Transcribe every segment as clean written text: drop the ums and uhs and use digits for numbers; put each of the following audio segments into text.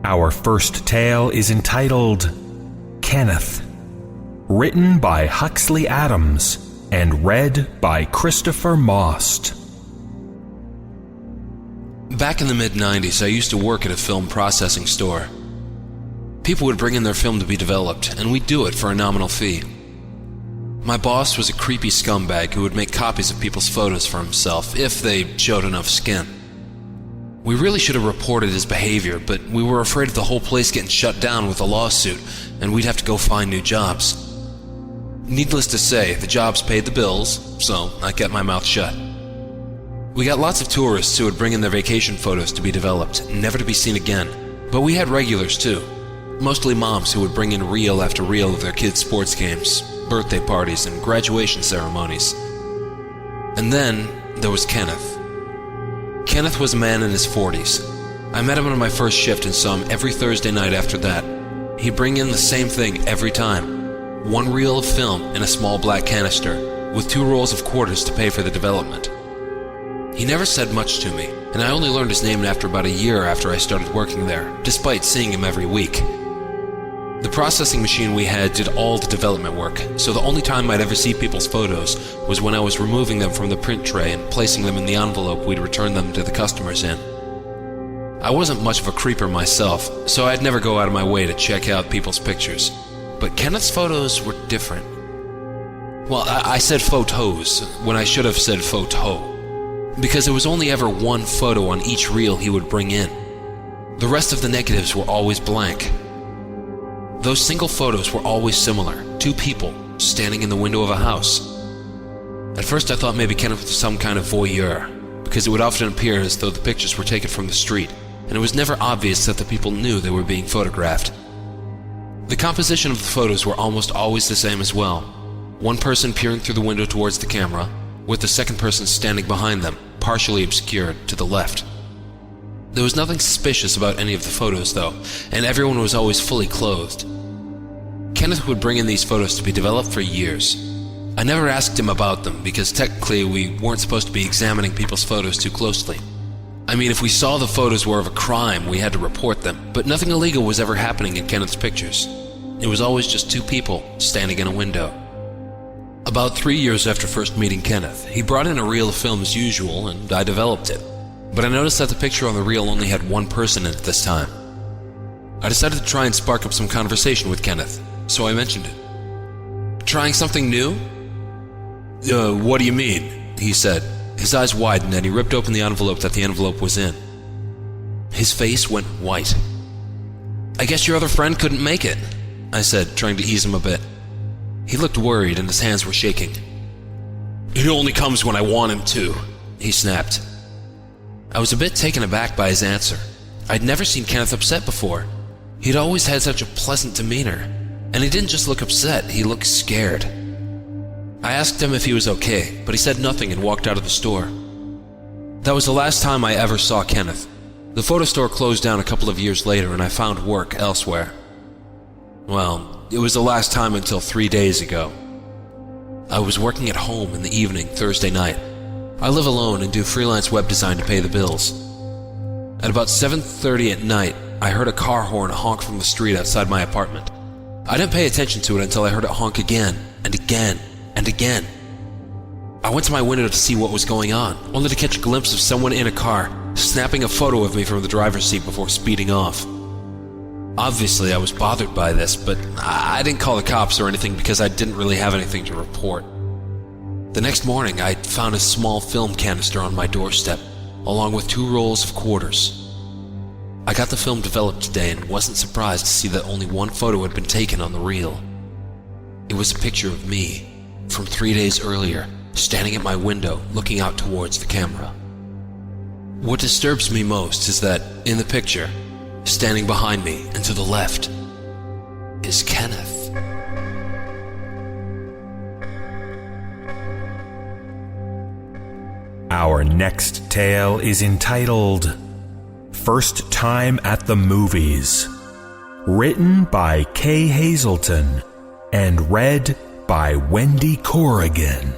Our first tale is entitled Kenneth, written by Huxley Adams and read by Christopher Most. Back in the mid-90s, I used to work at a film processing store. People would bring in their film to be developed, and we'd do it for a nominal fee. My boss was a creepy scumbag who would make copies of people's photos for himself if they showed enough skin. We really should have reported his behavior, but we were afraid of the whole place getting shut down with a lawsuit, and we'd have to go find new jobs. Needless to say, the jobs paid the bills, so I kept my mouth shut. We got lots of tourists who would bring in their vacation photos to be developed, never to be seen again. But we had regulars too, mostly moms who would bring in reel after reel of their kids' sports games, birthday parties, and graduation ceremonies. And then there was Kenneth. Kenneth was a man in his 40s. I met him on my first shift and saw him every Thursday night after that. He'd bring in the same thing every time. One reel of film in a small black canister, with 2 rolls of quarters to pay for the development. He never said much to me, and I only learned his name after about a year after I started working there, despite seeing him every week. The processing machine we had did all the development work, so the only time I'd ever see people's photos was when I was removing them from the print tray and placing them in the envelope we'd return them to the customers in. I wasn't much of a creeper myself, so I'd never go out of my way to check out people's pictures. But Kenneth's photos were different. Well, I said photos when I should have said photo, because there was only ever one photo on each reel he would bring in. The rest of the negatives were always blank. Those single photos were always similar, 2 people standing in the window of a house. At first I thought maybe Kenneth was some kind of voyeur, because it would often appear as though the pictures were taken from the street, and it was never obvious that the people knew they were being photographed. The composition of the photos were almost always the same as well. One person peering through the window towards the camera, with the second person standing behind them, partially obscured, to the left. There was nothing suspicious about any of the photos, though, and everyone was always fully clothed. Kenneth would bring in these photos to be developed for years. I never asked him about them, because technically we weren't supposed to be examining people's photos too closely. I mean, if we saw the photos were of a crime, we had to report them, but nothing illegal was ever happening in Kenneth's pictures. It was always just 2 people standing in a window. About 3 years after first meeting Kenneth, he brought in a reel of film as usual, and I developed it. But I noticed that the picture on the reel only had 1 person in it this time. I decided to try and spark up some conversation with Kenneth, so I mentioned it. "Trying something new?" What do you mean?" he said. His eyes widened and he ripped open the envelope that the envelope was in. His face went white. "I guess your other friend couldn't make it," I said, trying to ease him a bit. He looked worried and his hands were shaking. "He only comes when I want him to," he snapped. I was a bit taken aback by his answer. I'd never seen Kenneth upset before. He'd always had such a pleasant demeanor, and he didn't just look upset, he looked scared. I asked him if he was okay, but he said nothing and walked out of the store. That was the last time I ever saw Kenneth. The photo store closed down a couple of years later and I found work elsewhere. Well, it was the last time until 3 days ago. I was working at home in the evening, Thursday night. I live alone and do freelance web design to pay the bills. At about 7:30 at night, I heard a car horn honk from the street outside my apartment. I didn't pay attention to it until I heard it honk again, and again, and again. I went to my window to see what was going on, only to catch a glimpse of someone in a car, snapping a photo of me from the driver's seat before speeding off. Obviously, I was bothered by this, but I didn't call the cops or anything because I didn't really have anything to report. The next morning, I found a small film canister on my doorstep, along with 2 rolls of quarters. I got the film developed today and wasn't surprised to see that only 1 photo had been taken on the reel. It was a picture of me, from 3 days earlier, standing at my window, looking out towards the camera. What disturbs me most is that, in the picture, standing behind me and to the left, is Kenneth. Our next tale is entitled First Time at the Movies, written by Kay Hazelton and read by Wendy Corrigan.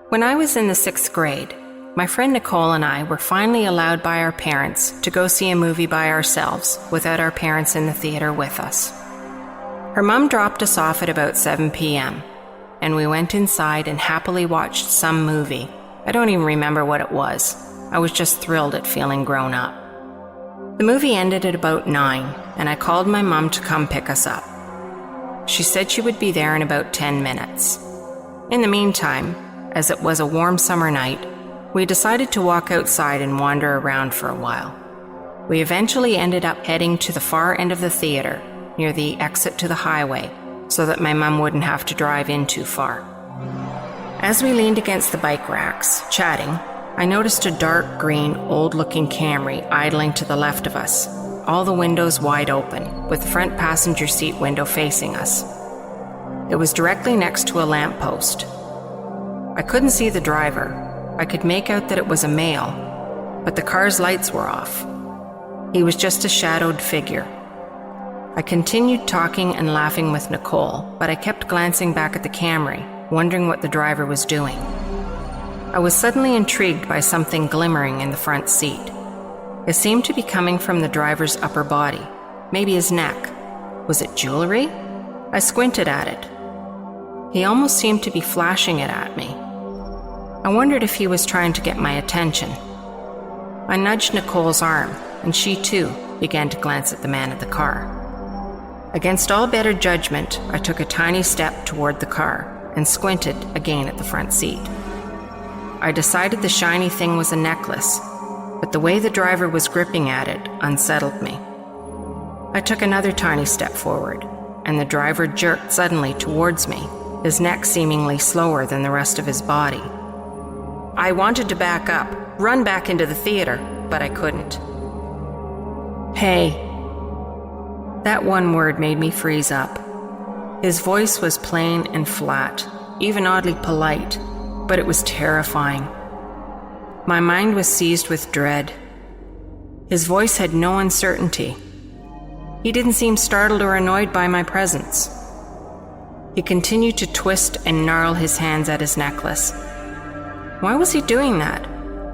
When I was in the 6th grade, My friend Nicole and I were finally allowed by our parents to go see a movie by ourselves without our parents in the theater with us. Her mom dropped us off at about 7 p.m., and we went inside and happily watched some movie. I don't even remember what it was. I was just thrilled at feeling grown up. The movie ended at about 9, and I called my mom to come pick us up. She said she would be there in about 10 minutes. In the meantime, as it was a warm summer night, we decided to walk outside and wander around for a while. We eventually ended up heading to the far end of the theater, near the exit to the highway, so that my mom wouldn't have to drive in too far. As we leaned against the bike racks, chatting, I noticed a dark green, old-looking Camry idling to the left of us, all the windows wide open, with the front passenger seat window facing us. It was directly next to a lamppost. I couldn't see the driver. I could make out that it was a male, but the car's lights were off. He was just a shadowed figure. I continued talking and laughing with Nicole, but I kept glancing back at the Camry, wondering what the driver was doing. I was suddenly intrigued by something glimmering in the front seat. It seemed to be coming from the driver's upper body, maybe his neck. Was it jewelry? I squinted at it. He almost seemed to be flashing it at me. I wondered if he was trying to get my attention. I nudged Nicole's arm, and she too began to glance at the man at the car. Against all better judgment, I took a tiny step toward the car and squinted again at the front seat. I decided the shiny thing was a necklace, but the way the driver was gripping at it unsettled me. I took another tiny step forward, and the driver jerked suddenly towards me, his neck seemingly slower than the rest of his body. I wanted to back up, run back into the theater, but I couldn't. Hey. That one word made me freeze up. His voice was plain and flat, even oddly polite, but it was terrifying. My mind was seized with dread. His voice had no uncertainty. He didn't seem startled or annoyed by my presence. He continued to twist and gnarl his hands at his necklace. Why was he doing that?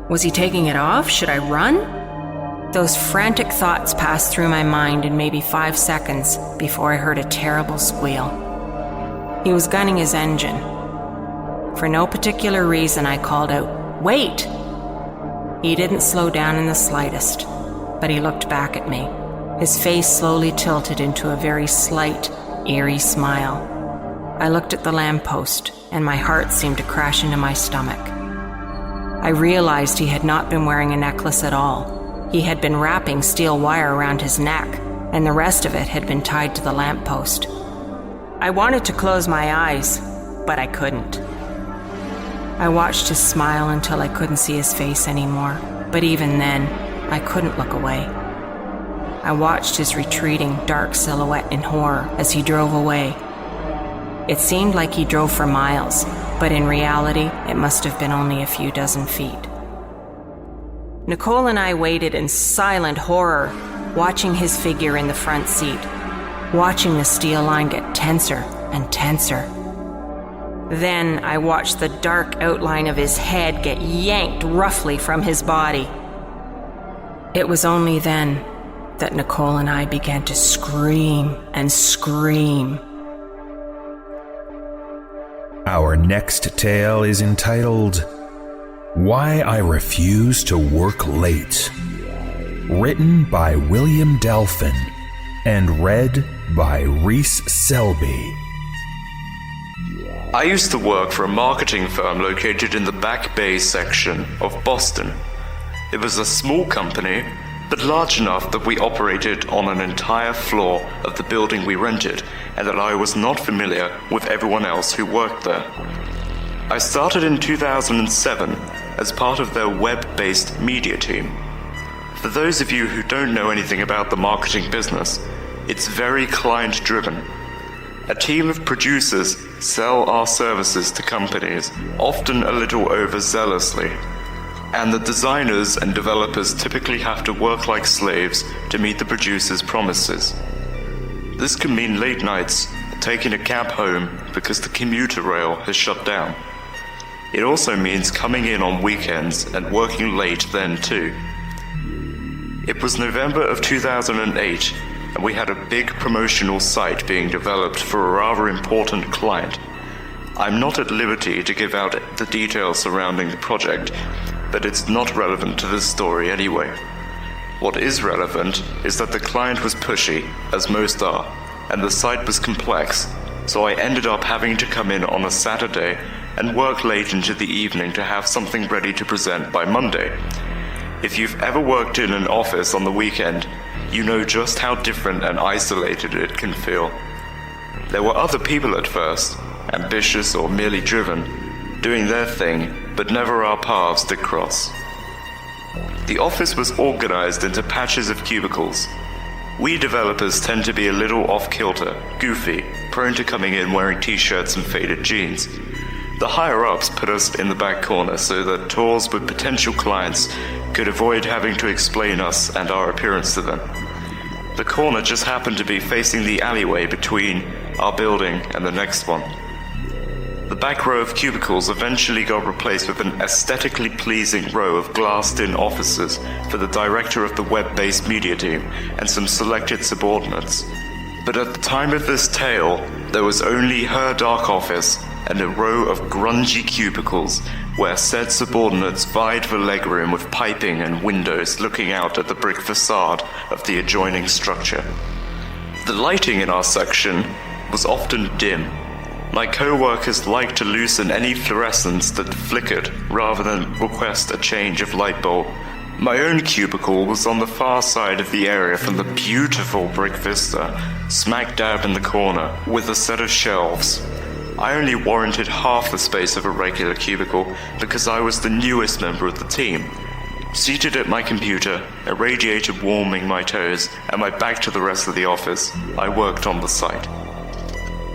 Was he taking it off? Should I run? Those frantic thoughts passed through my mind in maybe 5 seconds before I heard a terrible squeal. He was gunning his engine. For no particular reason, I called out, "Wait!" He didn't slow down in the slightest, but he looked back at me, his face slowly tilted into a very slight, eerie smile. I looked at the lamppost, and my heart seemed to crash into my stomach. I realized he had not been wearing a necklace at all. He had been wrapping steel wire around his neck, and the rest of it had been tied to the lamppost. I wanted to close my eyes, but I couldn't. I watched his smile until I couldn't see his face anymore, but even then, I couldn't look away. I watched his retreating, dark silhouette in horror as he drove away. It seemed like he drove for miles, but in reality, it must have been only a few dozen feet. Nicole and I waited in silent horror, watching his figure in the front seat, watching the steel line get tenser and tenser. Then I watched the dark outline of his head get yanked roughly from his body. It was only then that Nicole and I began to scream and scream. Our next tale is entitled, Why I Refuse to Work Late. Written by William Delphin and read by Reese Selby. I used to work for a marketing firm located in the Back Bay section of Boston. It was a small company, but large enough that we operated on an entire floor of the building we rented, and that I was not familiar with everyone else who worked there. I started in 2007 as part of their web-based media team. For those of you who don't know anything about the marketing business, it's very client-driven. A team of producers sell our services to companies, often a little overzealously. And the designers and developers typically have to work like slaves to meet the producers' promises. This can mean late nights, taking a cab home because the commuter rail has shut down. It also means coming in on weekends and working late then too. It was November of 2008, and we had a big promotional site being developed for a rather important client. I'm not at liberty to give out the details surrounding the project, but it's not relevant to this story anyway. What is relevant is that the client was pushy, as most are, and the site was complex, so I ended up having to come in on a Saturday and work late into the evening to have something ready to present by Monday. If you've ever worked in an office on the weekend, you know just how different and isolated it can feel. There were other people at first, ambitious or merely driven, doing their thing, but never our paths did cross. The office was organized into patches of cubicles. We developers tend to be a little off-kilter, goofy, prone to coming in wearing t-shirts and faded jeans. The higher-ups put us in the back corner so that tours with potential clients could avoid having to explain us and our appearance to them. The corner just happened to be facing the alleyway between our building and the next one. The back row of cubicles eventually got replaced with an aesthetically pleasing row of glassed-in offices for the director of the web-based media team and some selected subordinates. But at the time of this tale, there was only her dark office and a row of grungy cubicles where said subordinates vied for legroom with piping and windows looking out at the brick facade of the adjoining structure. The lighting in our section was often dim. My co-workers liked to loosen any fluorescence that flickered rather than request a change of light bulb. My own cubicle was on the far side of the area from the beautiful brick vista, smack dab in the corner, with a set of shelves. I only warranted half the space of a regular cubicle because I was the newest member of the team. Seated at my computer, a radiator warming my toes, and my back to the rest of the office, I worked on the site.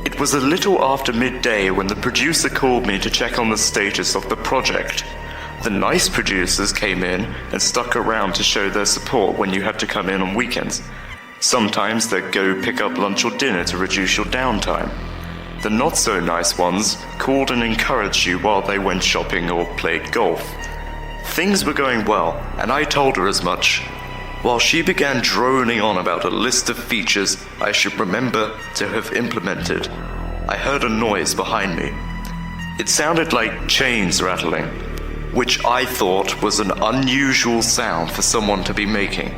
It was a little after midday when the producer called me to check on the status of the project. The nice producers came in and stuck around to show their support when you had to come in on weekends. Sometimes they'd go pick up lunch or dinner to reduce your downtime. The not-so-nice ones called and encouraged you while they went shopping or played golf. Things were going well, and I told her as much. While she began droning on about a list of features I should remember to have implemented, I heard a noise behind me. It sounded like chains rattling, which I thought was an unusual sound for someone to be making,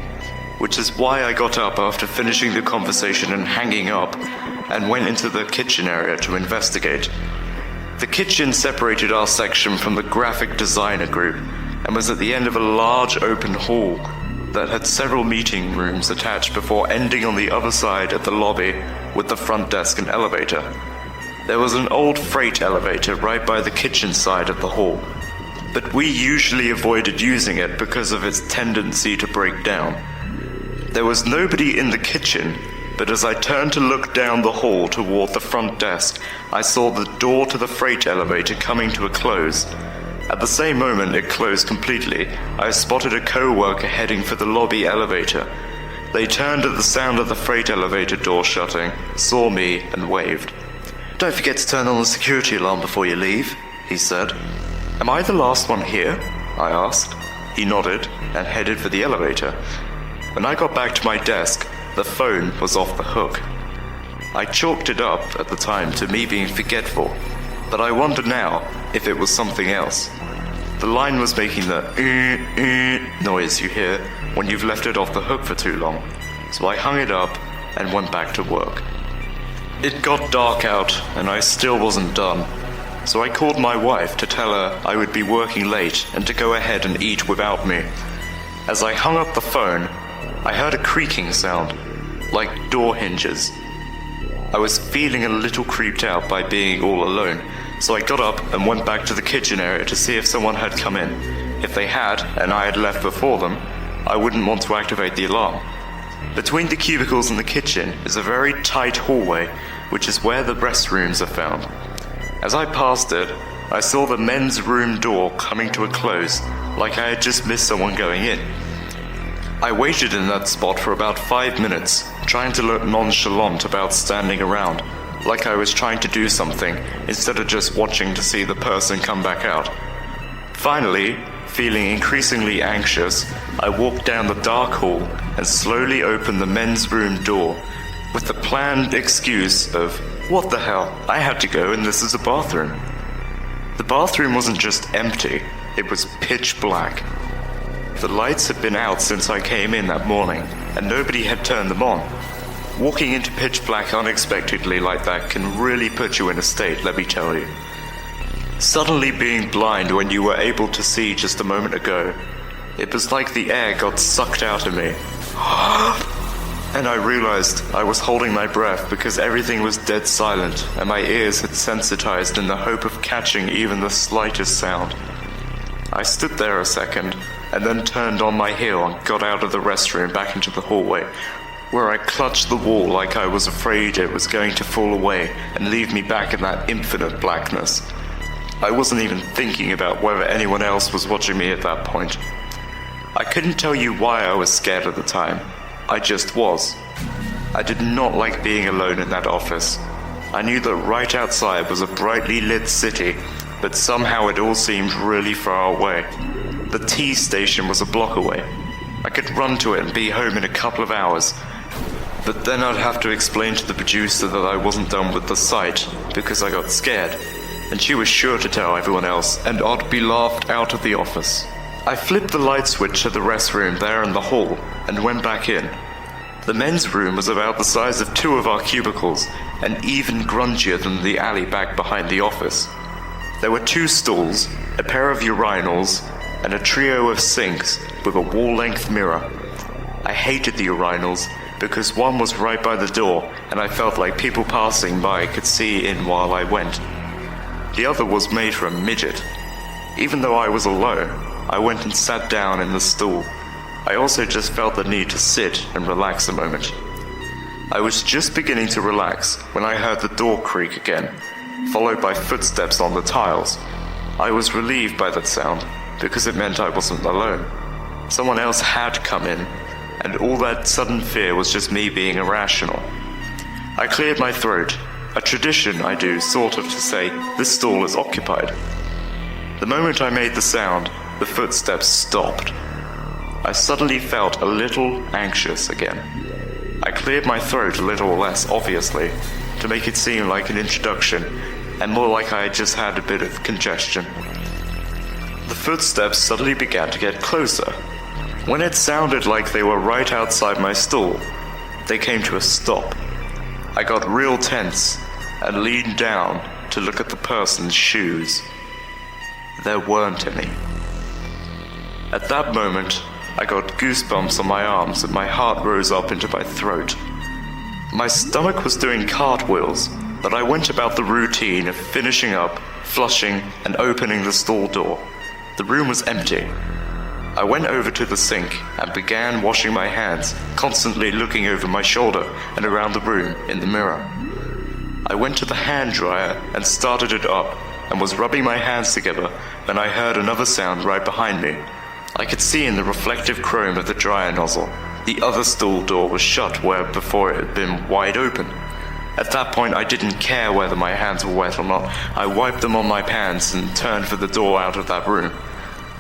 which is why I got up after finishing the conversation and hanging up, and went into the kitchen area to investigate. The kitchen separated our section from the graphic designer group, and was at the end of a large open hall that had several meeting rooms attached before ending on the other side at the lobby with the front desk and elevator. There was an old freight elevator right by the kitchen side of the hall, but we usually avoided using it because of its tendency to break down. There was nobody in the kitchen, but as I turned to look down the hall toward the front desk, I saw the door to the freight elevator coming to a close. At the same moment it closed completely, I spotted a co-worker heading for the lobby elevator. They turned at the sound of the freight elevator door shutting, saw me, and waved. "Don't forget to turn on the security alarm before you leave," he said. "Am I the last one here?" I asked. He nodded and headed for the elevator. When I got back to my desk, the phone was off the hook. I chalked it up at the time to me being forgetful, but I wonder now if it was something else. The line was making the noise you hear when you've left it off the hook for too long, so I hung it up and went back to work. It got dark out and I still wasn't done, so I called my wife to tell her I would be working late and to go ahead and eat without me. As I hung up the phone, I heard a creaking sound, like door hinges. I was feeling a little creeped out by being all alone, so I got up and went back to the kitchen area to see if someone had come in. If they had, and I had left before them, I wouldn't want to activate the alarm. Between the cubicles and the kitchen is a very tight hallway, which is where the restrooms are found. As I passed it, I saw the men's room door coming to a close, like I had just missed someone going in. I waited in that spot for about 5 minutes, trying to look nonchalant about standing around, like I was trying to do something instead of just watching to see the person come back out. Finally, feeling increasingly anxious, I walked down the dark hall and slowly opened the men's room door with the planned excuse of, what the hell, I had to go and this is a bathroom. The bathroom wasn't just empty, it was pitch black. The lights had been out since I came in that morning, and nobody had turned them on. Walking into pitch black unexpectedly like that can really put you in a state, let me tell you. Suddenly being blind when you were able to see just a moment ago, it was like the air got sucked out of me. And I realized I was holding my breath because everything was dead silent and my ears had sensitized in the hope of catching even the slightest sound. I stood there a second and then turned on my heel and got out of the restroom back into the hallway, where I clutched the wall like I was afraid it was going to fall away and leave me back in that infinite blackness. I wasn't even thinking about whether anyone else was watching me at that point. I couldn't tell you why I was scared at the time. I just was. I did not like being alone in that office. I knew that right outside was a brightly lit city, but somehow it all seemed really far away. The T station was a block away. I could run to it and be home in a couple of hours. But then I'd have to explain to the producer that I wasn't done with the site because I got scared. And she was sure to tell everyone else, and I'd be laughed out of the office. I flipped the light switch to the restroom there in the hall and went back in. The men's room was about the size of 2 of our cubicles and even grungier than the alley back behind the office. There were 2 stalls, a pair of urinals, and a trio of sinks with a wall-length mirror. I hated the urinals because one was right by the door and I felt like people passing by could see in while I went. The other was made for a midget. Even though I was alone, I went and sat down in the stool. I also just felt the need to sit and relax a moment. I was just beginning to relax when I heard the door creak again, followed by footsteps on the tiles. I was relieved by that sound because it meant I wasn't alone. Someone else had come in, and all that sudden fear was just me being irrational. I cleared my throat, a tradition I do sort of to say, this stall is occupied. The moment I made the sound, the footsteps stopped. I suddenly felt a little anxious again. I cleared my throat a little less obviously, to make it seem like an introduction, and more like I had just had a bit of congestion. The footsteps suddenly began to get closer. When it sounded like they were right outside my stall, they came to a stop. I got real tense and leaned down to look at the person's shoes. There weren't any. At that moment, I got goosebumps on my arms and my heart rose up into my throat. My stomach was doing cartwheels, but I went about the routine of finishing up, flushing, and opening the stall door. The room was empty. I went over to the sink and began washing my hands, constantly looking over my shoulder and around the room in the mirror. I went to the hand dryer and started it up and was rubbing my hands together when I heard another sound right behind me. I could see in the reflective chrome of the dryer nozzle. The other stall door was shut where before it had been wide open. At that point I didn't care whether my hands were wet or not. I wiped them on my pants and turned for the door out of that room.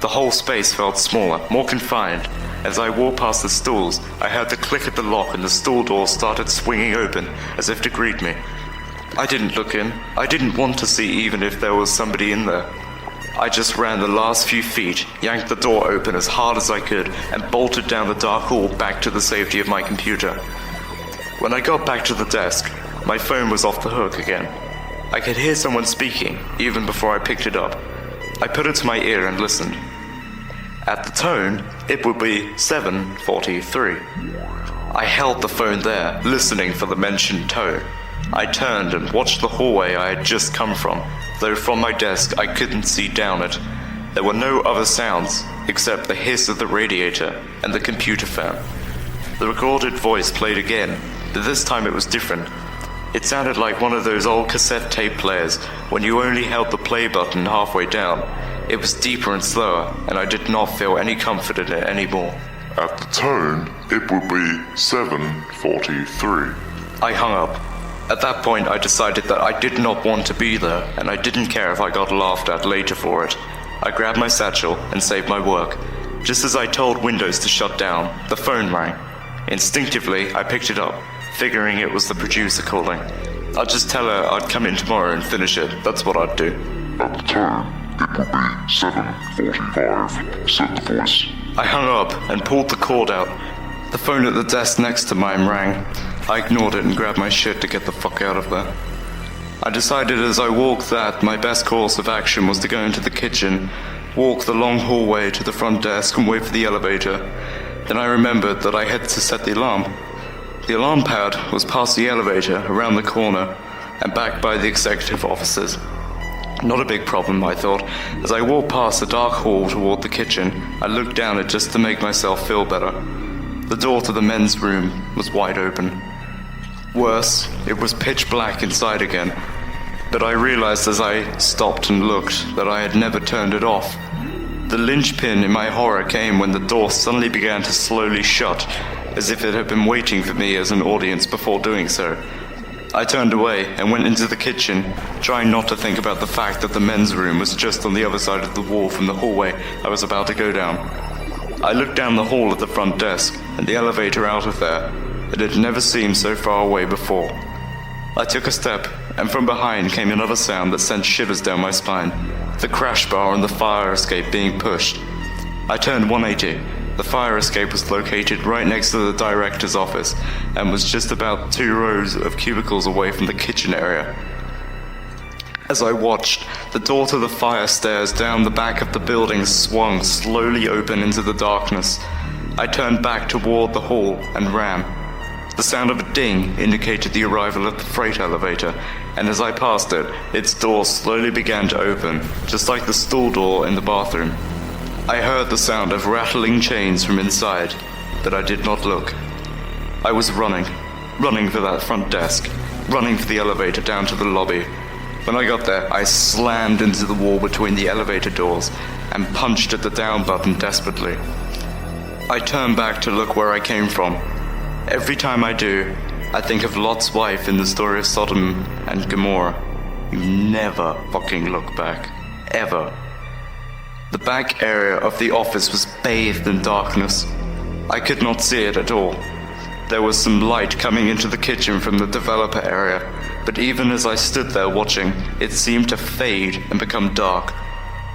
The whole space felt smaller, more confined. As I walked past the stalls, I heard the click of the lock and the stall door started swinging open as if to greet me. I didn't look in. I didn't want to see even if there was somebody in there. I just ran the last few feet, yanked the door open as hard as I could, and bolted down the dark hall back to the safety of my computer. When I got back to the desk, my phone was off the hook again. I could hear someone speaking, even before I picked it up. I put it to my ear and listened. At the tone, it would be 7:43. I held the phone there, listening for the mentioned tone. I turned and watched the hallway I had just come from, though from my desk I couldn't see down it. There were no other sounds, except the hiss of the radiator and the computer fan. The recorded voice played again, but this time it was different. It sounded like one of those old cassette tape players when you only held the play button halfway down. It was deeper and slower, and I did not feel any comfort in it anymore. At the tone, it would be 7:43. I hung up. At that point, I decided that I did not want to be there, and I didn't care if I got laughed at later for it. I grabbed my satchel and saved my work. Just as I told Windows to shut down, the phone rang. Instinctively, I picked it up, figuring it was the producer calling. I'd just tell her I'd come in tomorrow and finish it. That's what I'd do. At the time, it would be 7:45, said the voice. I hung up and pulled the cord out. The phone at the desk next to mine rang. I ignored it and grabbed my shit to get the fuck out of there. I decided as I walked that my best course of action was to go into the kitchen, walk the long hallway to the front desk and wait for the elevator. Then I remembered that I had to set the alarm. The alarm pad was past the elevator, around the corner, and back by the executive offices. Not a big problem, I thought. As I walked past the dark hall toward the kitchen, I looked down it just to make myself feel better. The door to the men's room was wide open. Worse, it was pitch black inside again. But I realized as I stopped and looked that I had never turned it off. The linchpin in my horror came when the door suddenly began to slowly shut, as if it had been waiting for me as an audience before doing so. I turned away and went into the kitchen, trying not to think about the fact that the men's room was just on the other side of the wall from the hallway I was about to go down. I looked down the hall at the front desk and the elevator out of there. It had never seemed so far away before. I took a step, and from behind came another sound that sent shivers down my spine. The crash bar and the fire escape being pushed. I turned 180. The fire escape was located right next to the director's office and was just about 2 rows of cubicles away from the kitchen area. As I watched, the door to the fire stairs down the back of the building swung slowly open into the darkness. I turned back toward the hall and ran. The sound of a ding indicated the arrival of the freight elevator, and as I passed it, its door slowly began to open, just like the stall door in the bathroom. I heard the sound of rattling chains from inside, but I did not look. I was running for that front desk, running for the elevator down to the lobby. When I got there, I slammed into the wall between the elevator doors and punched at the down button desperately. I turned back to look where I came from. Every time I do, I think of Lot's wife in the story of Sodom and Gomorrah. You never fucking look back. Ever. The back area of the office was bathed in darkness. I could not see it at all. There was some light coming into the kitchen from the developer area, but even as I stood there watching, it seemed to fade and become dark.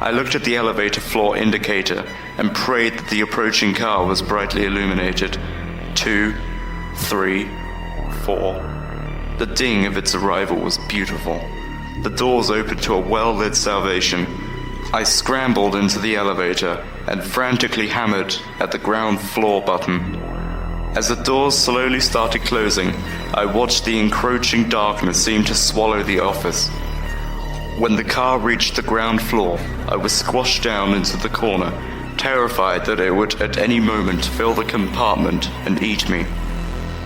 I looked at the elevator floor indicator and prayed that the approaching car was brightly illuminated. 2, 3, 4. The ding of its arrival was beautiful. The doors opened to a well-lit salvation. I scrambled into the elevator and frantically hammered at the ground floor button. As the doors slowly started closing, I watched the encroaching darkness seem to swallow the office. When the car reached the ground floor, I was squashed down into the corner, terrified that it would at any moment fill the compartment and eat me.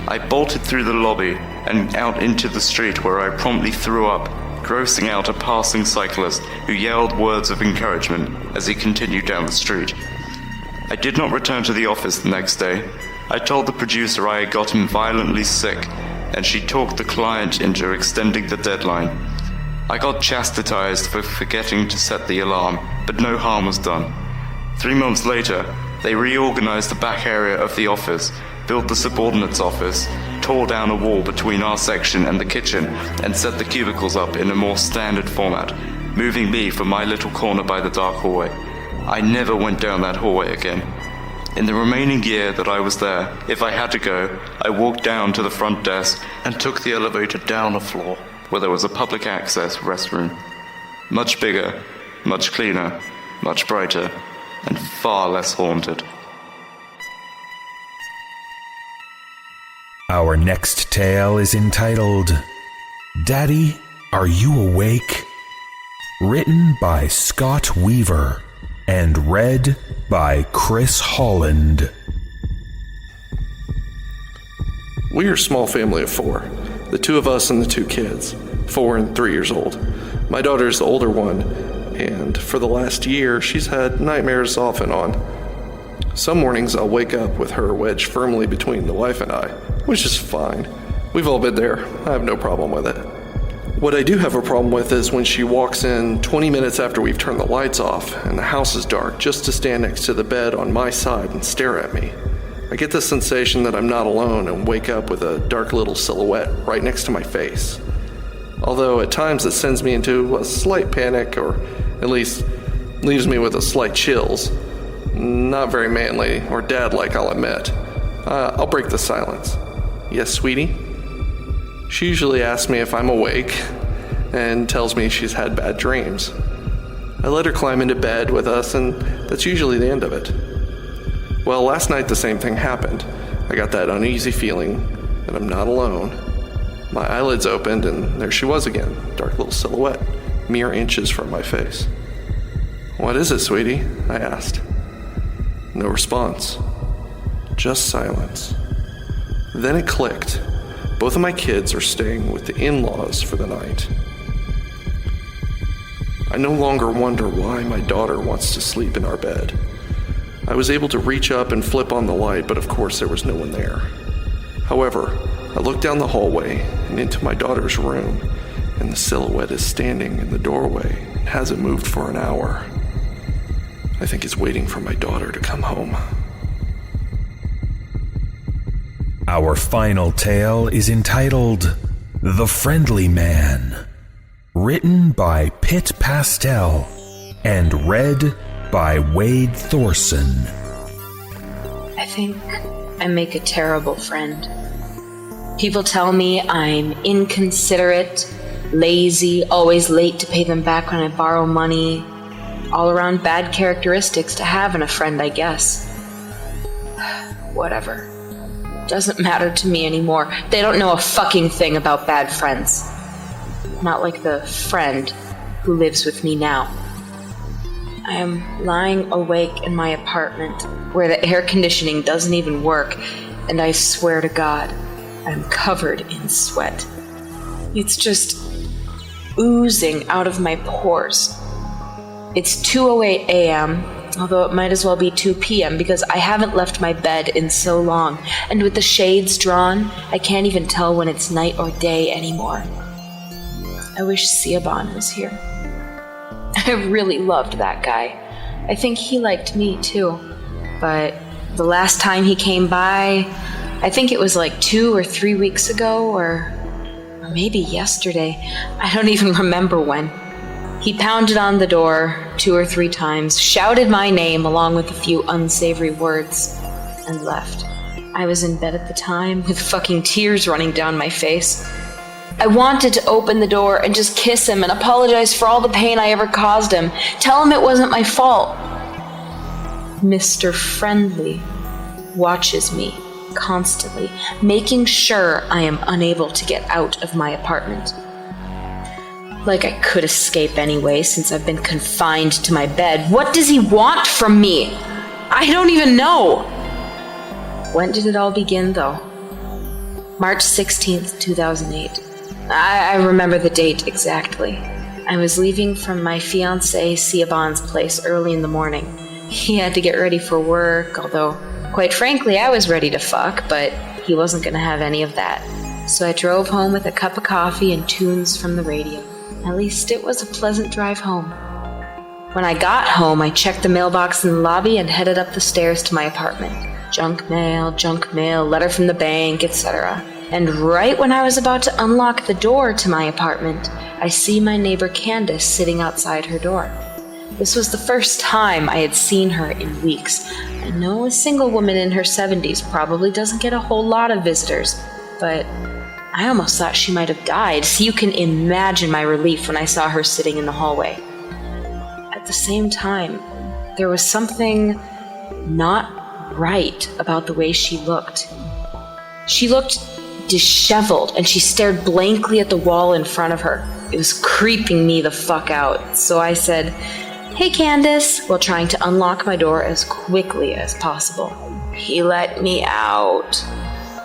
I bolted through the lobby and out into the street where I promptly threw up, grossing out a passing cyclist who yelled words of encouragement as he continued down the street. I did not return to the office the next day. I told the producer I had gotten violently sick, and she talked the client into extending the deadline. I got chastised for forgetting to set the alarm, but no harm was done. 3 months later, they reorganized the back area of the office, built the subordinate's office, tore down a wall between our section and the kitchen, and set the cubicles up in a more standard format, moving me from my little corner by the dark hallway. I never went down that hallway again. In the remaining year that I was there, if I had to go, I walked down to the front desk and took the elevator down a floor where there was a public access restroom. Much bigger, much cleaner, much brighter, and far less haunted. Our next tale is entitled, Daddy, Are You Awake? Written by Scott Weaver and read by Chris Holland. We're a small family of 4. The 2 of us and the 2 kids, 4 and 3 years old. My daughter is the older one, and for the last year, she's had nightmares off and on. Some mornings I'll wake up with her wedged firmly between the wife and I, which is fine. We've all been there. I have no problem with it. What I do have a problem with is when she walks in 20 minutes after we've turned the lights off and the house is dark just to stand next to the bed on my side and stare at me. I get the sensation that I'm not alone and wake up with a dark little silhouette right next to my face. Although at times it sends me into a slight panic, or at least leaves me with a slight chills. Not very manly or dad-like, I'll admit. I'll break the silence. Yes, sweetie? She usually asks me if I'm awake and tells me she's had bad dreams. I let her climb into bed with us, and that's usually the end of it. Well, last night the same thing happened. I got that uneasy feeling that I'm not alone. My eyelids opened, and there she was again, dark little silhouette, mere inches from my face. "What is it, sweetie?" I asked. No response. Just silence. Then it clicked. Both of my kids are staying with the in-laws for the night. I no longer wonder why my daughter wants to sleep in our bed. I was able to reach up and flip on the light, but of course there was no one there. However, I look down the hallway and into my daughter's room, and the silhouette is standing in the doorway and hasn't moved for an hour. I think it's waiting for my daughter to come home. Our final tale is entitled The Friendly Man, written by Pitt Pastel and read by Wade Thorson. I think I make a terrible friend. People tell me I'm inconsiderate, lazy, always late to pay them back when I borrow money. All around bad characteristics to have in a friend, I guess. Whatever. Doesn't matter to me anymore. They don't know a fucking thing about bad friends. Not like the friend who lives with me now. I am lying awake in my apartment where the air conditioning doesn't even work, and I swear to God, I'm covered in sweat. It's just oozing out of my pores. It's 2:08 a.m., although it might as well be 2 p.m. because I haven't left my bed in so long, and with the shades drawn, I can't even tell when it's night or day anymore. I wish Siobhan was here. I really loved that guy. I think he liked me too, but the last time he came by, I think it was like 2 or 3 weeks ago, or maybe yesterday. I don't even remember when. He pounded on the door 2 or 3 times, shouted my name along with a few unsavory words, and left. I was in bed at the time with fucking tears running down my face. I wanted to open the door and just kiss him and apologize for all the pain I ever caused him. Tell him it wasn't my fault. Mr. Friendly watches me constantly, making sure I am unable to get out of my apartment. Like I could escape anyway, since I've been confined to my bed. What does he want from me? I don't even know. When did it all begin, though? March 16th, 2008. I remember the date exactly. I was leaving from my fiancé Siobhan's place early in the morning. He had to get ready for work, although, quite frankly, I was ready to fuck, but he wasn't going to have any of that. So I drove home with a cup of coffee and tunes from the radio. At least it was a pleasant drive home. When I got home, I checked the mailbox in the lobby and headed up the stairs to my apartment. Junk mail, letter from the bank, etc. And right when I was about to unlock the door to my apartment, I see my neighbor Candace sitting outside her door. This was the first time I had seen her in weeks. I know a single woman in her 70s probably doesn't get a whole lot of visitors, but I almost thought she might have died, so you can imagine my relief when I saw her sitting in the hallway. At the same time, there was something not right about the way she looked. She looked disheveled, and she stared blankly at the wall in front of her. It was creeping me the fuck out, so I said, "Hey, Candace," while trying to unlock my door as quickly as possible. "He let me out,"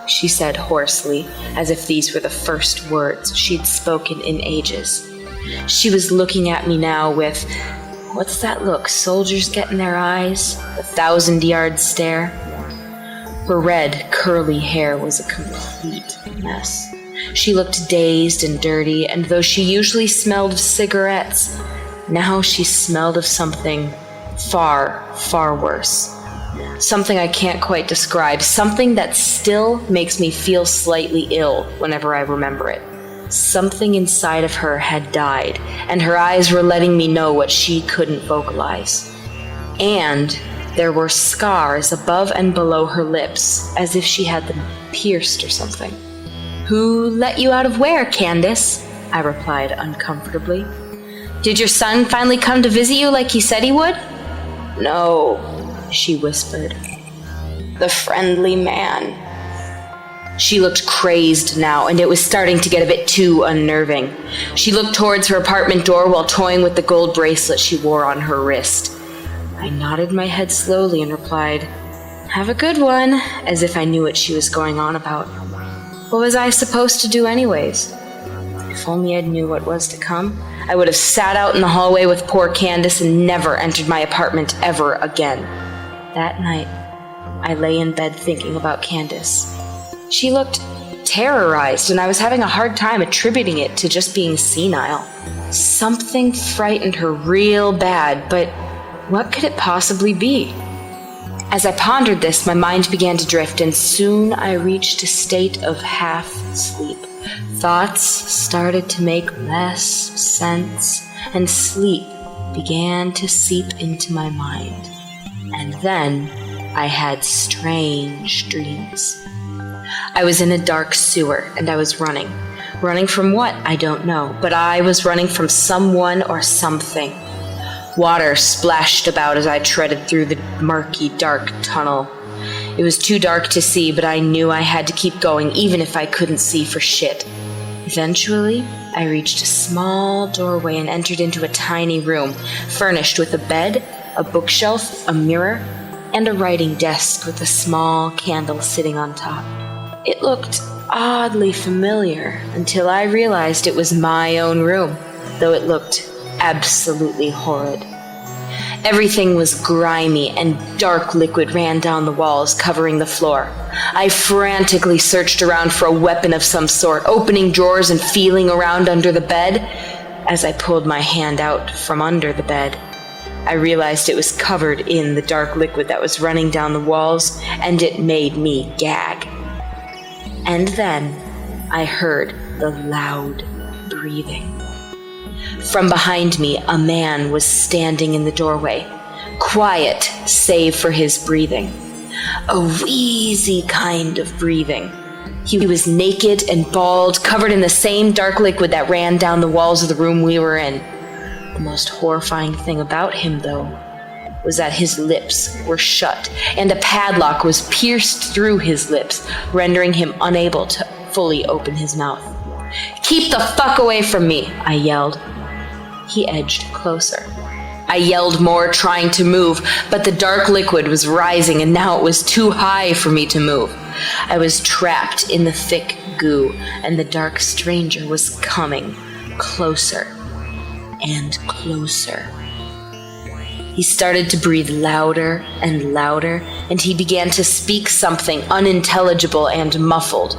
she said hoarsely, as if these were the first words she'd spoken in ages. She was looking at me now with, what's that look soldiers get in their eyes? The 1,000-yard stare. Her red, curly hair was a complete mess. She looked dazed and dirty, and though she usually smelled of cigarettes, now she smelled of something far, far worse. Something I can't quite describe, something that still makes me feel slightly ill whenever I remember it. Something inside of her had died, and her eyes were letting me know what she couldn't vocalize. And there were scars above and below her lips, as if she had them pierced or something. "Who let you out of where, Candace?" I replied uncomfortably. "Did your son finally come to visit you like he said he would?" "No," she whispered. "The friendly man." She looked crazed now, and it was starting to get a bit too unnerving. She looked towards her apartment door while toying with the gold bracelet she wore on her wrist. I nodded my head slowly and replied, "Have a good one," as if I knew what she was going on about. What was I supposed to do anyways? If only I knew what was to come, I would have sat out in the hallway with poor Candace and never entered my apartment ever again. That night, I lay in bed thinking about Candace. She looked terrorized, and I was having a hard time attributing it to just being senile. Something frightened her real bad, but what could it possibly be? As I pondered this, my mind began to drift, and soon I reached a state of half sleep. Thoughts started to make less sense, and sleep began to seep into my mind. And then I had strange dreams. I was in a dark sewer, and I was running. Running from what? I don't know, but I was running from someone or something. Water splashed about as I treaded through the murky, dark tunnel. It was too dark to see, but I knew I had to keep going, even if I couldn't see for shit. Eventually, I reached a small doorway and entered into a tiny room, furnished with a bed, a bookshelf, a mirror, and a writing desk with a small candle sitting on top. It looked oddly familiar until I realized it was my own room, though it looked absolutely horrid. Everything was grimy, and dark liquid ran down the walls, covering the floor. I frantically searched around for a weapon of some sort, opening drawers and feeling around under the bed. As I pulled my hand out from under the bed, I realized it was covered in the dark liquid that was running down the walls, and it made me gag. And then I heard the loud breathing. From behind me, a man was standing in the doorway, quiet save for his breathing. A wheezy kind of breathing. He was naked and bald, covered in the same dark liquid that ran down the walls of the room we were in. The most horrifying thing about him, though, was that his lips were shut, and a padlock was pierced through his lips, rendering him unable to fully open his mouth. "Keep the fuck away from me!" I yelled. He edged closer. I yelled more, trying to move, but the dark liquid was rising, and now it was too high for me to move. I was trapped in the thick goo, and the dark stranger was coming closer and closer. He started to breathe louder and louder, and he began to speak something unintelligible and muffled.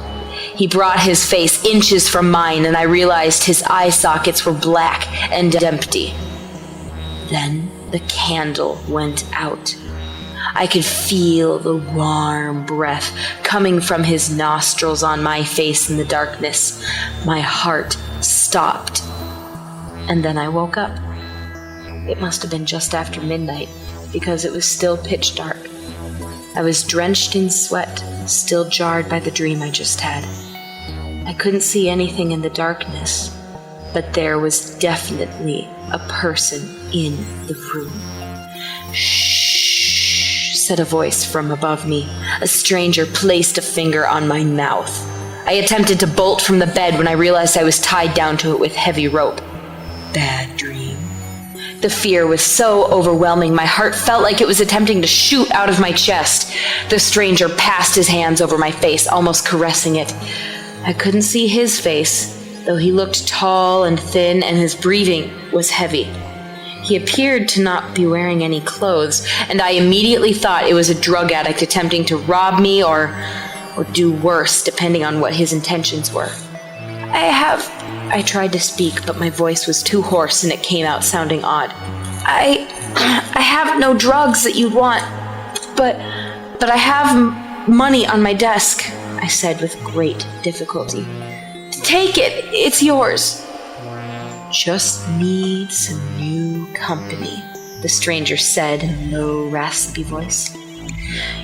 He brought his face inches from mine, and I realized his eye sockets were black and empty. Then the candle went out. I could feel the warm breath coming from his nostrils on my face in the darkness. My heart stopped, and then I woke up. It must have been just after midnight, because it was still pitch dark. I was drenched in sweat, still jarred by the dream I just had. I couldn't see anything in the darkness, but there was definitely a person in the room. "Shh," said a voice from above me. A stranger placed a finger on my mouth. I attempted to bolt from the bed when I realized I was tied down to it with heavy rope. Bad dream. The fear was so overwhelming, my heart felt like it was attempting to shoot out of my chest. The stranger passed his hands over my face, almost caressing it. I couldn't see his face, though he looked tall and thin, and his breathing was heavy. He appeared to not be wearing any clothes, and I immediately thought it was a drug addict attempting to rob me or do worse, depending on what his intentions were. I tried to speak, but my voice was too hoarse and it came out sounding odd. I have no drugs that you'd want, but I have money on my desk, I said with great difficulty. Take it, it's yours. Just need some new company, the stranger said in a low, raspy voice.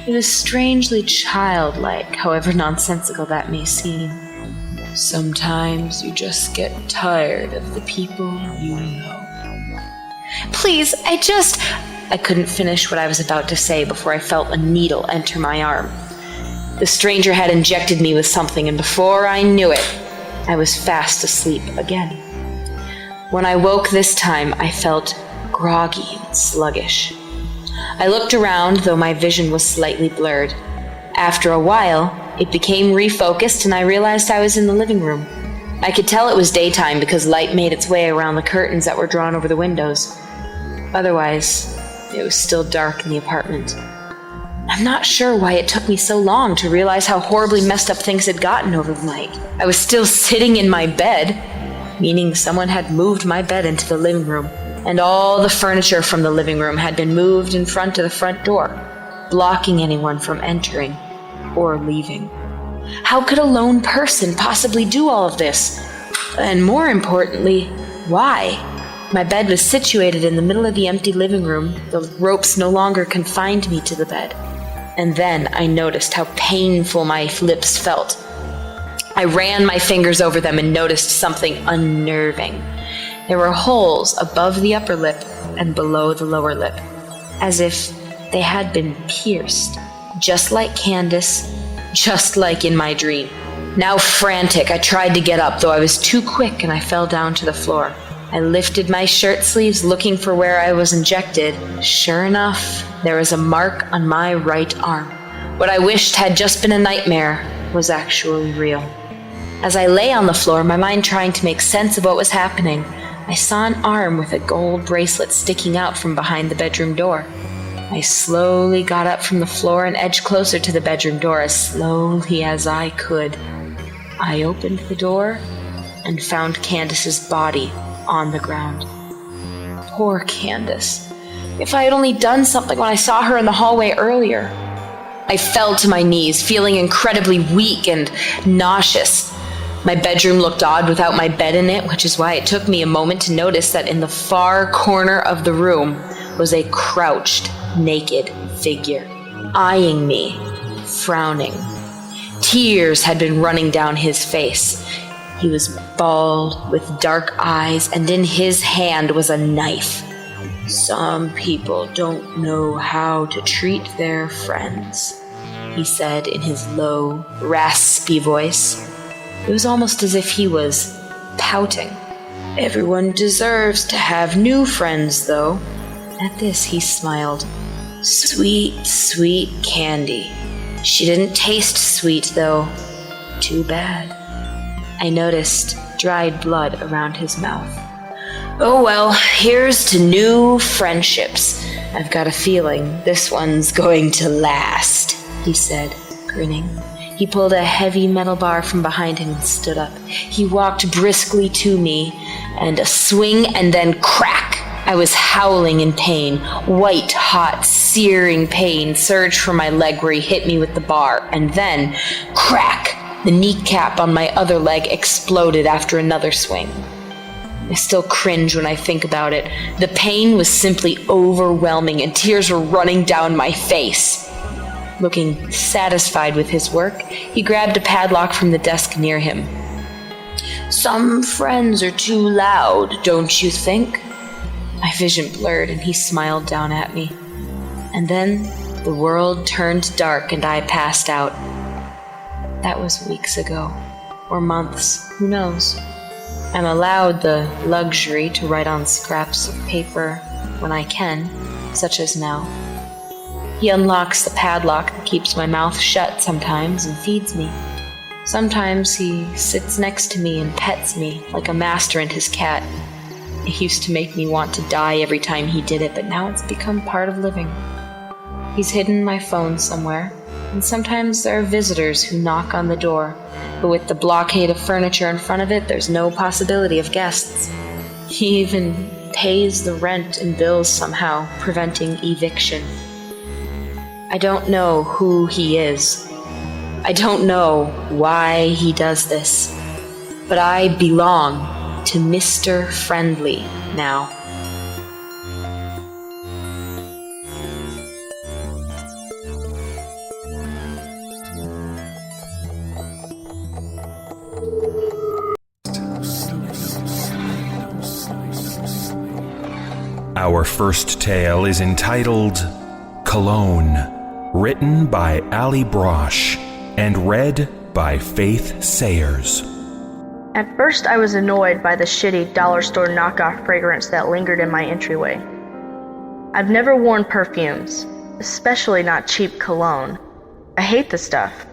It was strangely childlike, however nonsensical that may seem. Sometimes you just get tired of the people you know. Please, I couldn't finish what I was about to say before I felt a needle enter my arm. The stranger had injected me with something, and before I knew it, I was fast asleep again. When I woke this time, I felt groggy and sluggish. I looked around, though my vision was slightly blurred. After a while, it became refocused and I realized I was in the living room. I could tell it was daytime because light made its way around the curtains that were drawn over the windows. Otherwise, it was still dark in the apartment. I'm not sure why it took me so long to realize how horribly messed up things had gotten over the night. I was still sitting in my bed, meaning someone had moved my bed into the living room, and all the furniture from the living room had been moved in front of the front door, blocking anyone from entering or leaving. How could a lone person possibly do all of this? And more importantly, why? My bed was situated in the middle of the empty living room. The ropes no longer confined me to the bed. And then I noticed how painful my lips felt. I ran my fingers over them and noticed something unnerving. There were holes above the upper lip and below the lower lip, as if they had been pierced, just like Candace, just like in my dream. Now frantic, I tried to get up, though I was too quick and I fell down to the floor. I lifted my shirt sleeves looking for where I was injected. Sure enough, there was a mark on my right arm. What I wished had just been a nightmare was actually real. As I lay on the floor, my mind trying to make sense of what was happening, I saw an arm with a gold bracelet sticking out from behind the bedroom door. I slowly got up from the floor and edged closer to the bedroom door as slowly as I could. I opened the door and found Candace's body on the ground. Poor Candace. If I had only done something when I saw her in the hallway earlier. I fell to my knees, feeling incredibly weak and nauseous. My bedroom looked odd without my bed in it, which is why it took me a moment to notice that in the far corner of the room was a crouched, naked figure, eyeing me, frowning. Tears had been running down his face. He was bald, with dark eyes, and in his hand was a knife. Some people don't know how to treat their friends, he said in his low, raspy voice. It was almost as if he was pouting. Everyone deserves to have new friends, though. At this, he smiled. Sweet, sweet Candy. She didn't taste sweet, though. Too bad. I noticed dried blood around his mouth. Oh well, here's to new friendships. I've got a feeling this one's going to last, he said, grinning. He pulled a heavy metal bar from behind him and stood up. He walked briskly to me, and a swing and then crack. I was howling in pain. White, hot, searing pain surged from my leg where he hit me with the bar, and then crack. The kneecap on my other leg exploded after another swing. I still cringe when I think about it. The pain was simply overwhelming, and tears were running down my face. Looking satisfied with his work, he grabbed a padlock from the desk near him. Some friends are too loud, don't you think? My vision blurred, and he smiled down at me. And then the world turned dark, and I passed out. That was weeks ago, or months, who knows? I'm allowed the luxury to write on scraps of paper when I can, such as now. He unlocks the padlock that keeps my mouth shut sometimes and feeds me. Sometimes he sits next to me and pets me like a master and his cat. It used to make me want to die every time he did it, but now it's become part of living. He's hidden my phone somewhere, and sometimes there are visitors who knock on the door, but with the blockade of furniture in front of it, there's no possibility of guests. He even pays the rent and bills somehow, preventing eviction. I don't know who he is. I don't know why he does this, but I belong to Mr. Friendly now. Our first tale is entitled Cologne, written by Ali Brosh and read by Faith Sayers. At first I was annoyed by the shitty dollar store knockoff fragrance that lingered in my entryway. I've never worn perfumes, especially not cheap cologne. I hate the stuff.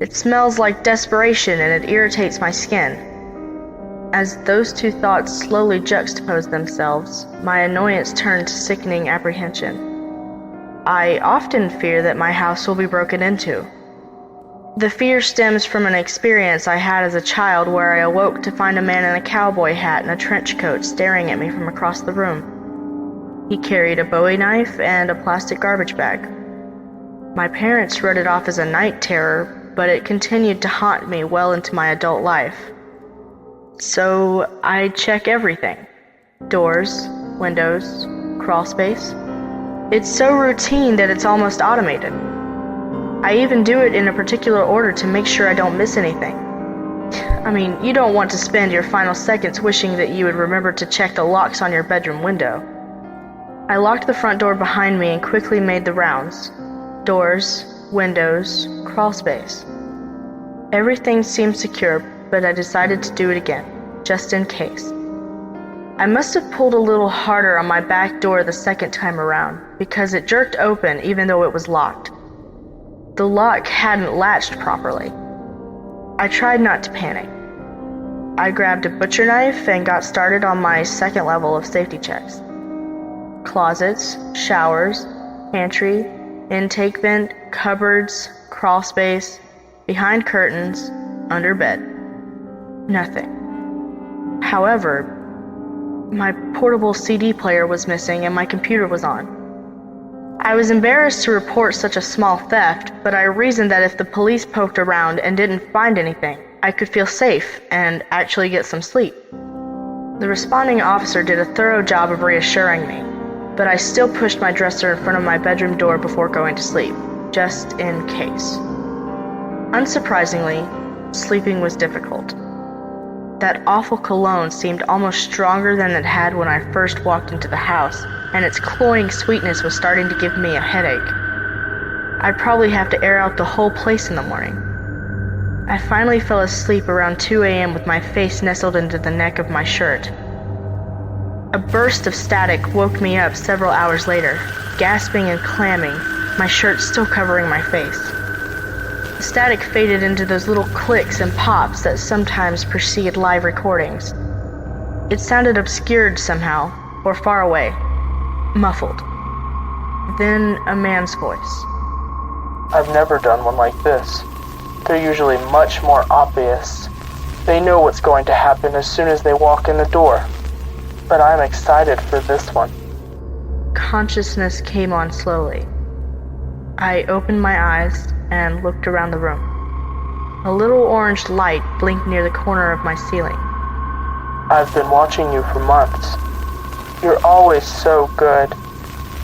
It smells like desperation and it irritates my skin. As those two thoughts slowly juxtaposed themselves, my annoyance turned to sickening apprehension. I often fear that my house will be broken into. The fear stems from an experience I had as a child where I awoke to find a man in a cowboy hat and a trench coat staring at me from across the room. He carried a Bowie knife and a plastic garbage bag. My parents wrote it off as a night terror, but it continued to haunt me well into my adult life. So I check everything. Doors, windows, crawl space. It's so routine that it's almost automated. I even do it in a particular order to make sure I don't miss anything. I mean, you don't want to spend your final seconds wishing that you would remember to check the locks on your bedroom window. I locked the front door behind me and quickly made the rounds. Doors, windows, crawl space. Everything seemed secure, but I decided to do it again, just in case. I must have pulled a little harder on my back door the second time around, because it jerked open even though it was locked. The lock hadn't latched properly. I tried not to panic. I grabbed a butcher knife and got started on my second level of safety checks. Closets, showers, pantry, intake vent, cupboards, crawl space, behind curtains, under bed. Nothing. However, my portable CD player was missing and my computer was on. I was embarrassed to report such a small theft, but I reasoned that if the police poked around and didn't find anything, I could feel safe and actually get some sleep. The responding officer did a thorough job of reassuring me, but I still pushed my dresser in front of my bedroom door before going to sleep, just in case. Unsurprisingly, sleeping was difficult. That awful cologne seemed almost stronger than it had when I first walked into the house, and its cloying sweetness was starting to give me a headache. I'd probably have to air out the whole place in the morning. I finally fell asleep around 2 a.m. with my face nestled into the neck of my shirt. A burst of static woke me up several hours later, gasping and clamming, my shirt still covering my face. The static faded into those little clicks and pops that sometimes precede live recordings. It sounded obscured somehow, or far away, muffled. Then a man's voice. I've never done one like this. They're usually much more obvious. They know what's going to happen as soon as they walk in the door. But I'm excited for this one. Consciousness came on slowly. I opened my eyes and looked around the room. A little orange light blinked near the corner of my ceiling. I've been watching you for months. You're always so good,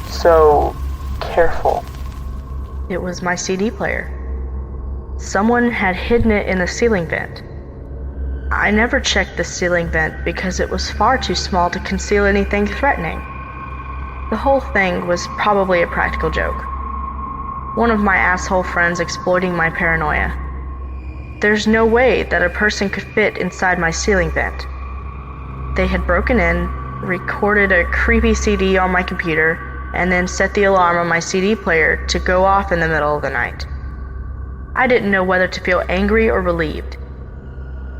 so careful. It was my CD player. Someone had hidden it in the ceiling vent. I never checked the ceiling vent because it was far too small to conceal anything threatening. The whole thing was probably a practical joke. One of my asshole friends exploiting my paranoia. There's no way that a person could fit inside my ceiling vent. They had broken in, recorded a creepy CD on my computer, and then set the alarm on my CD player to go off in the middle of the night. I didn't know whether to feel angry or relieved.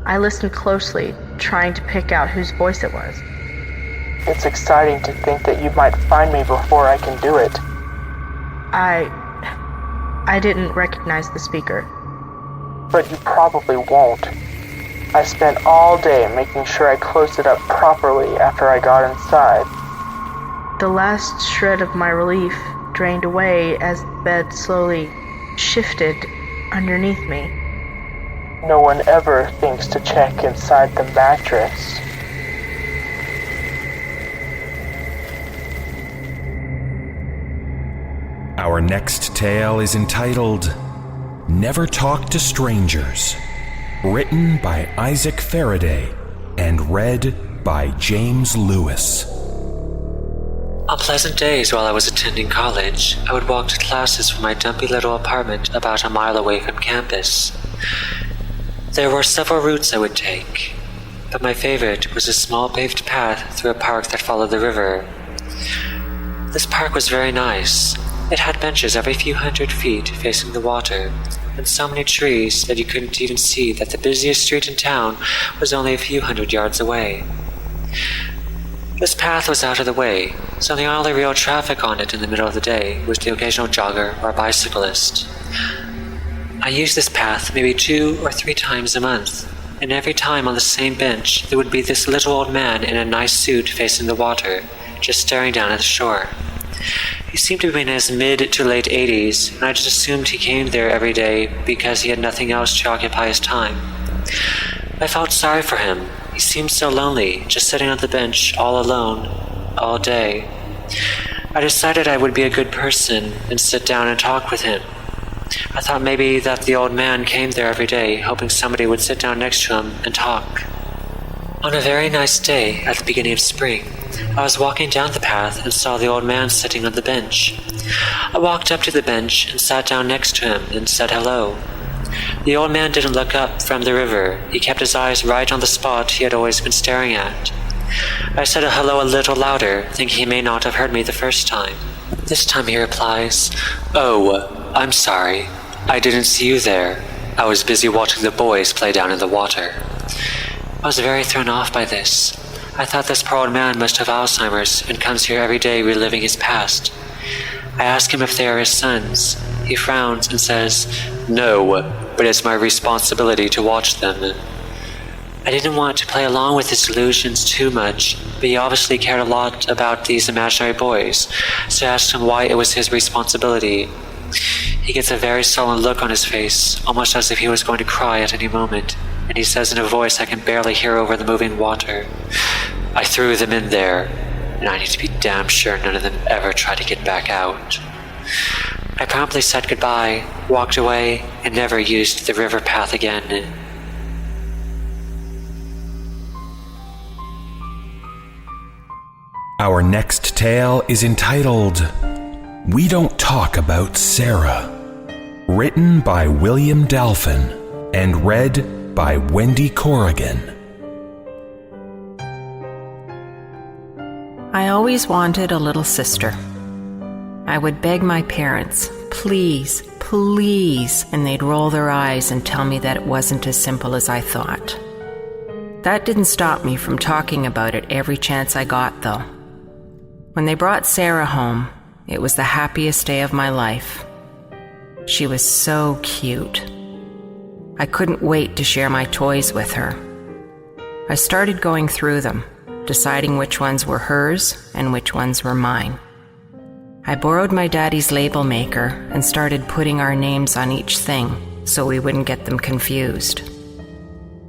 I listened closely, trying to pick out whose voice it was. It's exciting to think that you might find me before I can do it. I didn't recognize the speaker. But you probably won't. I spent all day making sure I closed it up properly after I got inside. The last shred of my relief drained away as the bed slowly shifted underneath me. No one ever thinks to check inside the mattress. Our next tale is entitled Never Talk to Strangers, written by Isaac Faraday and read by James Lewis. On pleasant days while I was attending college, I would walk to classes from my dumpy little apartment about a mile away from campus. There were several routes I would take, but my favorite was a small paved path through a park that followed the river. This park was very nice. It had benches every few hundred feet facing the water, and so many trees that you couldn't even see that the busiest street in town was only a few hundred yards away. This path was out of the way, so the only real traffic on it in the middle of the day was the occasional jogger or bicyclist. I used this path maybe 2 or 3 times a month, and every time on the same bench there would be this little old man in a nice suit facing the water, just staring down at the shore. He seemed to be in his mid to late 80s, and I just assumed he came there every day because he had nothing else to occupy his time. I felt sorry for him. He seemed so lonely, just sitting on the bench all alone, all day. I decided I would be a good person and sit down and talk with him. I thought maybe that the old man came there every day, hoping somebody would sit down next to him and talk. On a very nice day at the beginning of spring, I was walking down the path and saw the old man sitting on the bench. I walked up to the bench and sat down next to him and said hello. The old man didn't look up from the river. He kept his eyes right on the spot he had always been staring at. I said hello a little louder, thinking he may not have heard me the first time. This time he replies, "Oh, I'm sorry. I didn't see you there. I was busy watching the boys play down in the water." I was very thrown off by this. I thought this poor old man must have Alzheimer's and comes here every day reliving his past. I ask him if they are his sons. He frowns and says, "No, but it's my responsibility to watch them." I didn't want to play along with his delusions too much, but he obviously cared a lot about these imaginary boys, so I asked him why it was his responsibility. He gets a very sullen look on his face, almost as if he was going to cry at any moment, and he says in a voice I can barely hear over the moving water, "I threw them in there, and I need to be damn sure none of them ever try to get back out." I promptly said goodbye, walked away, and never used the river path again. Our next tale is entitled We Don't Talk About Sarah, written by William Dalfin and read by Wendy Corrigan. I always wanted a little sister. I would beg my parents, please, please, and they'd roll their eyes and tell me that it wasn't as simple as I thought. That didn't stop me from talking about it every chance I got, though. When they brought Sarah home, it was the happiest day of my life. She was so cute. I couldn't wait to share my toys with her. I started going through them, deciding which ones were hers and which ones were mine. I borrowed my daddy's label maker and started putting our names on each thing so we wouldn't get them confused.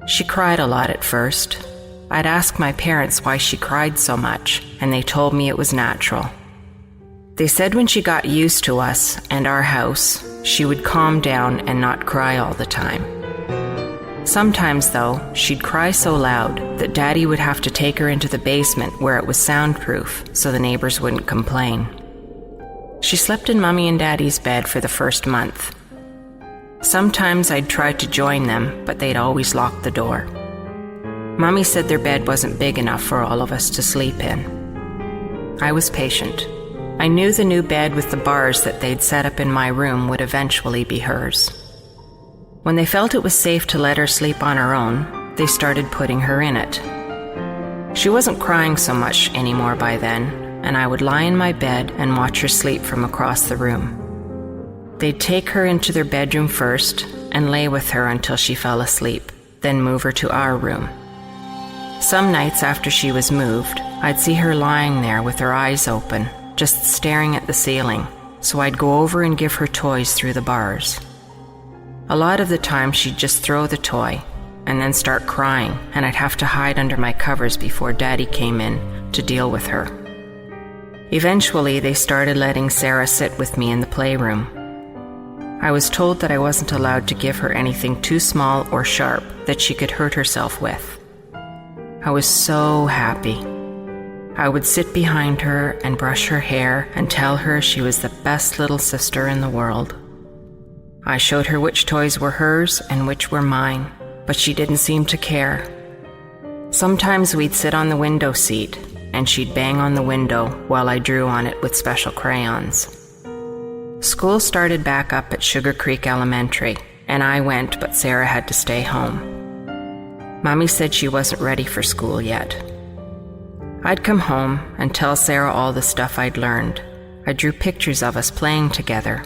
She cried a lot at first. I'd ask my parents why she cried so much, and they told me it was natural. They said when she got used to us and our house, she would calm down and not cry all the time. Sometimes, though, she'd cry so loud that Daddy would have to take her into the basement where it was soundproof so the neighbors wouldn't complain. She slept in Mommy and Daddy's bed for the first month. Sometimes I'd try to join them, but they'd always lock the door. Mommy said their bed wasn't big enough for all of us to sleep in. I was patient. I knew the new bed with the bars that they'd set up in my room would eventually be hers. When they felt it was safe to let her sleep on her own, they started putting her in it. She wasn't crying so much anymore by then, and I would lie in my bed and watch her sleep from across the room. They'd take her into their bedroom first and lay with her until she fell asleep, then move her to our room. Some nights after she was moved, I'd see her lying there with her eyes open, just staring at the ceiling, so I'd go over and give her toys through the bars. A lot of the time she'd just throw the toy and then start crying, and I'd have to hide under my covers before Daddy came in to deal with her. Eventually, they started letting Sarah sit with me in the playroom. I was told that I wasn't allowed to give her anything too small or sharp that she could hurt herself with. I was so happy. I would sit behind her and brush her hair and tell her she was the best little sister in the world. I showed her which toys were hers and which were mine, but she didn't seem to care. Sometimes we'd sit on the window seat, and she'd bang on the window while I drew on it with special crayons. School started back up at Sugar Creek Elementary, and I went, but Sarah had to stay home. Mommy said she wasn't ready for school yet. I'd come home and tell Sarah all the stuff I'd learned. I drew pictures of us playing together.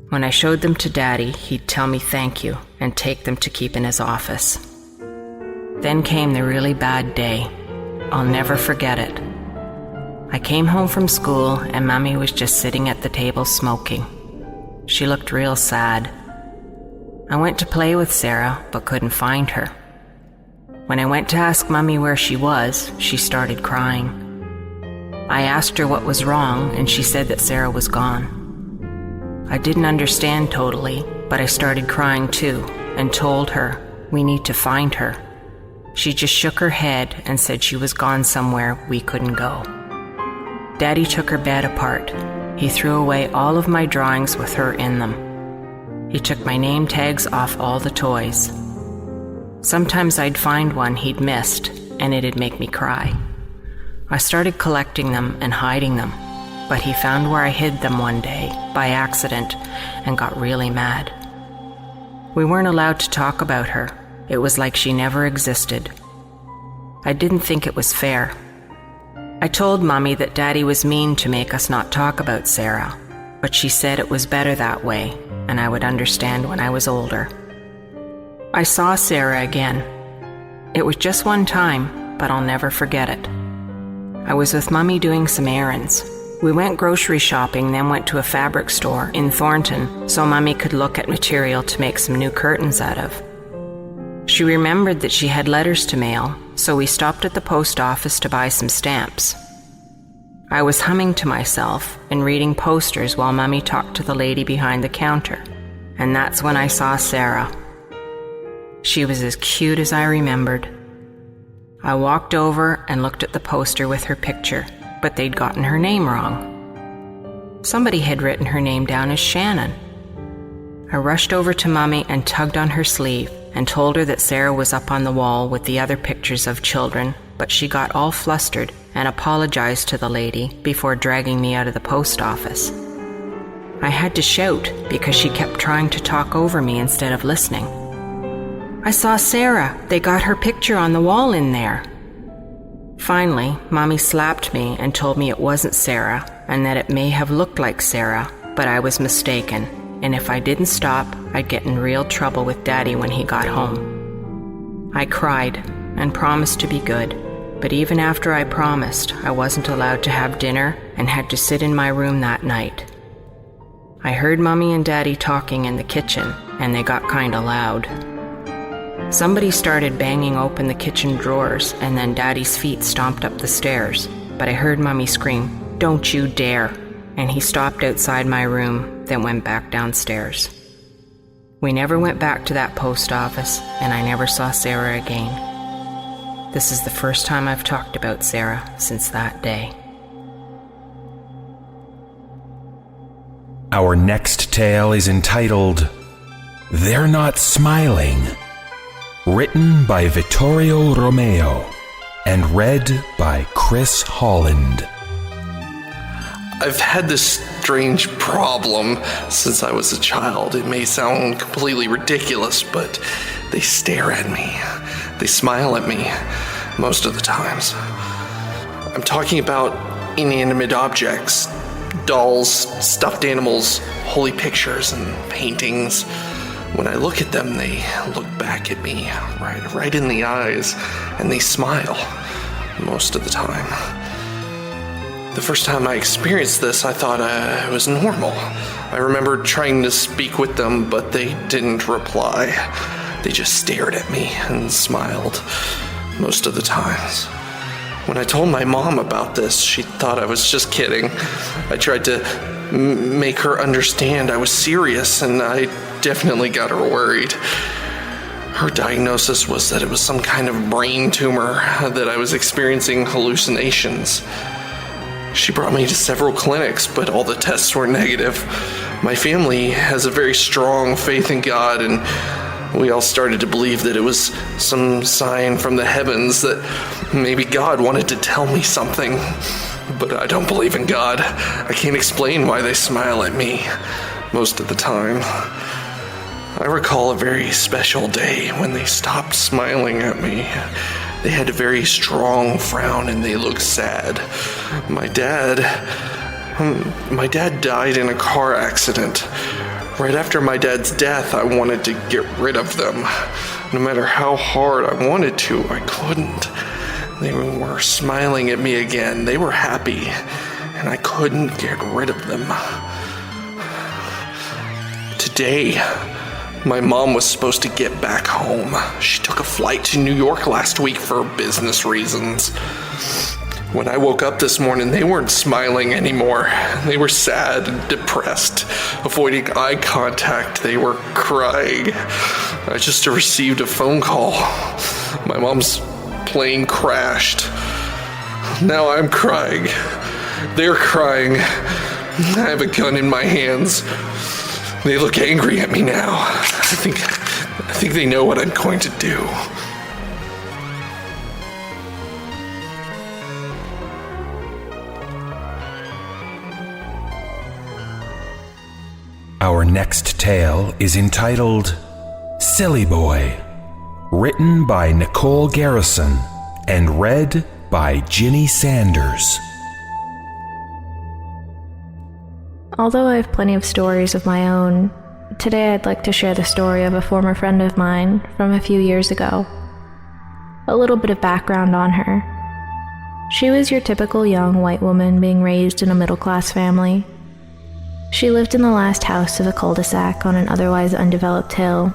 When I showed them to Daddy, he'd tell me thank you and take them to keep in his office. Then came the really bad day. I'll never forget it. I came home from school and Mommy was just sitting at the table smoking. She looked real sad. I went to play with Sarah, but couldn't find her. When I went to ask Mommy where she was, she started crying. I asked her what was wrong, and she said that Sarah was gone. I didn't understand totally, but I started crying too, and told her, we need to find her. She just shook her head and said she was gone somewhere we couldn't go. Daddy took her bed apart. He threw away all of my drawings with her in them. He took my name tags off all the toys. Sometimes I'd find one he'd missed, and it'd make me cry. I started collecting them and hiding them, but he found where I hid them one day, by accident, and got really mad. We weren't allowed to talk about her. It was like she never existed. I didn't think it was fair. I told Mommy that Daddy was mean to make us not talk about Sarah, but she said it was better that way, and I would understand when I was older. I saw Sarah again. It was just one time, but I'll never forget it. I was with Mommy doing some errands. We went grocery shopping, then went to a fabric store in Thornton so Mommy could look at material to make some new curtains out of. She remembered that she had letters to mail, so we stopped at the post office to buy some stamps. I was humming to myself and reading posters while Mommy talked to the lady behind the counter, and that's when I saw Sarah. She was as cute as I remembered. I walked over and looked at the poster with her picture, but they'd gotten her name wrong. Somebody had written her name down as Shannon. I rushed over to Mommy and tugged on her sleeve and told her that Sarah was up on the wall with the other pictures of children, but she got all flustered and apologized to the lady before dragging me out of the post office. I had to shout because she kept trying to talk over me instead of listening. I saw Sarah. They got her picture on the wall in there. Finally, Mommy slapped me and told me it wasn't Sarah and that it may have looked like Sarah, but I was mistaken, and if I didn't stop, I'd get in real trouble with Daddy when he got home. I cried and promised to be good, but even after I promised, I wasn't allowed to have dinner and had to sit in my room that night. I heard Mommy and Daddy talking in the kitchen, and they got kinda loud. Somebody started banging open the kitchen drawers, and then Daddy's feet stomped up the stairs, but I heard Mommy scream, "Don't you dare!" and he stopped outside my room, then went back downstairs. We never went back to that post office, and I never saw Sarah again. This is the first time I've talked about Sarah since that day. Our next tale is entitled, They're Not Smiling, written by Vittorio Romeo and read by Chris Holland. I've had this strange problem since I was a child. It may sound completely ridiculous, but they stare at me. They smile at me most of the times. I'm talking about inanimate objects, dolls, stuffed animals, holy pictures, and paintings. When I look at them, they look back at me, right in the eyes, and they smile most of the time. The first time I experienced this, I thought it was normal. I remember trying to speak with them, but they didn't reply. They just stared at me and smiled most of the times. When I told my mom about this, she thought I was just kidding. I tried to make her understand I was serious, and I definitely got her worried. Her diagnosis was that it was some kind of brain tumor, that I was experiencing hallucinations. She brought me to several clinics, but all the tests were negative. My family has a very strong faith in God, and we all started to believe that it was some sign from the heavens, that maybe God wanted to tell me something. But I don't believe in God. I can't explain why they smile at me most of the time. I recall a very special day when they stopped smiling at me. They had a very strong frown and they looked sad. My dad died in a car accident. Right after my dad's death, I wanted to get rid of them. No matter how hard I wanted to, I couldn't. They were smiling at me again. They were happy, and I couldn't get rid of them. Today, my mom was supposed to get back home. She took a flight to New York last week for business reasons. When I woke up this morning, they weren't smiling anymore. They were sad and depressed, avoiding eye contact. They were crying. I just received a phone call. My mom's plane crashed. Now I'm crying. They're crying. I have a gun in my hands. They look angry at me now. I think they know what I'm going to do. Our next tale is entitled Silly Boy, written by Nicole Garrison and read by Ginny Sanders. Although I have plenty of stories of my own, today I'd like to share the story of a former friend of mine from a few years ago. A little bit of background on her. She was your typical young white woman being raised in a middle-class family. She lived in the last house of a cul-de-sac on an otherwise undeveloped hill.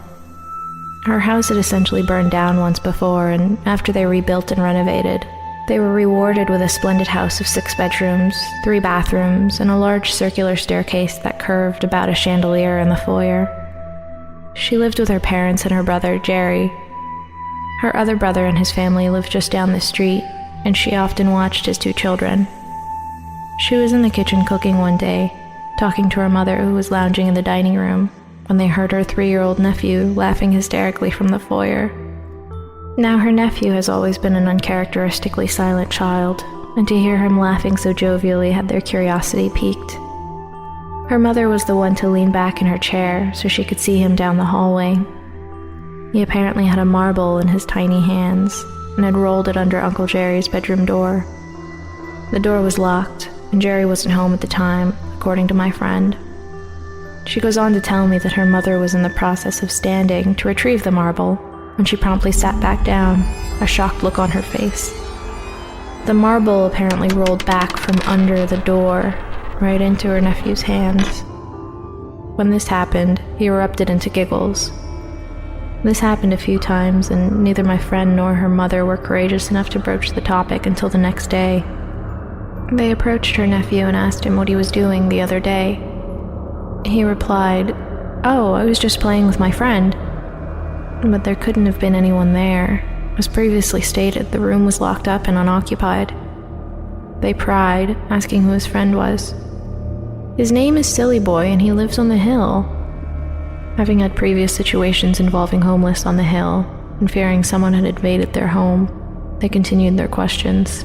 Her house had essentially burned down once before, and after they rebuilt and renovated, they were rewarded with a splendid house of 6 bedrooms, 3 bathrooms, and a large circular staircase that curved about a chandelier in the foyer. She lived with her parents and her brother, Jerry. Her other brother and his family lived just down the street, and she often watched his 2 children. She was in the kitchen cooking one day, talking to her mother who was lounging in the dining room, when they heard her 3-year-old nephew laughing hysterically from the foyer. Now her nephew has always been an uncharacteristically silent child, and to hear him laughing so jovially had their curiosity piqued. Her mother was the one to lean back in her chair so she could see him down the hallway. He apparently had a marble in his tiny hands and had rolled it under Uncle Jerry's bedroom door. The door was locked, and Jerry wasn't home at the time, according to my friend. She goes on to tell me that her mother was in the process of standing to retrieve the marble when she promptly sat back down, a shocked look on her face. The marble apparently rolled back from under the door, right into her nephew's hands. When this happened, he erupted into giggles. This happened a few times, and neither my friend nor her mother were courageous enough to broach the topic until the next day. They approached her nephew and asked him what he was doing the other day. He replied, "Oh, I was just playing with my friend." But there couldn't have been anyone there. As previously stated, the room was locked up and unoccupied. They pried, asking who his friend was. "His name is Silly Boy and he lives on the hill." Having had previous situations involving homeless on the hill, and fearing someone had invaded their home, they continued their questions.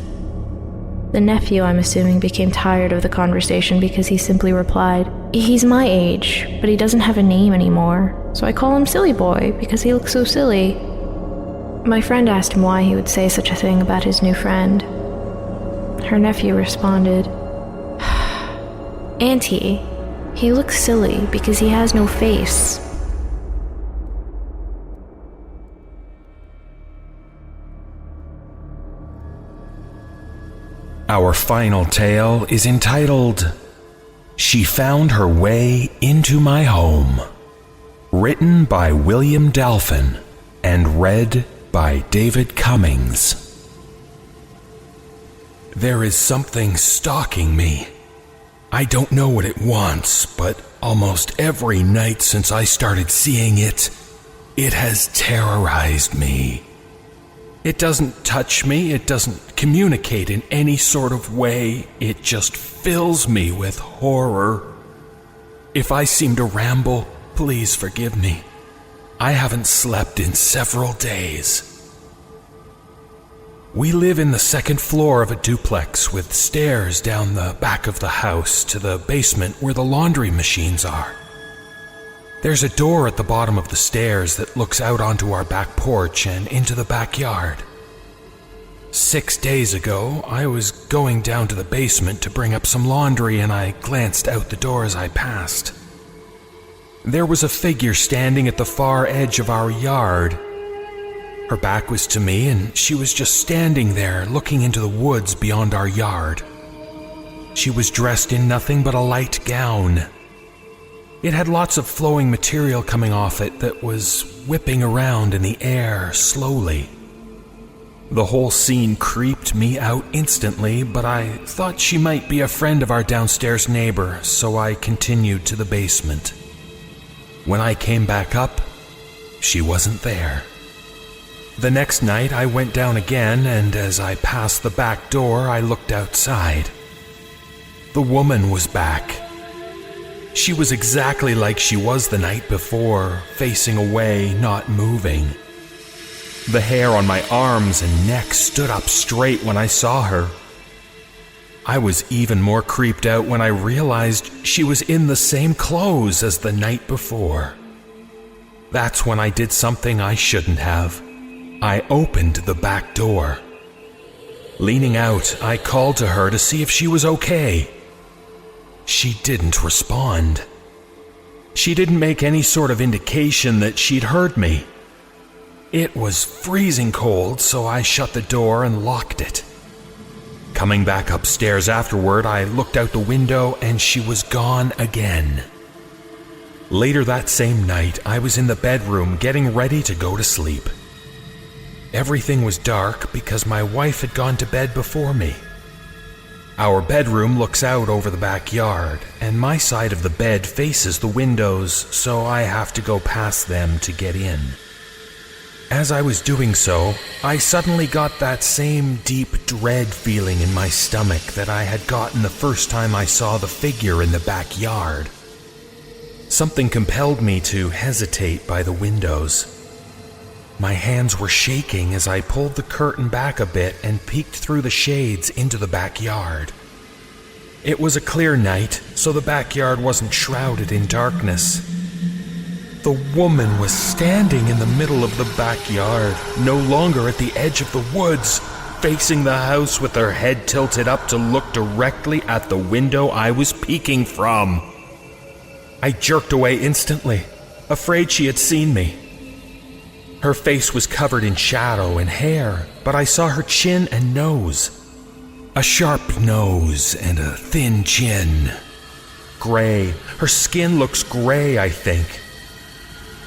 The nephew, I'm assuming, became tired of the conversation because he simply replied, "He's my age, but he doesn't have a name anymore, so I call him Silly Boy because he looks so silly." My friend asked him why he would say such a thing about his new friend. Her nephew responded, Auntie, he looks silly because he has no face. Our final tale is entitled, She Found Her Way Into My Home, written by William Dalphin and read by David Cummings. There is something stalking me. I don't know what it wants, but almost every night since I started seeing it, it has terrorized me. It doesn't touch me, it doesn't communicate in any sort of way, it just fills me with horror. If I seem to ramble, please forgive me. I haven't slept in several days. We live in the second floor of a duplex with stairs down the back of the house to the basement where the laundry machines are. There's a door at the bottom of the stairs that looks out onto our back porch and into the backyard. 6 days ago, I was going down to the basement to bring up some laundry and I glanced out the door as I passed. There was a figure standing at the far edge of our yard. Her back was to me and she was just standing there looking into the woods beyond our yard. She was dressed in nothing but a light gown. It had lots of flowing material coming off it that was whipping around in the air slowly. The whole scene creeped me out instantly, but I thought she might be a friend of our downstairs neighbor, so I continued to the basement. When I came back up, she wasn't there. The next night I went down again, and as I passed the back door, I looked outside. The woman was back. She was exactly like she was the night before, facing away, not moving. The hair on my arms and neck stood up straight when I saw her. I was even more creeped out when I realized she was in the same clothes as the night before. That's when I did something I shouldn't have. I opened the back door. Leaning out, I called to her to see if she was okay. She didn't respond. She didn't make any sort of indication that she'd heard me. It was freezing cold, so I shut the door and locked it. Coming back upstairs afterward, I looked out the window and she was gone again. Later that same night, I was in the bedroom getting ready to go to sleep. Everything was dark because my wife had gone to bed before me. Our bedroom looks out over the backyard, and my side of the bed faces the windows, so I have to go past them to get in. As I was doing so, I suddenly got that same deep dread feeling in my stomach that I had gotten the first time I saw the figure in the backyard. Something compelled me to hesitate by the windows. My hands were shaking as I pulled the curtain back a bit and peeked through the shades into the backyard. It was a clear night, so the backyard wasn't shrouded in darkness. The woman was standing in the middle of the backyard, no longer at the edge of the woods, facing the house with her head tilted up to look directly at the window I was peeking from. I jerked away instantly, afraid she had seen me. Her face was covered in shadow and hair, but I saw her chin and nose. A sharp nose and a thin chin. Gray. Her skin looks gray, I think.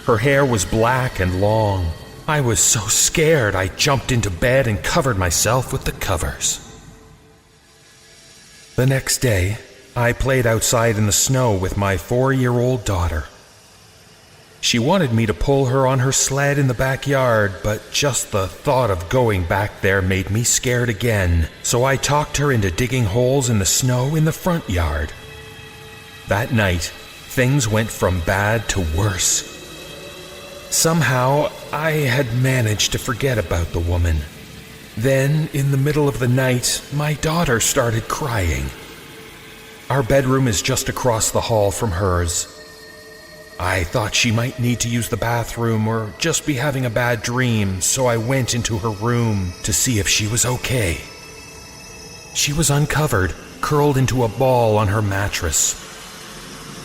Her hair was black and long. I was so scared I jumped into bed and covered myself with the covers. The next day, I played outside in the snow with my 4-year-old daughter. She wanted me to pull her on her sled in the backyard, but just the thought of going back there made me scared again, so I talked her into digging holes in the snow in the front yard. That night, things went from bad to worse. Somehow, I had managed to forget about the woman. Then, in the middle of the night, my daughter started crying. Our bedroom is just across the hall from hers. I thought she might need to use the bathroom or just be having a bad dream, so I went into her room to see if she was okay. She was uncovered, curled into a ball on her mattress.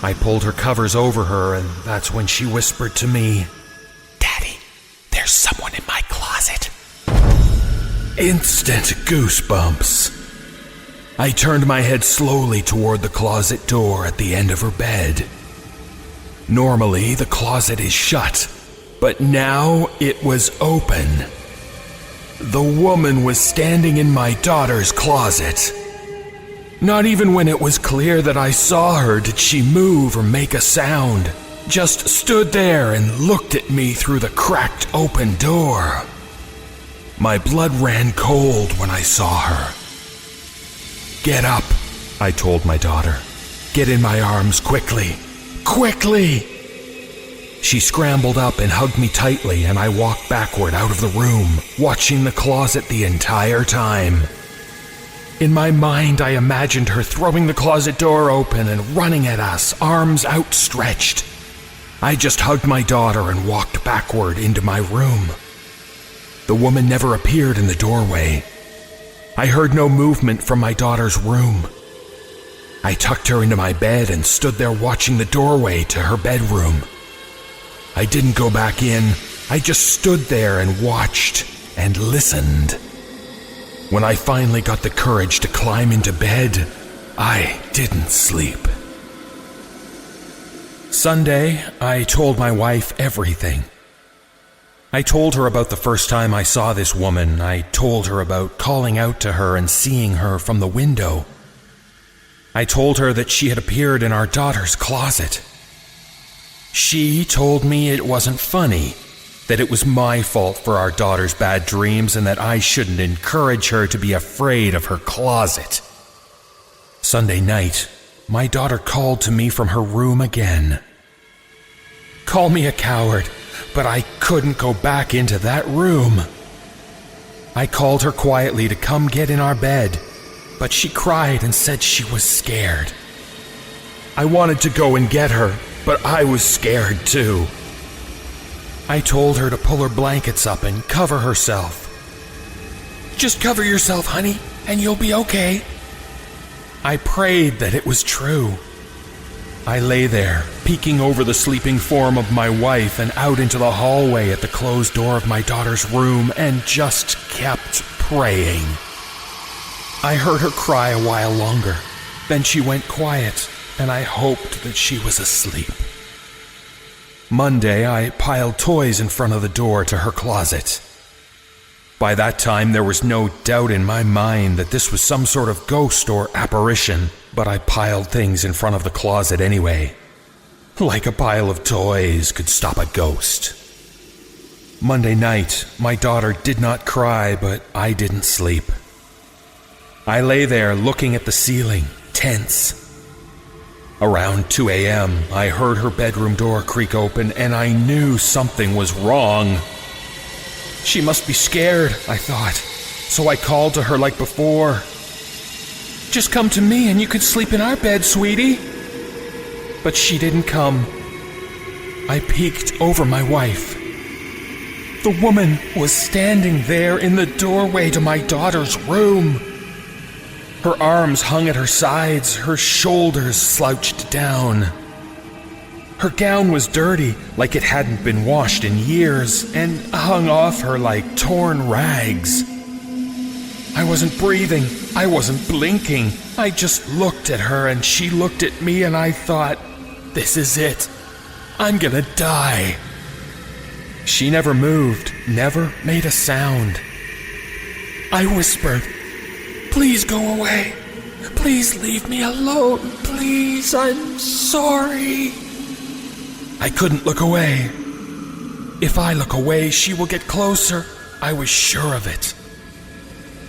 I pulled her covers over her, and that's when she whispered to me, "Daddy, there's someone in my closet." Instant goosebumps. I turned my head slowly toward the closet door at the end of her bed. Normally, the closet is shut, but now it was open. The woman was standing in my daughter's closet. Not even when it was clear that I saw her did she move or make a sound. Just stood there and looked at me through the cracked open door. My blood ran cold when I saw her. "Get up," I told my daughter. "Get in my arms quickly. Quickly!" She scrambled up and hugged me tightly, and I walked backward out of the room, watching the closet the entire time. In my mind, I imagined her throwing the closet door open and running at us, arms outstretched. I just hugged my daughter and walked backward into my room. The woman never appeared in the doorway. I heard no movement from my daughter's room. I tucked her into my bed and stood there watching the doorway to her bedroom. I didn't go back in. I just stood there and watched and listened. When I finally got the courage to climb into bed, I didn't sleep. Sunday, I told my wife everything. I told her about the first time I saw this woman. I told her about calling out to her and seeing her from the window. I told her that she had appeared in our daughter's closet. She told me it wasn't funny, that it was my fault for our daughter's bad dreams and that I shouldn't encourage her to be afraid of her closet. Sunday night, my daughter called to me from her room again. Call me a coward, but I couldn't go back into that room. I called her quietly to come get in our bed, but she cried and said she was scared. I wanted to go and get her, but I was scared too. I told her to pull her blankets up and cover herself. "Just cover yourself, honey, and you'll be okay." I prayed that it was true. I lay there, peeking over the sleeping form of my wife and out into the hallway at the closed door of my daughter's room and just kept praying. I heard her cry a while longer. Then she went quiet, and I hoped that she was asleep. Monday, I piled toys in front of the door to her closet. By that time, there was no doubt in my mind that this was some sort of ghost or apparition, but I piled things in front of the closet anyway. Like a pile of toys could stop a ghost. Monday night, my daughter did not cry, but I didn't sleep. I lay there looking at the ceiling, tense. Around 2 a.m., I heard her bedroom door creak open, and I knew something was wrong. She must be scared, I thought, so I called to her like before. "Just come to me and you can sleep in our bed, sweetie." But she didn't come. I peeked over my wife. The woman was standing there in the doorway to my daughter's room. Her arms hung at her sides, her shoulders slouched down. Her gown was dirty, like it hadn't been washed in years, and hung off her like torn rags. I wasn't breathing, I wasn't blinking. I just looked at her and she looked at me, and I thought, this is it. I'm gonna die. She never moved, never made a sound. I whispered, "Please go away. Please leave me alone. Please, I'm sorry." I couldn't look away. If I look away, she will get closer. I was sure of it.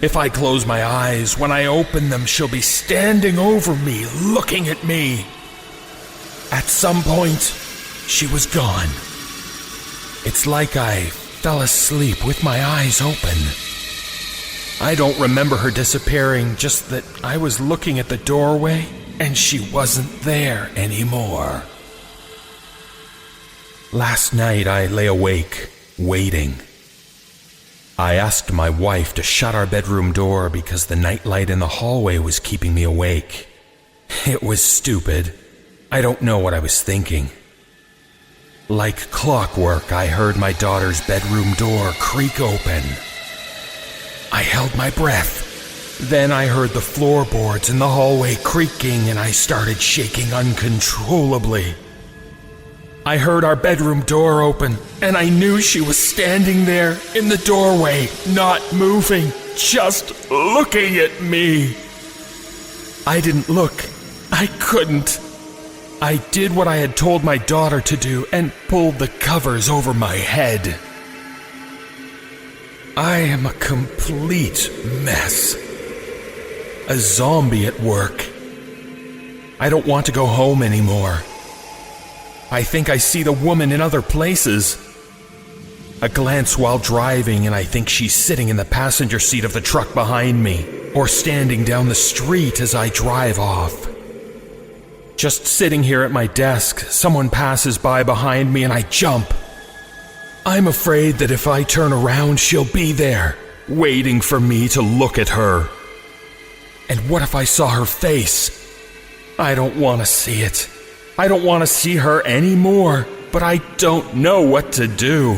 If I close my eyes, when I open them, she'll be standing over me, looking at me. At some point, she was gone. It's like I fell asleep with my eyes open. I don't remember her disappearing, just that I was looking at the doorway and she wasn't there anymore. Last night I lay awake, waiting. I asked my wife to shut our bedroom door because the nightlight in the hallway was keeping me awake. It was stupid. I don't know what I was thinking. Like clockwork, I heard my daughter's bedroom door creak open. I held my breath. Then I heard the floorboards in the hallway creaking and I started shaking uncontrollably. I heard our bedroom door open and I knew she was standing there in the doorway, not moving, just looking at me. I didn't look. I couldn't. I did what I had told my daughter to do and pulled the covers over my head. I am a complete mess. A zombie at work. I don't want to go home anymore. I think I see the woman in other places. A glance while driving and I think she's sitting in the passenger seat of the truck behind me, or standing down the street as I drive off. Just sitting here at my desk, someone passes by behind me and I jump. I'm afraid that if I turn around, she'll be there, waiting for me to look at her. And what if I saw her face? I don't want to see it. I don't want to see her anymore, but I don't know what to do.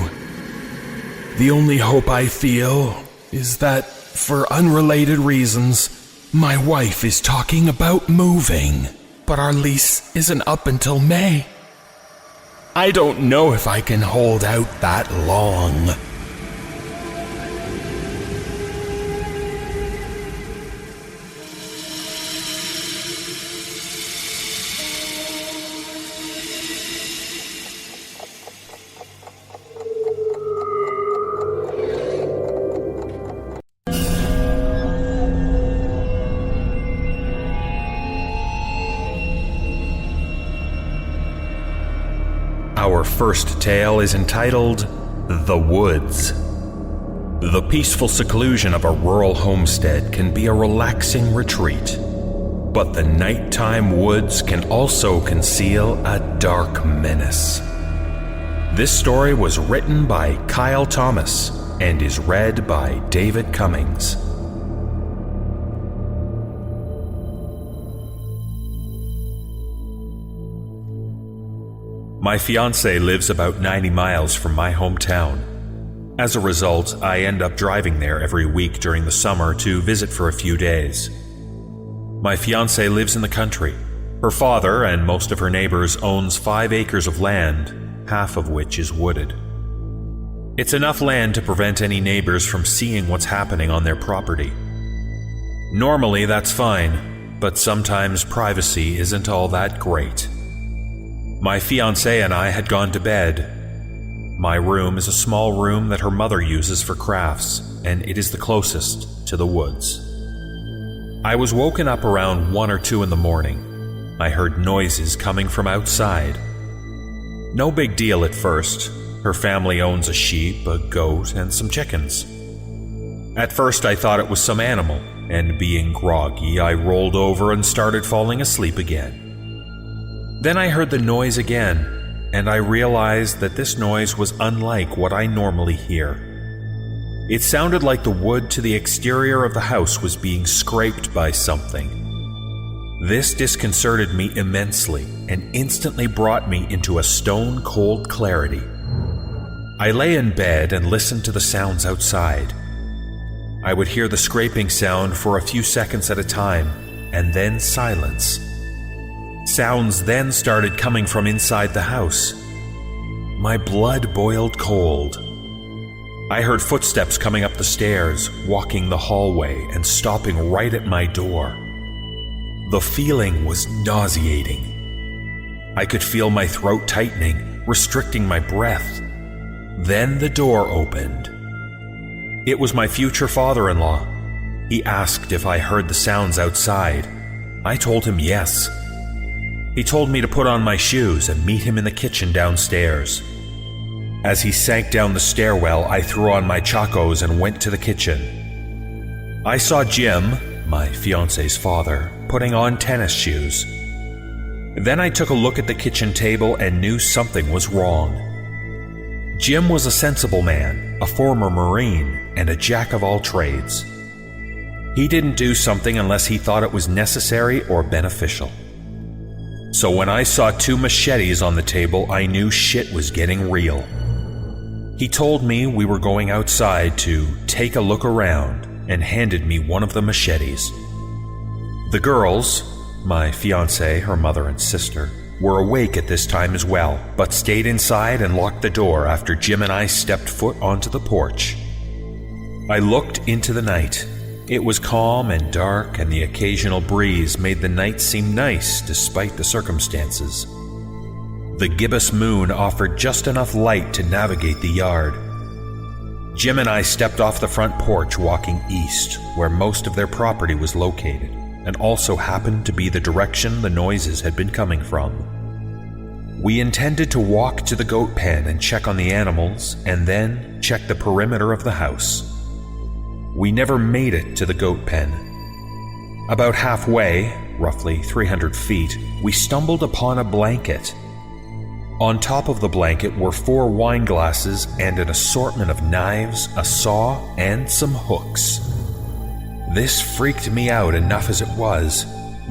The only hope I feel is that, for unrelated reasons, my wife is talking about moving. But our lease isn't up until May. I don't know if I can hold out that long. Our first tale is entitled The Woods. The peaceful seclusion of a rural homestead can be a relaxing retreat, but the nighttime woods can also conceal a dark menace. This story was written by Kyle Thomas and is read by David Cummings. My fiancé lives about 90 miles from my hometown. As a result, I end up driving there every week during the summer to visit for a few days. My fiancé lives in the country. Her father and most of her neighbors owns 5 acres of land, half of which is wooded. It's enough land to prevent any neighbors from seeing what's happening on their property. Normally that's fine, but sometimes privacy isn't all that great. My fiancé and I had gone to bed. My room is a small room that her mother uses for crafts, and it is the closest to the woods. I was woken up around 1 or 2 in the morning. I heard noises coming from outside. No big deal at first. Her family owns a sheep, a goat, and some chickens. At first I thought it was some animal, and being groggy, I rolled over and started falling asleep again. Then I heard the noise again, and I realized that this noise was unlike what I normally hear. It sounded like the wood to the exterior of the house was being scraped by something. This disconcerted me immensely and instantly brought me into a stone-cold clarity. I lay in bed and listened to the sounds outside. I would hear the scraping sound for a few seconds at a time, and then silence. Sounds then started coming from inside the house. My blood boiled cold. I heard footsteps coming up the stairs, walking the hallway, and stopping right at my door. The feeling was nauseating. I could feel my throat tightening, restricting my breath. Then the door opened. It was my future father-in-law. He asked if I heard the sounds outside. I told him yes. He told me to put on my shoes and meet him in the kitchen downstairs. As he sank down the stairwell, I threw on my chacos and went to the kitchen. I saw Jim, my fiancé's father, putting on tennis shoes. Then I took a look at the kitchen table and knew something was wrong. Jim was a sensible man, a former Marine, and a jack of all trades. He didn't do something unless he thought it was necessary or beneficial. So when I saw 2 machetes on the table, I knew shit was getting real. He told me we were going outside to take a look around and handed me one of the machetes. The girls, my fiancée, her mother and sister, were awake at this time as well, but stayed inside and locked the door after Jim and I stepped foot onto the porch. I looked into the night. It was calm and dark, and the occasional breeze made the night seem nice despite the circumstances. The gibbous moon offered just enough light to navigate the yard. Jim and I stepped off the front porch walking east, where most of their property was located, and also happened to be the direction the noises had been coming from. We intended to walk to the goat pen and check on the animals, and then check the perimeter of the house. We never made it to the goat pen. About halfway, roughly 300 feet, we stumbled upon a blanket. On top of the blanket were 4 wine glasses and an assortment of knives, a saw, and some hooks. This freaked me out enough as it was.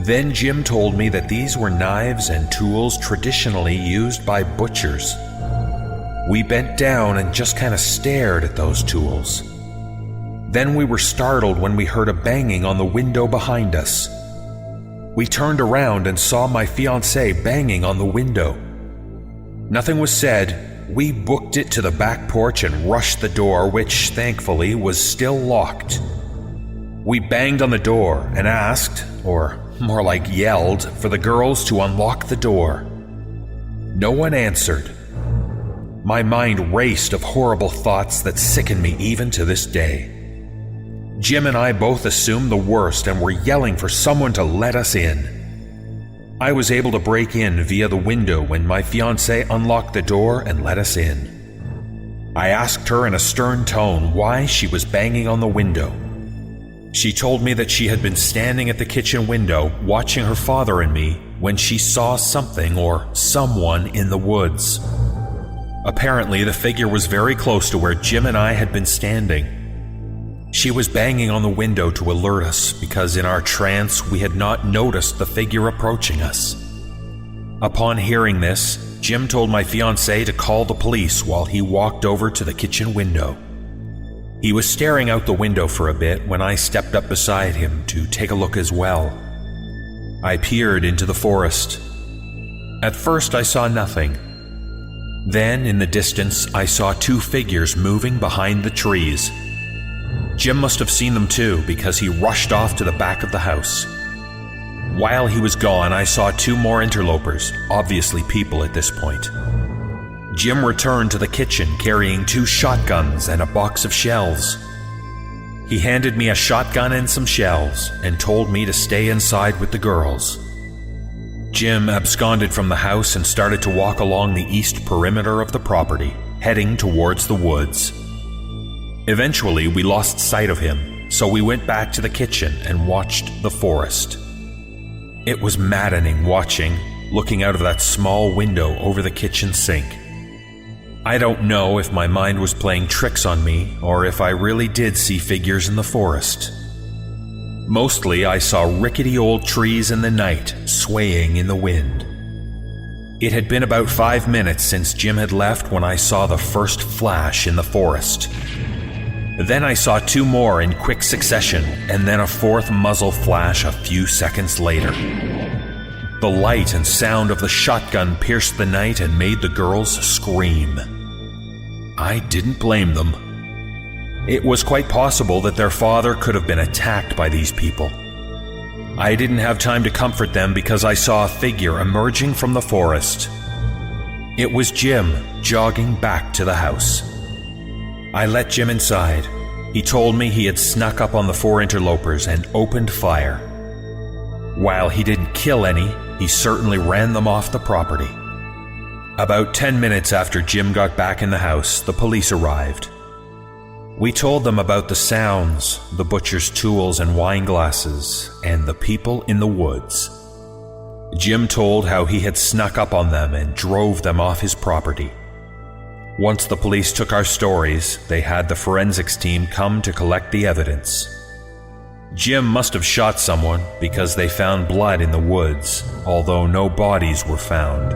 Then Jim told me that these were knives and tools traditionally used by butchers. We bent down and just kind of stared at those tools. Then we were startled when we heard a banging on the window behind us. We turned around and saw my fiancée banging on the window. Nothing was said. We booked it to the back porch and rushed the door, which, thankfully, was still locked. We banged on the door and asked, or more like yelled, for the girls to unlock the door. No one answered. My mind raced of horrible thoughts that sicken me even to this day. Jim and I both assumed the worst and were yelling for someone to let us in. I was able to break in via the window when my fiancée unlocked the door and let us in. I asked her in a stern tone why she was banging on the window. She told me that she had been standing at the kitchen window watching her father and me when she saw something or someone in the woods. Apparently, the figure was very close to where Jim and I had been standing. She was banging on the window to alert us because in our trance we had not noticed the figure approaching us. Upon hearing this, Jim told my fiancée to call the police while he walked over to the kitchen window. He was staring out the window for a bit when I stepped up beside him to take a look as well. I peered into the forest. At first I saw nothing. Then in the distance I saw 2 figures moving behind the trees. Jim must have seen them too because he rushed off to the back of the house. While he was gone, I saw 2 more interlopers, obviously people at this point. Jim returned to the kitchen carrying 2 shotguns and a box of shells. He handed me a shotgun and some shells and told me to stay inside with the girls. Jim absconded from the house and started to walk along the east perimeter of the property, heading towards the woods. Eventually, we lost sight of him, so we went back to the kitchen and watched the forest. It was maddening watching, looking out of that small window over the kitchen sink. I don't know if my mind was playing tricks on me or if I really did see figures in the forest. Mostly, I saw rickety old trees in the night, swaying in the wind. It had been about 5 minutes since Jim had left when I saw the first flash in the forest. Then I saw 2 more in quick succession, and then a 4th muzzle flash a few seconds later. The light and sound of the shotgun pierced the night and made the girls scream. I didn't blame them. It was quite possible that their father could have been attacked by these people. I didn't have time to comfort them because I saw a figure emerging from the forest. It was Jim jogging back to the house. I let Jim inside. He told me he had snuck up on the 4 interlopers and opened fire. While he didn't kill any, he certainly ran them off the property. About 10 minutes after Jim got back in the house, the police arrived. We told them about the sounds, the butcher's tools and wine glasses, and the people in the woods. Jim told how he had snuck up on them and drove them off his property. Once the police took our stories, they had the forensics team come to collect the evidence. Jim must have shot someone because they found blood in the woods, although no bodies were found.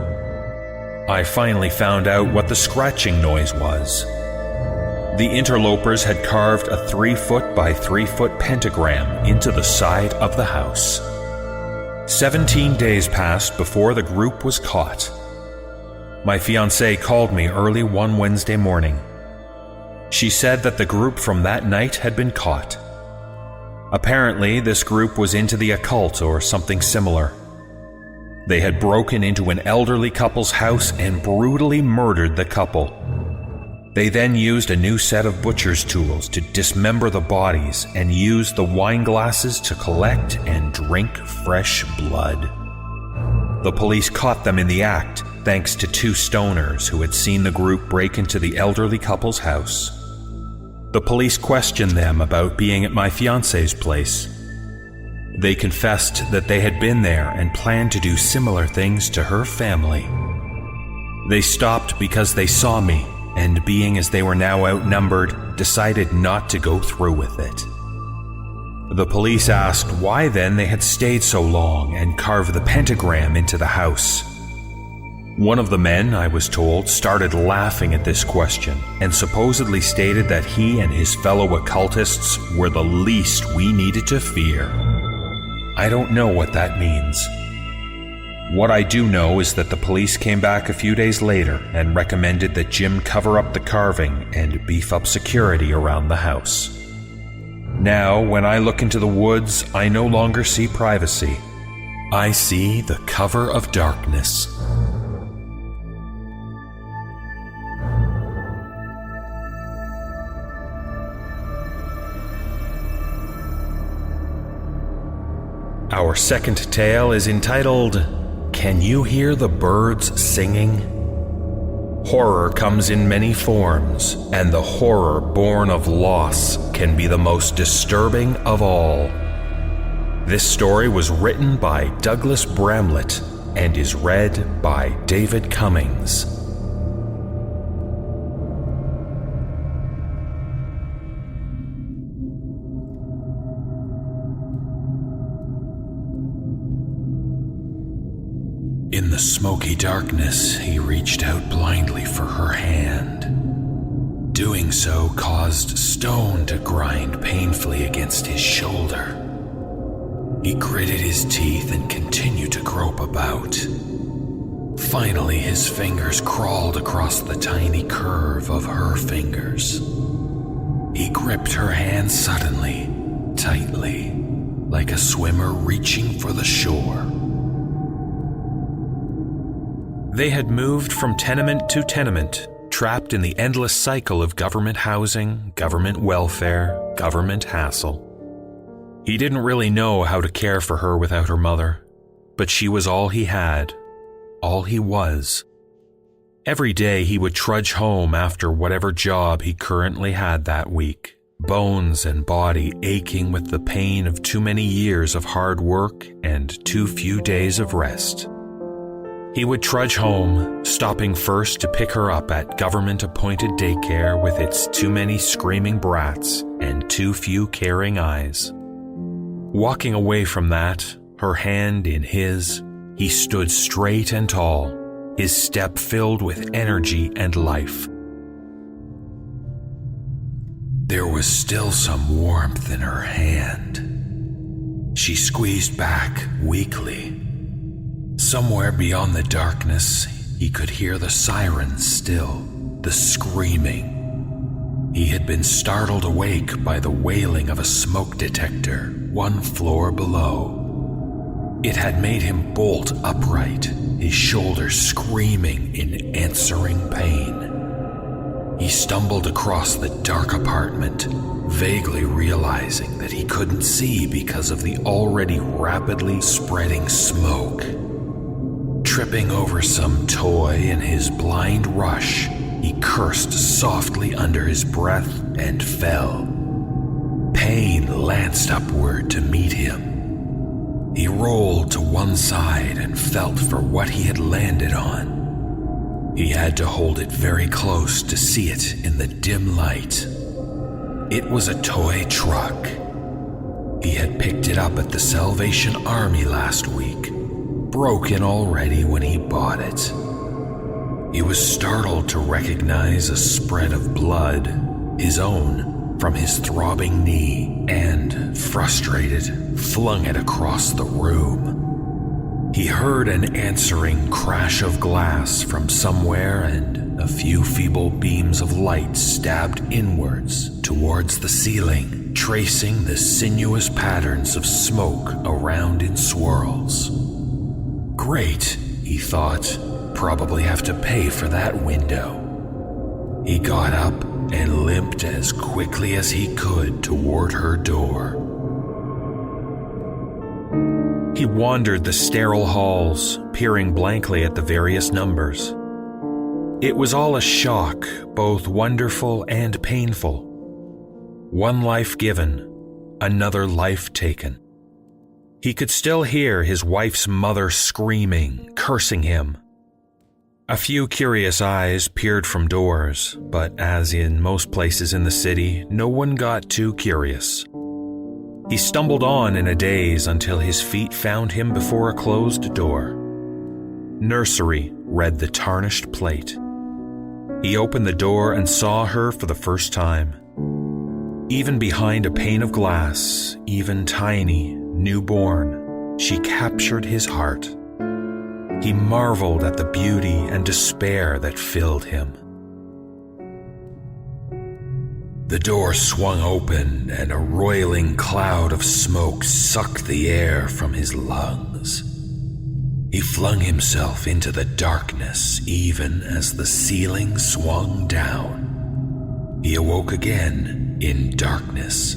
I finally found out what the scratching noise was. The interlopers had carved a 3-foot by 3-foot pentagram into the side of the house. 17 days passed before the group was caught. My fiancée called me early one Wednesday morning. She said that the group from that night had been caught. Apparently, this group was into the occult or something similar. They had broken into an elderly couple's house and brutally murdered the couple. They then used a new set of butcher's tools to dismember the bodies and use the wine glasses to collect and drink fresh blood. The police caught them in the act thanks to 2 stoners who had seen the group break into the elderly couple's house. The police questioned them about being at my fiancé's place. They confessed that they had been there and planned to do similar things to her family. They stopped because they saw me, and being as they were now outnumbered, decided not to go through with it. The police asked why then they had stayed so long and carved the pentagram into the house. One of the men, I was told, started laughing at this question and supposedly stated that he and his fellow occultists were the least we needed to fear. I don't know what that means. What I do know is that the police came back a few days later and recommended that Jim cover up the carving and beef up security around the house. Now, when I look into the woods, I no longer see privacy. I see the cover of darkness. Our second tale is entitled, Can You Hear the Birds Singing? Horror comes in many forms, and the horror born of loss can be the most disturbing of all. This story was written by Douglas Bramlett and is read by David Cummings. In the smoky darkness, he reached out blindly for her hand. Doing so caused stone to grind painfully against his shoulder. He gritted his teeth and continued to grope about. Finally, his fingers crawled across the tiny curve of her fingers. He gripped her hand suddenly, tightly, like a swimmer reaching for the shore. They had moved from tenement to tenement, trapped in the endless cycle of government housing, government welfare, government hassle. He didn't really know how to care for her without her mother, but she was all he had, all he was. Every day he would trudge home after whatever job he currently had that week, bones and body aching with the pain of too many years of hard work and too few days of rest. He would trudge home, stopping first to pick her up at government-appointed daycare with its too many screaming brats and too few caring eyes. Walking away from that, her hand in his, he stood straight and tall, his step filled with energy and life. There was still some warmth in her hand. She squeezed back weakly. Somewhere beyond the darkness, he could hear the sirens still, the screaming. He had been startled awake by the wailing of a smoke detector 1 floor below. It had made him bolt upright, his shoulders screaming in answering pain. He stumbled across the dark apartment, vaguely realizing that he couldn't see because of the already rapidly spreading smoke. Tripping over some toy in his blind rush, he cursed softly under his breath and fell. Pain lanced upward to meet him. He rolled to one side and felt for what he had landed on. He had to hold it very close to see it in the dim light. It was a toy truck. He had picked it up at the Salvation Army last week, broken already when he bought it. He was startled to recognize a spread of blood, his own, from his throbbing knee, and, frustrated, flung it across the room. He heard an answering crash of glass from somewhere, and a few feeble beams of light stabbed inwards towards the ceiling, tracing the sinuous patterns of smoke around in swirls. Great, he thought. Probably have to pay for that window. He got up and limped as quickly as he could toward her door. He wandered the sterile halls, peering blankly at the various numbers. It was all a shock, both wonderful and painful. One life given, another life taken. He could still hear his wife's mother screaming, cursing him. A few curious eyes peered from doors, but as in most places in the city, no one got too curious. He stumbled on in a daze until his feet found him before a closed door. Nursery read the tarnished plate. He opened the door and saw her for the first time. Even behind a pane of glass, even tiny, newborn, she captured his heart. He marveled at the beauty and despair that filled him. The door swung open and a roiling cloud of smoke sucked the air from his lungs. He flung himself into the darkness even as the ceiling swung down. He awoke again in darkness.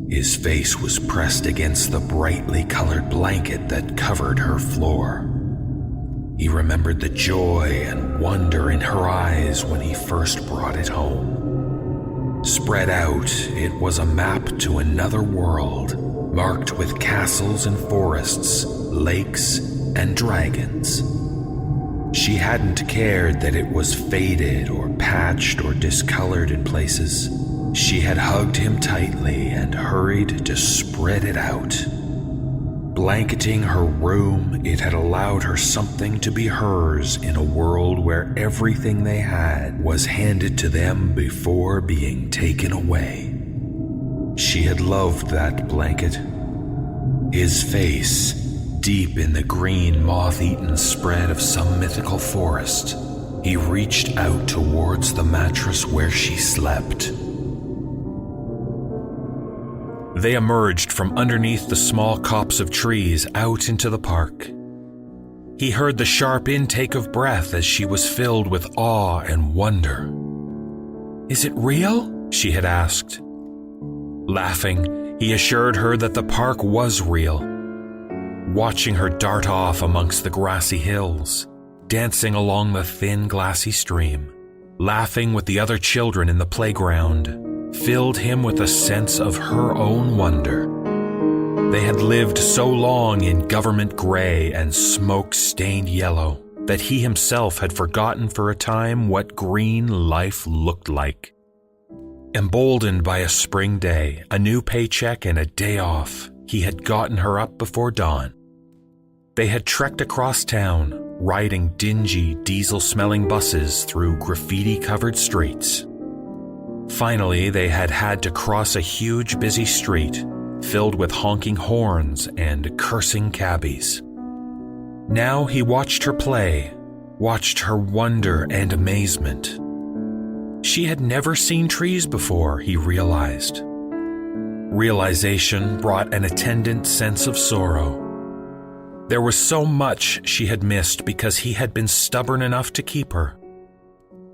His face was pressed against the brightly colored blanket that covered her floor. He remembered the joy and wonder in her eyes when he first brought it home. Spread out, it was a map to another world, marked with castles and forests, lakes and dragons. She hadn't cared that it was faded or patched or discolored in places. She had hugged him tightly and hurried to spread it out. Blanketing her room, it had allowed her something to be hers in a world where everything they had was handed to them before being taken away. She had loved that blanket. His face, deep in the green moth-eaten spread of some mythical forest, he reached out towards the mattress where she slept. They emerged from underneath the small copse of trees out into the park. He heard the sharp intake of breath as she was filled with awe and wonder. "Is it real?" she had asked. Laughing, he assured her that the park was real. Watching her dart off amongst the grassy hills, dancing along the thin glassy stream, laughing with the other children in the playground, filled him with a sense of her own wonder. They had lived so long in government gray and smoke-stained yellow that he himself had forgotten for a time what green life looked like. Emboldened by a spring day, a new paycheck and a day off, he had gotten her up before dawn. They had trekked across town, riding dingy, diesel-smelling buses through graffiti-covered streets. Finally, they had had to cross a huge, busy street filled with honking horns and cursing cabbies. Now he watched her play, watched her wonder and amazement. She had never seen trees before, he realized. Realization brought an attendant sense of sorrow. There was so much she had missed because he had been stubborn enough to keep her.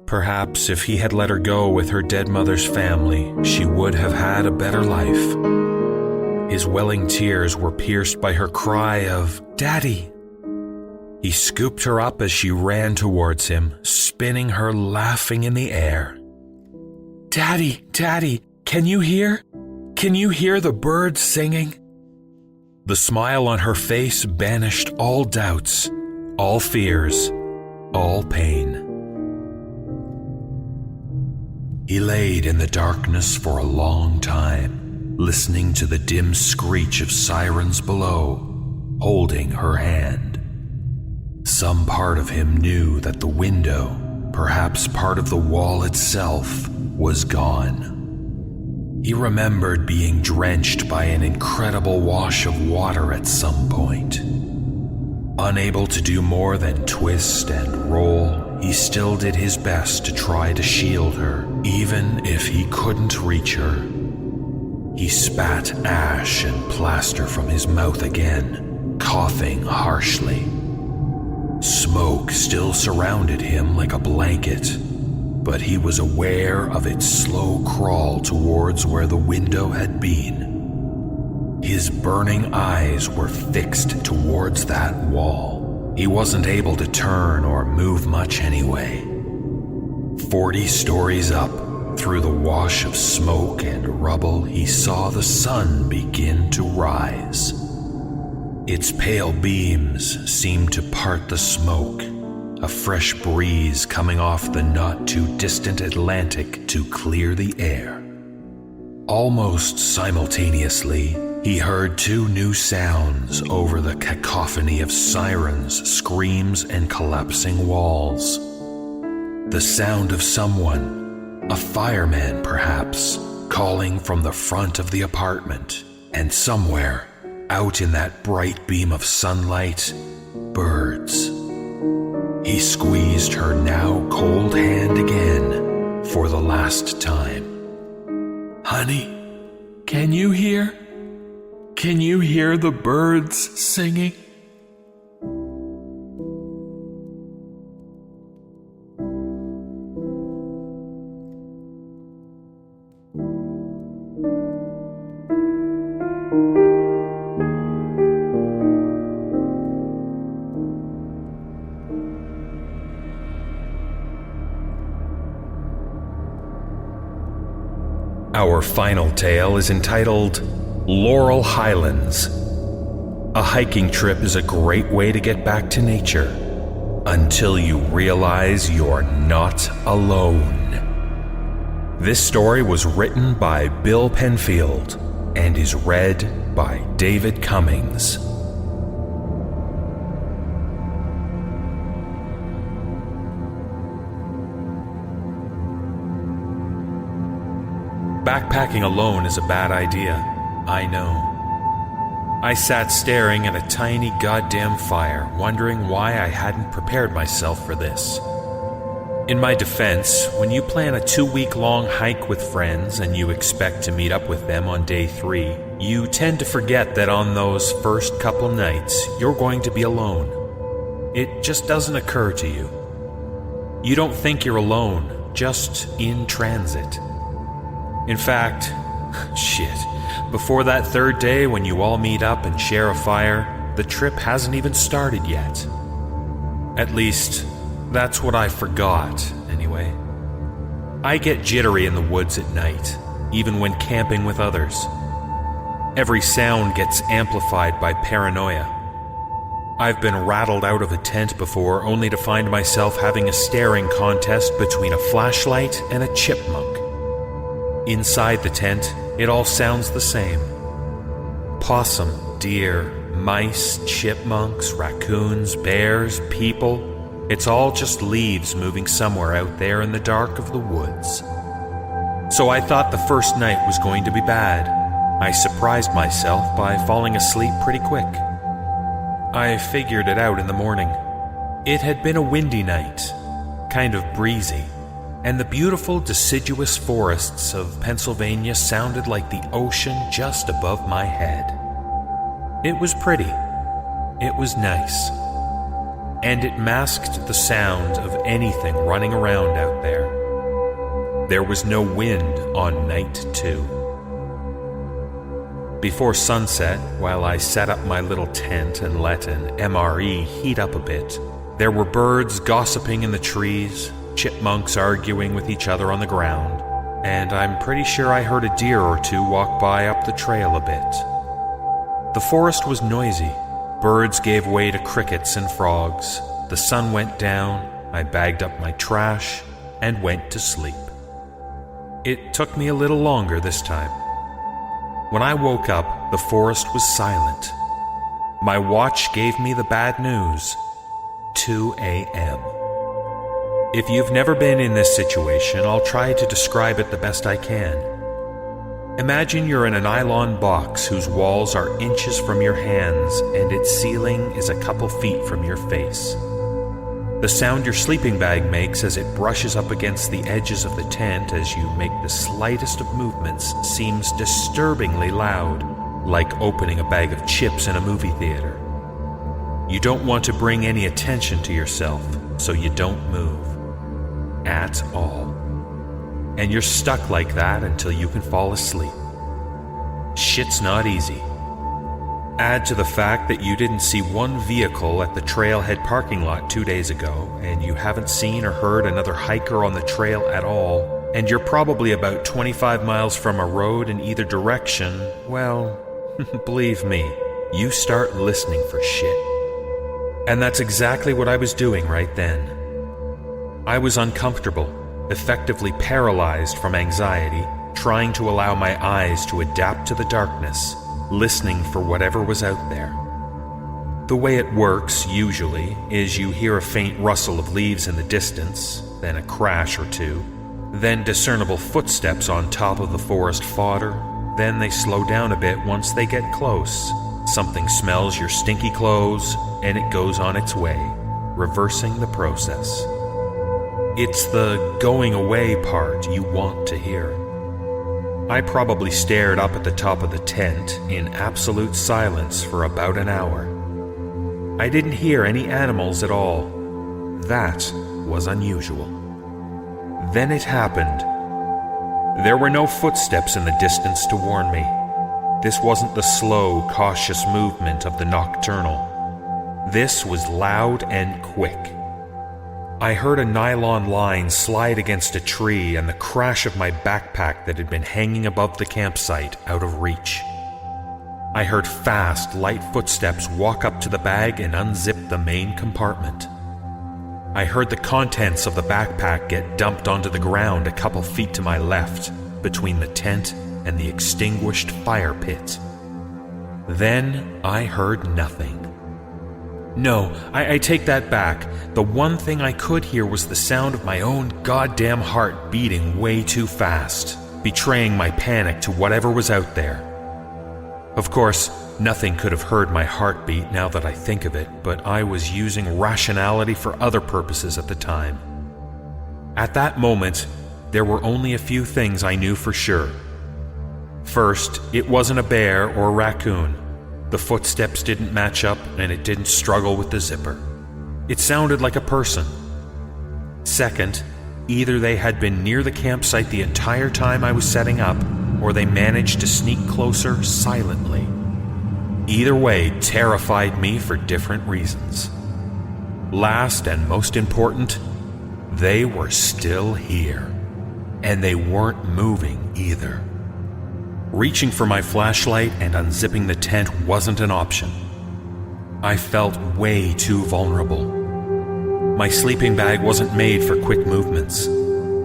Perhaps if he had let her go with her dead mother's family, she would have had a better life. His welling tears were pierced by her cry of, "Daddy!" He scooped her up as she ran towards him, spinning her laughing in the air. "Daddy, Daddy, can you hear? Can you hear the birds singing?" The smile on her face banished all doubts, all fears, all pain. He laid in the darkness for a long time, listening to the dim screech of sirens below, holding her hand. Some part of him knew that the window, perhaps part of the wall itself, was gone. He remembered being drenched by an incredible wash of water at some point. Unable to do more than twist and roll, he still did his best to try to shield her, even if he couldn't reach her. He spat ash and plaster from his mouth again, coughing harshly. Smoke still surrounded him like a blanket, but he was aware of its slow crawl towards where the window had been. His burning eyes were fixed towards that wall. He wasn't able to turn or move much anyway. 40 stories up, through the wash of smoke and rubble, he saw the sun begin to rise. Its pale beams seemed to part the smoke, a fresh breeze coming off the not-too-distant Atlantic to clear the air. Almost simultaneously, he heard 2 new sounds over the cacophony of sirens, screams, and collapsing walls. The sound of someone, a fireman perhaps, calling from the front of the apartment, and somewhere, out in that bright beam of sunlight, birds. He squeezed her now cold hand again for the last time. "Honey, can you hear? Can you hear the birds singing?" Our final tale is entitled Laurel Highlands. A hiking trip is a great way to get back to nature, until you realize you're not alone. This story was written by Bill Penfield and is read by David Cummings. Backpacking alone is a bad idea, I know. I sat staring at a tiny goddamn fire, wondering why I hadn't prepared myself for this. In my defense, when you plan a 2-week-long hike with friends and you expect to meet up with them on day 3, you tend to forget that on those first couple nights, you're going to be alone. It just doesn't occur to you. You don't think you're alone, just in transit. In fact, before that 3rd day when you all meet up and share a fire, the trip hasn't even started yet. At least, that's what I forgot, anyway. I get jittery in the woods at night, even when camping with others. Every sound gets amplified by paranoia. I've been rattled out of a tent before only to find myself having a staring contest between a flashlight and a chipmunk. Inside the tent, it all sounds the same. Possum, deer, mice, chipmunks, raccoons, bears, people. It's all just leaves moving somewhere out there in the dark of the woods. So I thought the first night was going to be bad. I surprised myself by falling asleep pretty quick. I figured it out in the morning. It had been a windy night, kind of breezy, and the beautiful deciduous forests of Pennsylvania sounded like the ocean just above my head. It was pretty. It was nice. And it masked the sound of anything running around out there. There was no wind on night 2. Before sunset, while I set up my little tent and let an MRE heat up a bit, there were birds gossiping in the trees, chipmunks arguing with each other on the ground, and I'm pretty sure I heard a deer or 2 walk by up the trail a bit. The forest was noisy. Birds gave way to crickets and frogs. The sun went down, I bagged up my trash, and went to sleep. It took me a little longer this time. When I woke up, the forest was silent. My watch gave me the bad news. 2 a.m. If you've never been in this situation, I'll try to describe it the best I can. Imagine you're in a nylon box whose walls are inches from your hands and its ceiling is a couple feet from your face. The sound your sleeping bag makes as it brushes up against the edges of the tent as you make the slightest of movements seems disturbingly loud, like opening a bag of chips in a movie theater. You don't want to bring any attention to yourself, so you don't move. At all. And you're stuck like that until you can fall asleep. Shit's not easy. Add to the fact that you didn't see one vehicle at the trailhead parking lot 2 days ago, and you haven't seen or heard another hiker on the trail at all, and you're probably about 25 miles from a road in either direction, well, believe me, you start listening for shit. And that's exactly what I was doing right then. I was uncomfortable, effectively paralyzed from anxiety, trying to allow my eyes to adapt to the darkness, listening for whatever was out there. The way it works, usually, is you hear a faint rustle of leaves in the distance, then a crash or two, then discernible footsteps on top of the forest fodder, then they slow down a bit once they get close. Something smells your stinky clothes, and it goes on its way, reversing the process. It's the going away part you want to hear. I probably stared up at the top of the tent in absolute silence for about an hour. I didn't hear any animals at all. That was unusual. Then it happened. There were no footsteps in the distance to warn me. This wasn't the slow, cautious movement of the nocturnal. This was loud and quick. I heard a nylon line slide against a tree and the crash of my backpack that had been hanging above the campsite out of reach. I heard fast, light footsteps walk up to the bag and unzip the main compartment. I heard the contents of the backpack get dumped onto the ground a couple feet to my left, between the tent and the extinguished fire pit. Then I heard nothing. No, I take that back. The one thing I could hear was the sound of my own goddamn heart beating way too fast, betraying my panic to whatever was out there. Of course, nothing could have heard my heartbeat now that I think of it, but I was using rationality for other purposes at the time. At that moment, there were only a few things I knew for sure. First, it wasn't a bear or a raccoon. The footsteps didn't match up and it didn't struggle with the zipper. It sounded like a person. Second, either they had been near the campsite the entire time I was setting up, or they managed to sneak closer silently. Either way terrified me for different reasons. Last and most important, they were still here. And they weren't moving either. Reaching for my flashlight and unzipping the tent wasn't an option. I felt way too vulnerable. My sleeping bag wasn't made for quick movements.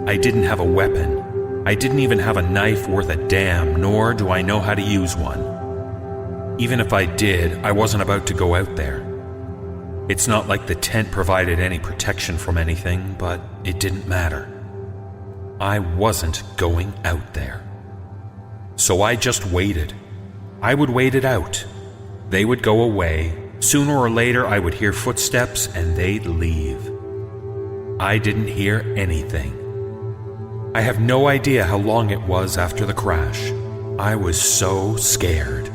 I didn't have a weapon. I didn't even have a knife worth a damn, nor do I know how to use one. Even if I did, I wasn't about to go out there. It's not like the tent provided any protection from anything, but it didn't matter. I wasn't going out there. So I just waited. I would wait it out. They would go away. Sooner or later I would hear footsteps and they'd leave. I didn't hear anything. I have no idea how long it was after the crash. I was so scared.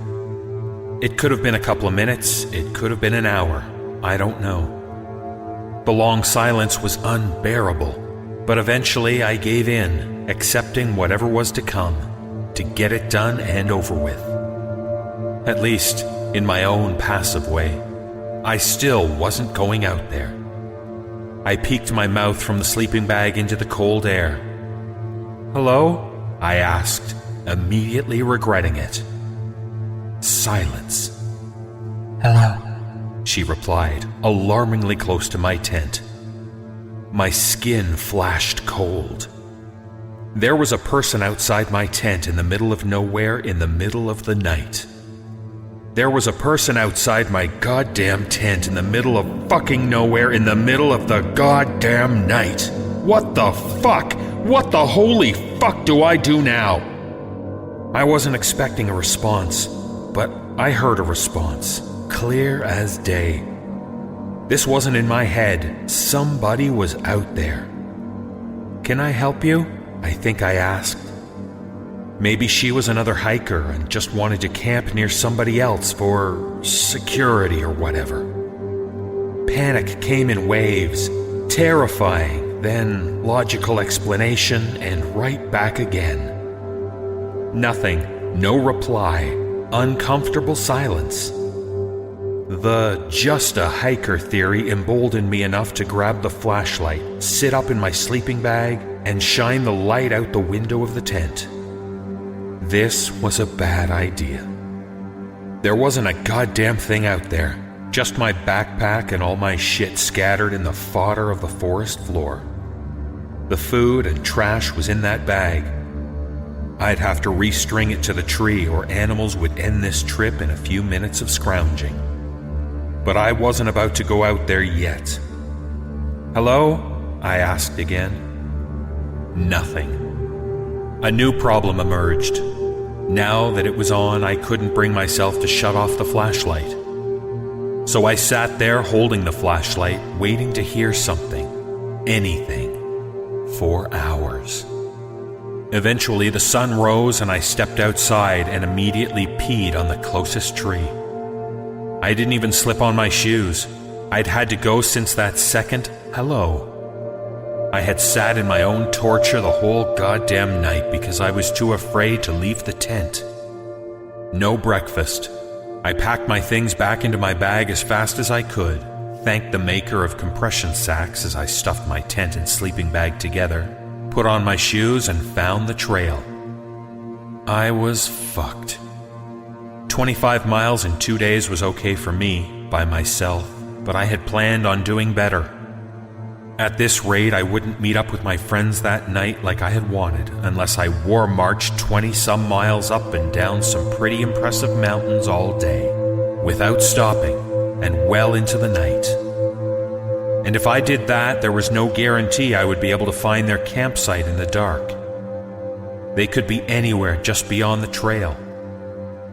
It could have been a couple of minutes. It could have been an hour. I don't know. The long silence was unbearable, but eventually I gave in, accepting whatever was to come, to get it done and over with. At least, in my own passive way, I still wasn't going out there. I peeked my mouth from the sleeping bag into the cold air. "Hello?" I asked, immediately regretting it. Silence. "Hello," she replied, alarmingly close to my tent. My skin flashed cold. There was a person outside my tent in the middle of nowhere in the middle of the night. There was a person outside my goddamn tent in the middle of fucking nowhere in the middle of the goddamn night. What the fuck? What the holy fuck do I do now? I wasn't expecting a response, but I heard a response, clear as day. This wasn't in my head. Somebody was out there. "Can I help you?" I think I asked. Maybe she was another hiker and just wanted to camp near somebody else for security or whatever. Panic came in waves, terrifying, then logical explanation, and right back again. Nothing, no reply, uncomfortable silence. The just a hiker theory emboldened me enough to grab the flashlight, sit up in my sleeping bag, and shine the light out the window of the tent. This was a bad idea. There wasn't a goddamn thing out there, just my backpack and all my shit scattered in the fodder of the forest floor. The food and trash was in that bag. I'd have to restring it to the tree or animals would end this trip in a few minutes of scrounging. But I wasn't about to go out there yet. "Hello?" I asked again. Nothing. A new problem emerged. Now that it was on, I couldn't bring myself to shut off the flashlight. So I sat there holding the flashlight, waiting to hear something, anything, for hours. Eventually, the sun rose and I stepped outside and immediately peed on the closest tree. I didn't even slip on my shoes. I'd had to go since that second hello. I had sat in my own torture the whole goddamn night because I was too afraid to leave the tent. No breakfast. I packed my things back into my bag as fast as I could, thanked the maker of compression sacks as I stuffed my tent and sleeping bag together, put on my shoes, and found the trail. I was fucked. 25 miles in 2 days was okay for me, by myself, but I had planned on doing better. At this rate, I wouldn't meet up with my friends that night like I had wanted, unless I war marched 20-some miles up and down some pretty impressive mountains all day, without stopping, and well into the night. And if I did that, there was no guarantee I would be able to find their campsite in the dark. They could be anywhere just beyond the trail.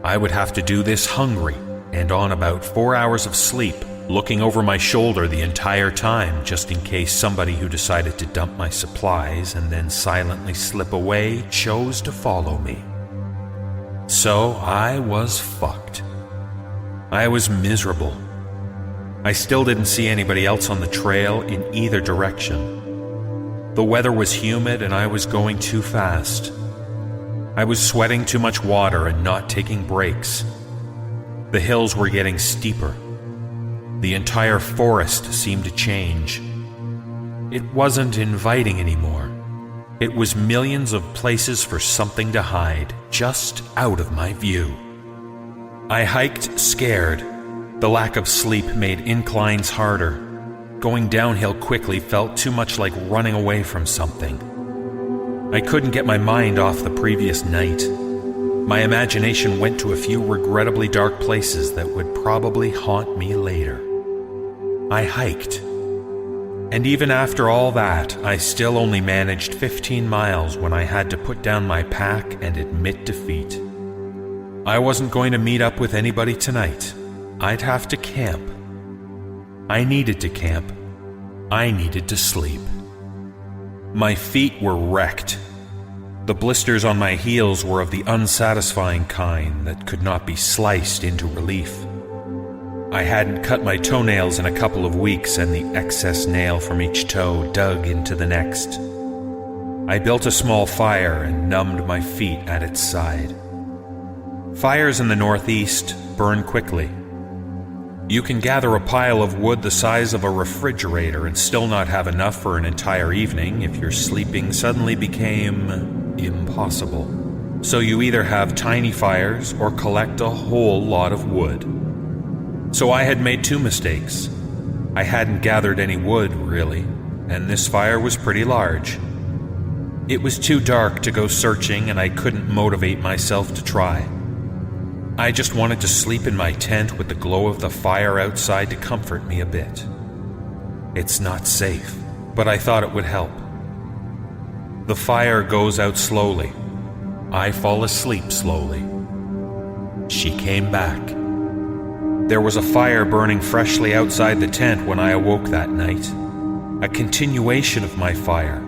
I would have to do this hungry, and on about 4 hours of sleep, looking over my shoulder the entire time just in case somebody who decided to dump my supplies and then silently slip away chose to follow me. So I was fucked. I was miserable. I still didn't see anybody else on the trail in either direction. The weather was humid and I was going too fast. I was sweating too much water and not taking breaks. The hills were getting steeper. The entire forest seemed to change. It wasn't inviting anymore. It was millions of places for something to hide, just out of my view. I hiked scared. The lack of sleep made inclines harder. Going downhill quickly felt too much like running away from something. I couldn't get my mind off the previous night. My imagination went to a few regrettably dark places that would probably haunt me later. I hiked. And even after all that, I still only managed 15 miles when I had to put down my pack and admit defeat. I wasn't going to meet up with anybody tonight. I'd have to camp. I needed to camp. I needed to sleep. My feet were wrecked. The blisters on my heels were of the unsatisfying kind that could not be sliced into relief. I hadn't cut my toenails in a couple of weeks, and the excess nail from each toe dug into the next. I built a small fire and numbed my feet at its side. Fires in the Northeast burn quickly. You can gather a pile of wood the size of a refrigerator and still not have enough for an entire evening if your sleeping suddenly became impossible. So you either have tiny fires or collect a whole lot of wood. So I had made 2 mistakes. I hadn't gathered any wood, really, and this fire was pretty large. It was too dark to go searching, and I couldn't motivate myself to try. I just wanted to sleep in my tent with the glow of the fire outside to comfort me a bit. It's not safe, but I thought it would help. The fire goes out slowly. I fall asleep slowly. She came back. There was a fire burning freshly outside the tent when I awoke that night. A continuation of my fire.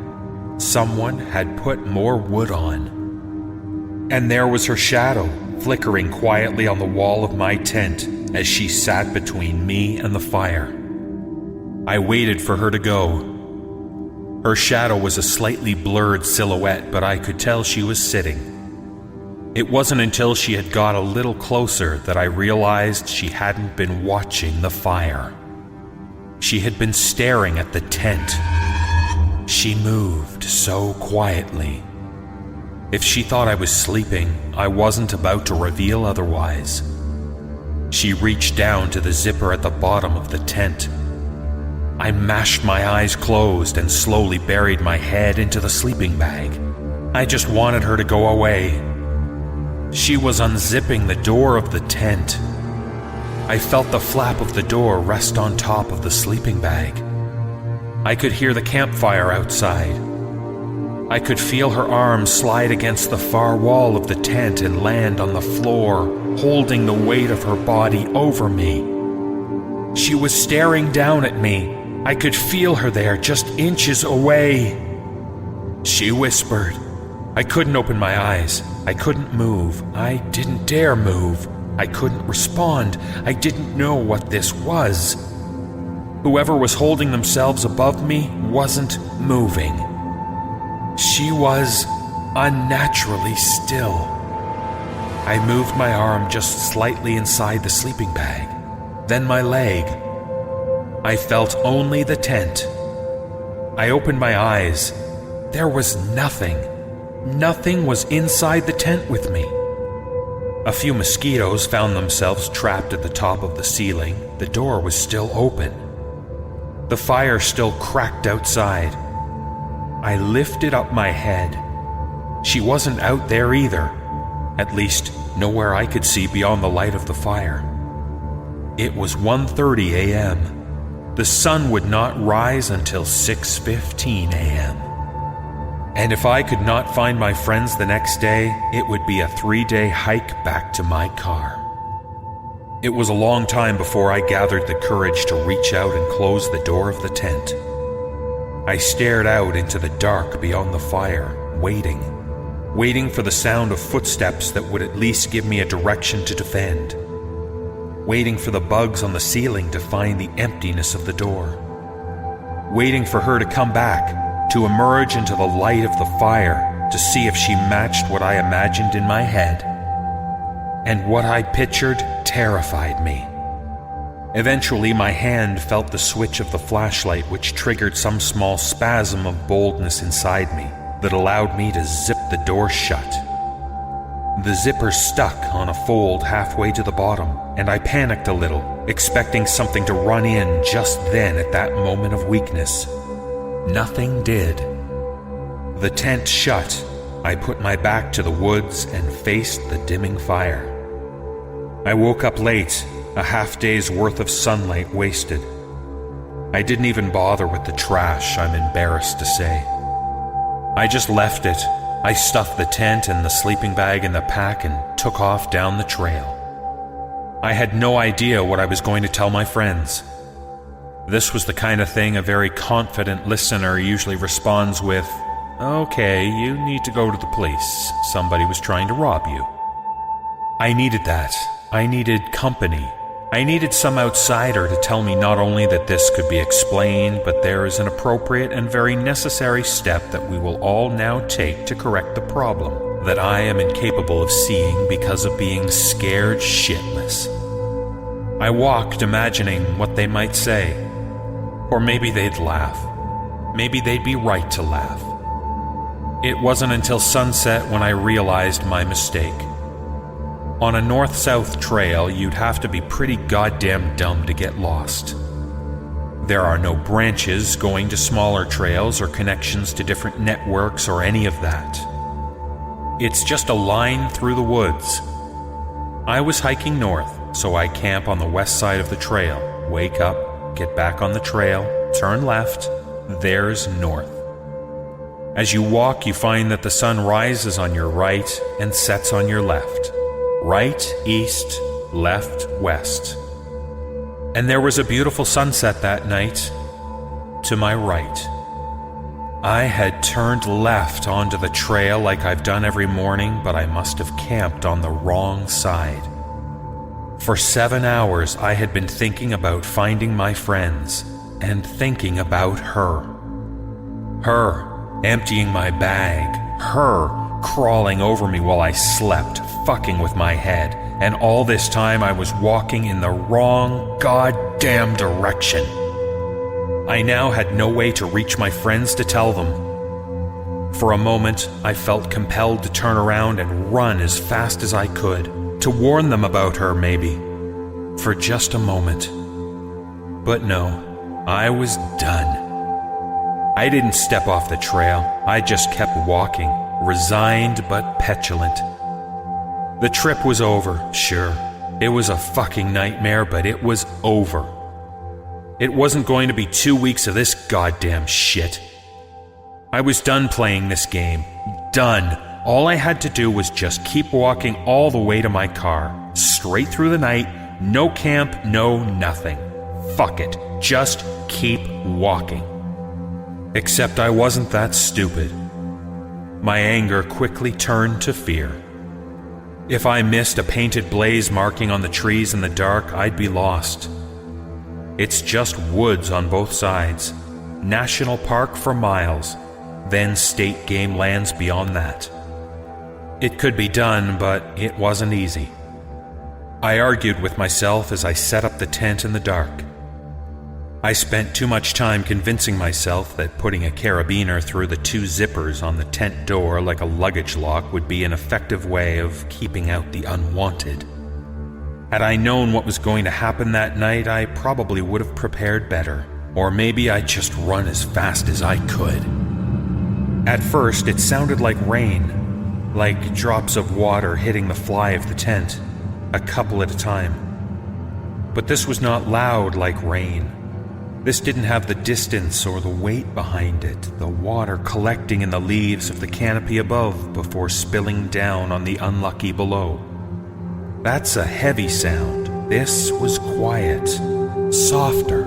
Someone had put more wood on. And there was her shadow, flickering quietly on the wall of my tent as she sat between me and the fire. I waited for her to go. Her shadow was a slightly blurred silhouette, but I could tell she was sitting. It wasn't until she had got a little closer that I realized she hadn't been watching the fire. She had been staring at the tent. She moved so quietly. If she thought I was sleeping, I wasn't about to reveal otherwise. She reached down to the zipper at the bottom of the tent. I mashed my eyes closed and slowly buried my head into the sleeping bag. I just wanted her to go away. She was unzipping the door of the tent. I felt the flap of the door rest on top of the sleeping bag. I could hear the campfire outside. I could feel her arms slide against the far wall of the tent and land on the floor, holding the weight of her body over me. She was staring down at me. I could feel her there, just inches away. She whispered. I couldn't open my eyes. I couldn't move. I didn't dare move. I couldn't respond. I didn't know what this was. Whoever was holding themselves above me wasn't moving. She was unnaturally still. I moved my arm just slightly inside the sleeping bag, then my leg. I felt only the tent. I opened my eyes. There was nothing. Nothing was inside the tent with me. A few mosquitoes found themselves trapped at the top of the ceiling. The door was still open. The fire still cracked outside. I lifted up my head. She wasn't out there either, at least nowhere I could see beyond the light of the fire. It was 1:30 a.m. The sun would not rise until 6:15 a.m. And if I could not find my friends the next day, it would be a 3-day hike back to my car. It was a long time before I gathered the courage to reach out and close the door of the tent. I stared out into the dark beyond the fire, waiting for the sound of footsteps that would at least give me a direction to defend. Waiting for the bugs on the ceiling to find the emptiness of the door. Waiting for her to come back, to emerge into the light of the fire, to see if she matched what I imagined in my head. And what I pictured terrified me. Eventually, my hand felt the switch of the flashlight, which triggered some small spasm of boldness inside me that allowed me to zip the door shut. The zipper stuck on a fold halfway to the bottom, and I panicked a little, expecting something to run in just then at that moment of weakness. Nothing did. The tent shut. I put my back to the woods and faced the dimming fire. I woke up late, a half-day's worth of sunlight wasted. I didn't even bother with the trash, I'm embarrassed to say. I just left it. I stuffed the tent and the sleeping bag in the pack and took off down the trail. I had no idea what I was going to tell my friends. This was the kind of thing a very confident listener usually responds with, "Okay, you need to go to the police. Somebody was trying to rob you." I needed that. I needed company. I needed some outsider to tell me not only that this could be explained, but there is an appropriate and very necessary step that we will all now take to correct the problem that I am incapable of seeing because of being scared shitless. I walked imagining what they might say. Or maybe they'd laugh. Maybe they'd be right to laugh. It wasn't until sunset when I realized my mistake. On a north-south trail, you'd have to be pretty goddamn dumb to get lost. There are no branches going to smaller trails or connections to different networks or any of that. It's just a line through the woods. I was hiking north, so I camp on the west side of the trail, wake up, get back on the trail, turn left, there's north. As you walk, you find that the sun rises on your right and sets on your left. Right, east, left, west. And there was a beautiful sunset that night to my right. I had turned left onto the trail like I've done every morning, but I must have camped on the wrong side. For 7 hours, I had been thinking about finding my friends and thinking about her. Her emptying my bag. Her crawling over me while I slept, fucking with my head. And all this time I was walking in the wrong goddamn direction. I now had no way to reach my friends to tell them. For a moment, I felt compelled to turn around and run as fast as I could, to warn them about her maybe, for just a moment. But no, I was done. I didn't step off the trail, I just kept walking, resigned but petulant. The trip was over, sure. It was a fucking nightmare, but it was over. It wasn't going to be 2 weeks of this goddamn shit. I was done playing this game. Done. All I had to do was just keep walking all the way to my car. Straight through the night, no camp, no nothing. Fuck it. Just keep walking. Except I wasn't that stupid. My anger quickly turned to fear. If I missed a painted blaze marking on the trees in the dark, I'd be lost. It's just woods on both sides, national park for miles, then state game lands beyond that. It could be done, but it wasn't easy. I argued with myself as I set up the tent in the dark. I spent too much time convincing myself that putting a carabiner through the 2 zippers on the tent door like a luggage lock would be an effective way of keeping out the unwanted. Had I known what was going to happen that night, I probably would have prepared better, or maybe I'd just run as fast as I could. At first, it sounded like rain, like drops of water hitting the fly of the tent, a couple at a time. But this was not loud like rain. This didn't have the distance or the weight behind it, the water collecting in the leaves of the canopy above before spilling down on the unlucky below. That's a heavy sound. This was quiet, softer.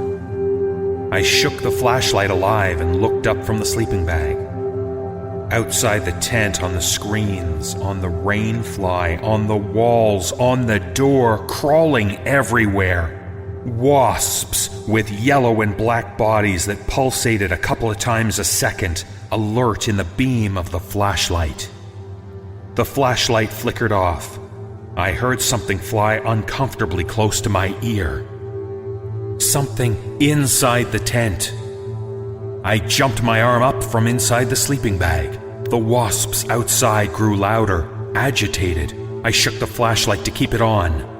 I shook the flashlight alive and looked up from the sleeping bag. Outside the tent, on the screens, on the rain fly, on the walls, on the door, crawling everywhere. Wasps with yellow and black bodies that pulsated a couple of times a second, alert in the beam of the flashlight. The flashlight flickered off. I heard something fly uncomfortably close to my ear. Something inside the tent. I jumped my arm up from inside the sleeping bag. The wasps outside grew louder, agitated. I shook the flashlight to keep it on.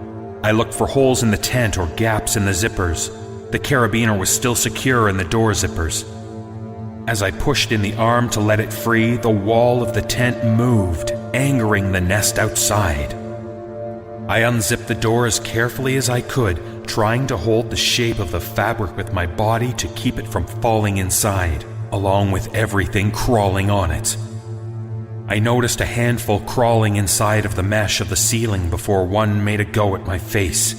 I looked for holes in the tent or gaps in the zippers. The carabiner was still secure in the door zippers. As I pushed in the arm to let it free, the wall of the tent moved, angering the nest outside. I unzipped the door as carefully as I could, trying to hold the shape of the fabric with my body to keep it from falling inside, along with everything crawling on it. I noticed a handful crawling inside of the mesh of the ceiling before one made a go at my face.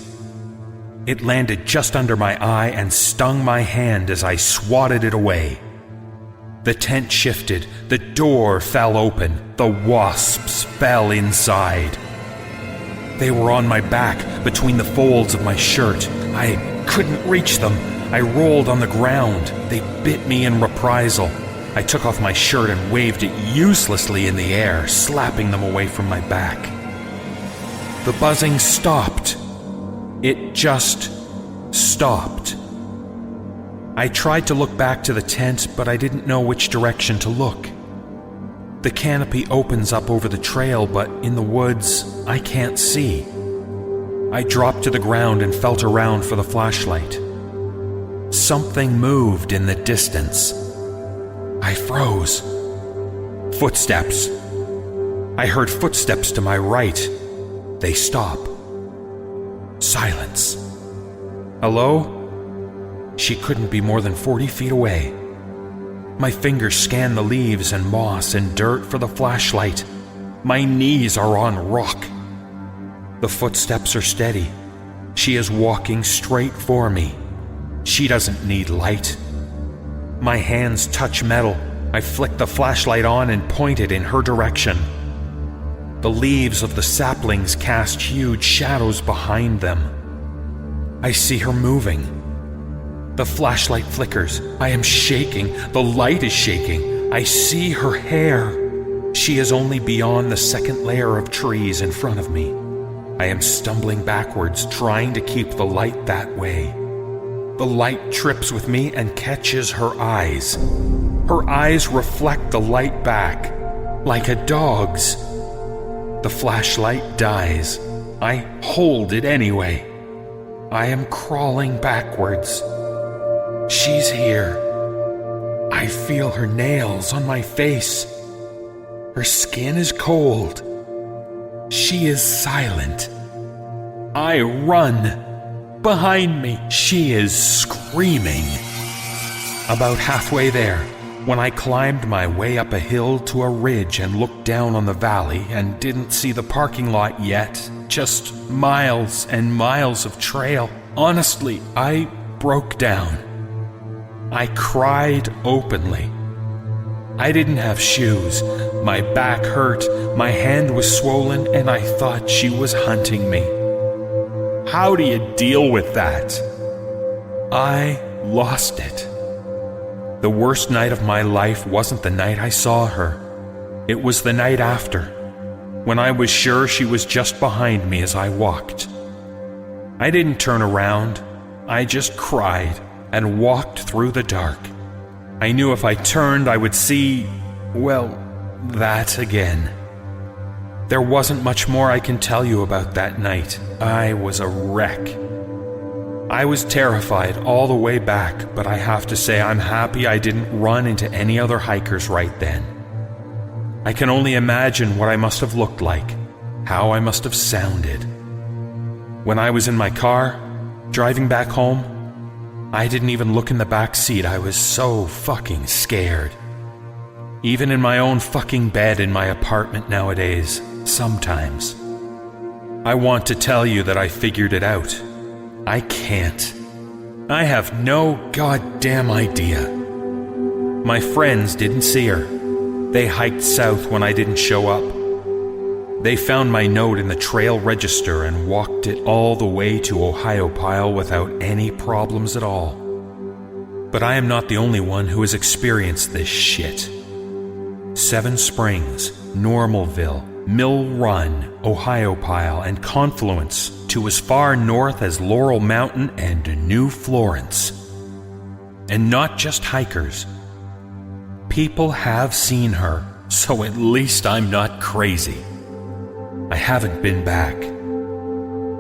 It landed just under my eye and stung my hand as I swatted it away. The tent shifted, the door fell open, the wasps fell inside. They were on my back, between the folds of my shirt. I couldn't reach them. I rolled on the ground. They bit me in reprisal. I took off my shirt and waved it uselessly in the air, slapping them away from my back. The buzzing stopped. It just stopped. I tried to look back to the tent, but I didn't know which direction to look. The canopy opens up over the trail, but in the woods, I can't see. I dropped to the ground and felt around for the flashlight. Something moved in the distance. I froze. Footsteps. I heard footsteps to my right. They stop. Silence. Hello? She couldn't be more than 40 feet away. My fingers scan the leaves and moss and dirt for the flashlight. My knees are on rock. The footsteps are steady. She is walking straight for me. She doesn't need light. My hands touch metal. I flick the flashlight on and point it in her direction. The leaves of the saplings cast huge shadows behind them. I see her moving. The flashlight flickers. I am shaking. The light is shaking. I see her hair. She is only beyond the second layer of trees in front of me. I am stumbling backwards, trying to keep the light that way. The light trips with me and catches her eyes. Her eyes reflect the light back, like a dog's. The flashlight dies. I hold it anyway. I am crawling backwards. She's here. I feel her nails on my face. Her skin is cold. She is silent. I run. Behind me, she is screaming. About halfway there, when I climbed my way up a hill to a ridge and looked down on the valley and didn't see the parking lot yet, just miles and miles of trail, honestly, I broke down. I cried openly. I didn't have shoes. My back hurt, my hand was swollen, and I thought she was hunting me. How do you deal with that? I lost it. The worst night of my life wasn't the night I saw her. It was the night after, when I was sure she was just behind me as I walked. I didn't turn around. I just cried and walked through the dark. I knew if I turned, I would see, well, that again. There wasn't much more I can tell you about that night. I was a wreck. I was terrified all the way back, but I have to say I'm happy I didn't run into any other hikers right then. I can only imagine what I must have looked like, how I must have sounded. When I was in my car, driving back home, I didn't even look in the back seat. I was so fucking scared. Even in my own fucking bed in my apartment nowadays, sometimes. I want to tell you that I figured it out. I can't. I have no goddamn idea. My friends didn't see her. They hiked south when I didn't show up. They found my note in the trail register and walked it all the way to Ohiopyle without any problems at all. But I am not the only one who has experienced this shit. Seven Springs, Normalville, Mill Run, Ohiopyle, and Confluence to as far north as Laurel Mountain and New Florence. And not just hikers. People have seen her, so at least I'm not crazy. I haven't been back.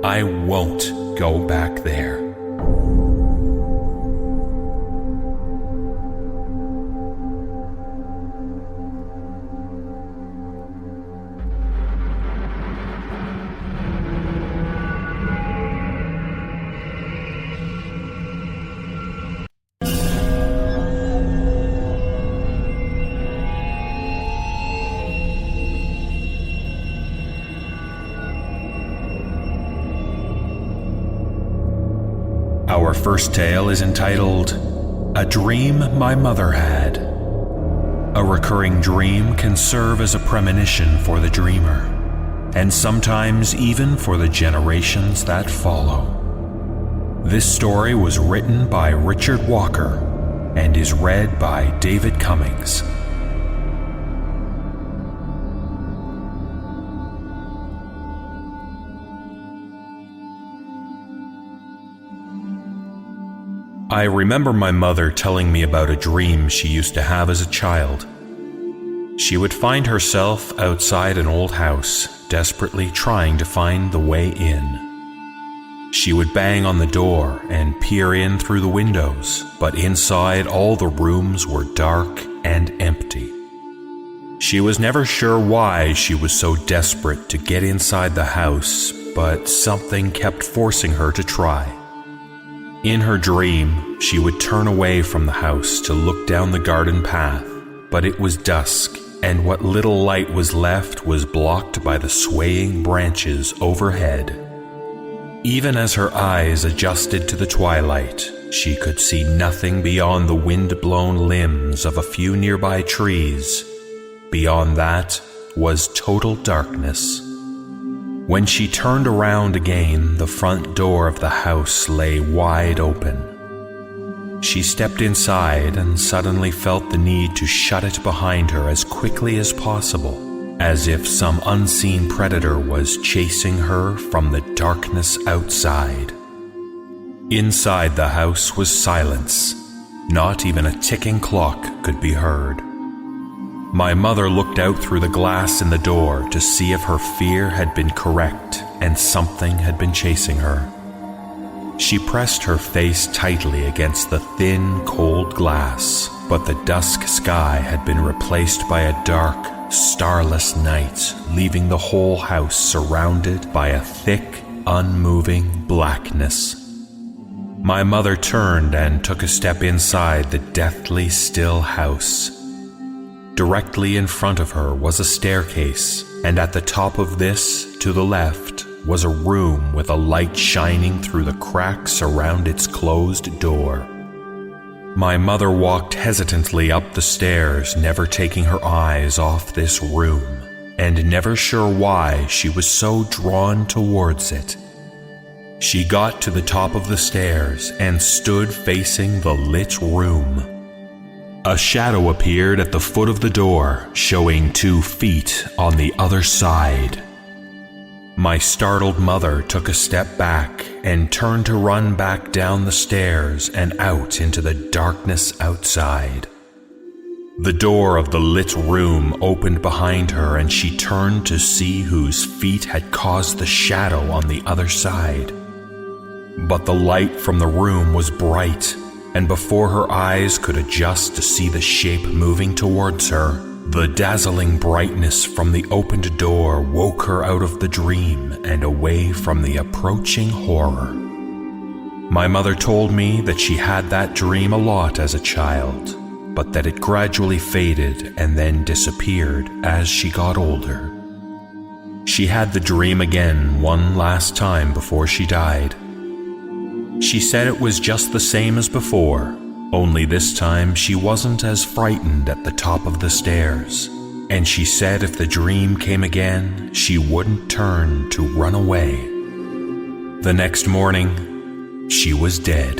I won't go back there. Our first tale is entitled, A Dream My Mother Had. A recurring dream can serve as a premonition for the dreamer, and sometimes even for the generations that follow. This story was written by Richard Walker and is read by David Cummings. I remember my mother telling me about a dream she used to have as a child. She would find herself outside an old house, desperately trying to find the way in. She would bang on the door and peer in through the windows, but inside all the rooms were dark and empty. She was never sure why she was so desperate to get inside the house, but something kept forcing her to try. In her dream, she would turn away from the house to look down the garden path, but it was dusk, and what little light was left was blocked by the swaying branches overhead. Even as her eyes adjusted to the twilight, she could see nothing beyond the wind-blown limbs of a few nearby trees. Beyond that was total darkness. When she turned around again, the front door of the house lay wide open. She stepped inside and suddenly felt the need to shut it behind her as quickly as possible, as if some unseen predator was chasing her from the darkness outside. Inside the house was silence. Not even a ticking clock could be heard. My mother looked out through the glass in the door to see if her fear had been correct and something had been chasing her. She pressed her face tightly against the thin, cold glass, but the dusk sky had been replaced by a dark, starless night, leaving the whole house surrounded by a thick, unmoving blackness. My mother turned and took a step inside the deathly still house. Directly in front of her was a staircase, and at the top of this, to the left, was a room with a light shining through the cracks around its closed door. My mother walked hesitantly up the stairs, never taking her eyes off this room, and never sure why she was so drawn towards it. She got to the top of the stairs and stood facing the lit room. A shadow appeared at the foot of the door, showing 2 feet on the other side. My startled mother took a step back and turned to run back down the stairs and out into the darkness outside. The door of the lit room opened behind her, and she turned to see whose feet had caused the shadow on the other side. But the light from the room was bright, and before her eyes could adjust to see the shape moving towards her, the dazzling brightness from the opened door woke her out of the dream and away from the approaching horror. My mother told me that she had that dream a lot as a child, but that it gradually faded and then disappeared as she got older. She had the dream again one last time before she died. She said it was just the same as before, only this time she wasn't as frightened at the top of the stairs, and she said if the dream came again, she wouldn't turn to run away. The next morning, she was dead.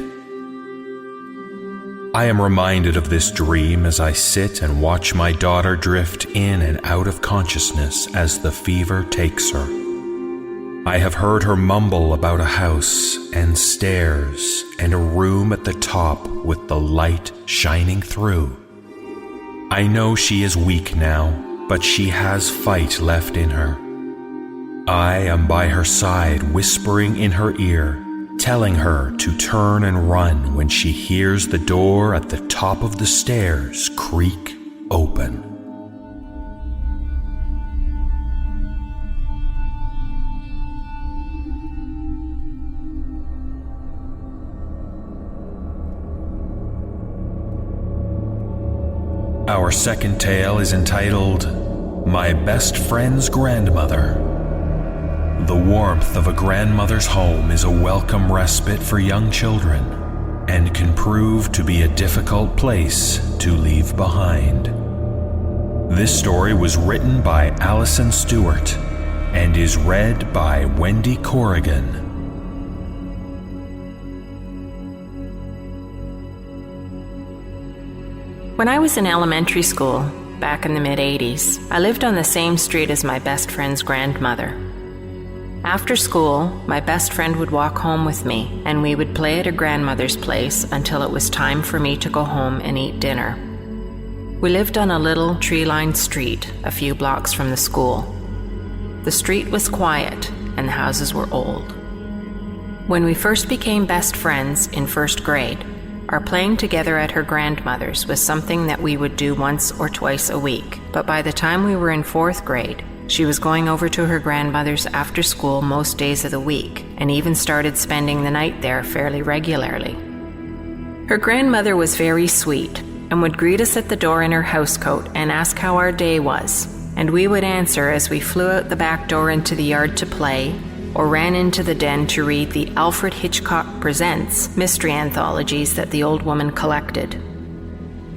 I am reminded of this dream as I sit and watch my daughter drift in and out of consciousness as the fever takes her. I have heard her mumble about a house and stairs and a room at the top with the light shining through. I know she is weak now, but she has fight left in her. I am by her side, whispering in her ear, telling her to turn and run when she hears the door at the top of the stairs creak open. Our second tale is entitled, My Best Friend's Grandmother. The warmth of a grandmother's home is a welcome respite for young children, and can prove to be a difficult place to leave behind. This story was written by Allison Stewart, and is read by Wendy Corrigan. When I was in elementary school, back in the mid-'80s, I lived on the same street as my best friend's grandmother. After school, my best friend would walk home with me, and we would play at her grandmother's place until it was time for me to go home and eat dinner. We lived on a little tree-lined street a few blocks from the school. The street was quiet, and the houses were old. When we first became best friends in first grade, our playing together at her grandmother's was something that we would do once or twice a week. But by the time we were in fourth grade, she was going over to her grandmother's after school most days of the week, and even started spending the night there fairly regularly. Her grandmother was very sweet and would greet us at the door in her housecoat and ask how our day was, and we would answer as we flew out the back door into the yard to play, or ran into the den to read the Alfred Hitchcock Presents mystery anthologies that the old woman collected.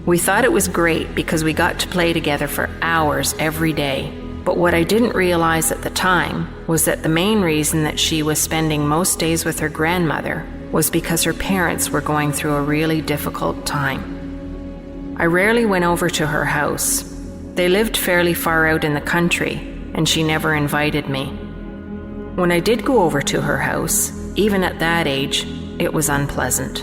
We thought it was great because we got to play together for hours every day, but what I didn't realize at the time was that the main reason that she was spending most days with her grandmother was because her parents were going through a really difficult time. I rarely went over to her house. They lived fairly far out in the country, and she never invited me. When I did go over to her house, even at that age, it was unpleasant.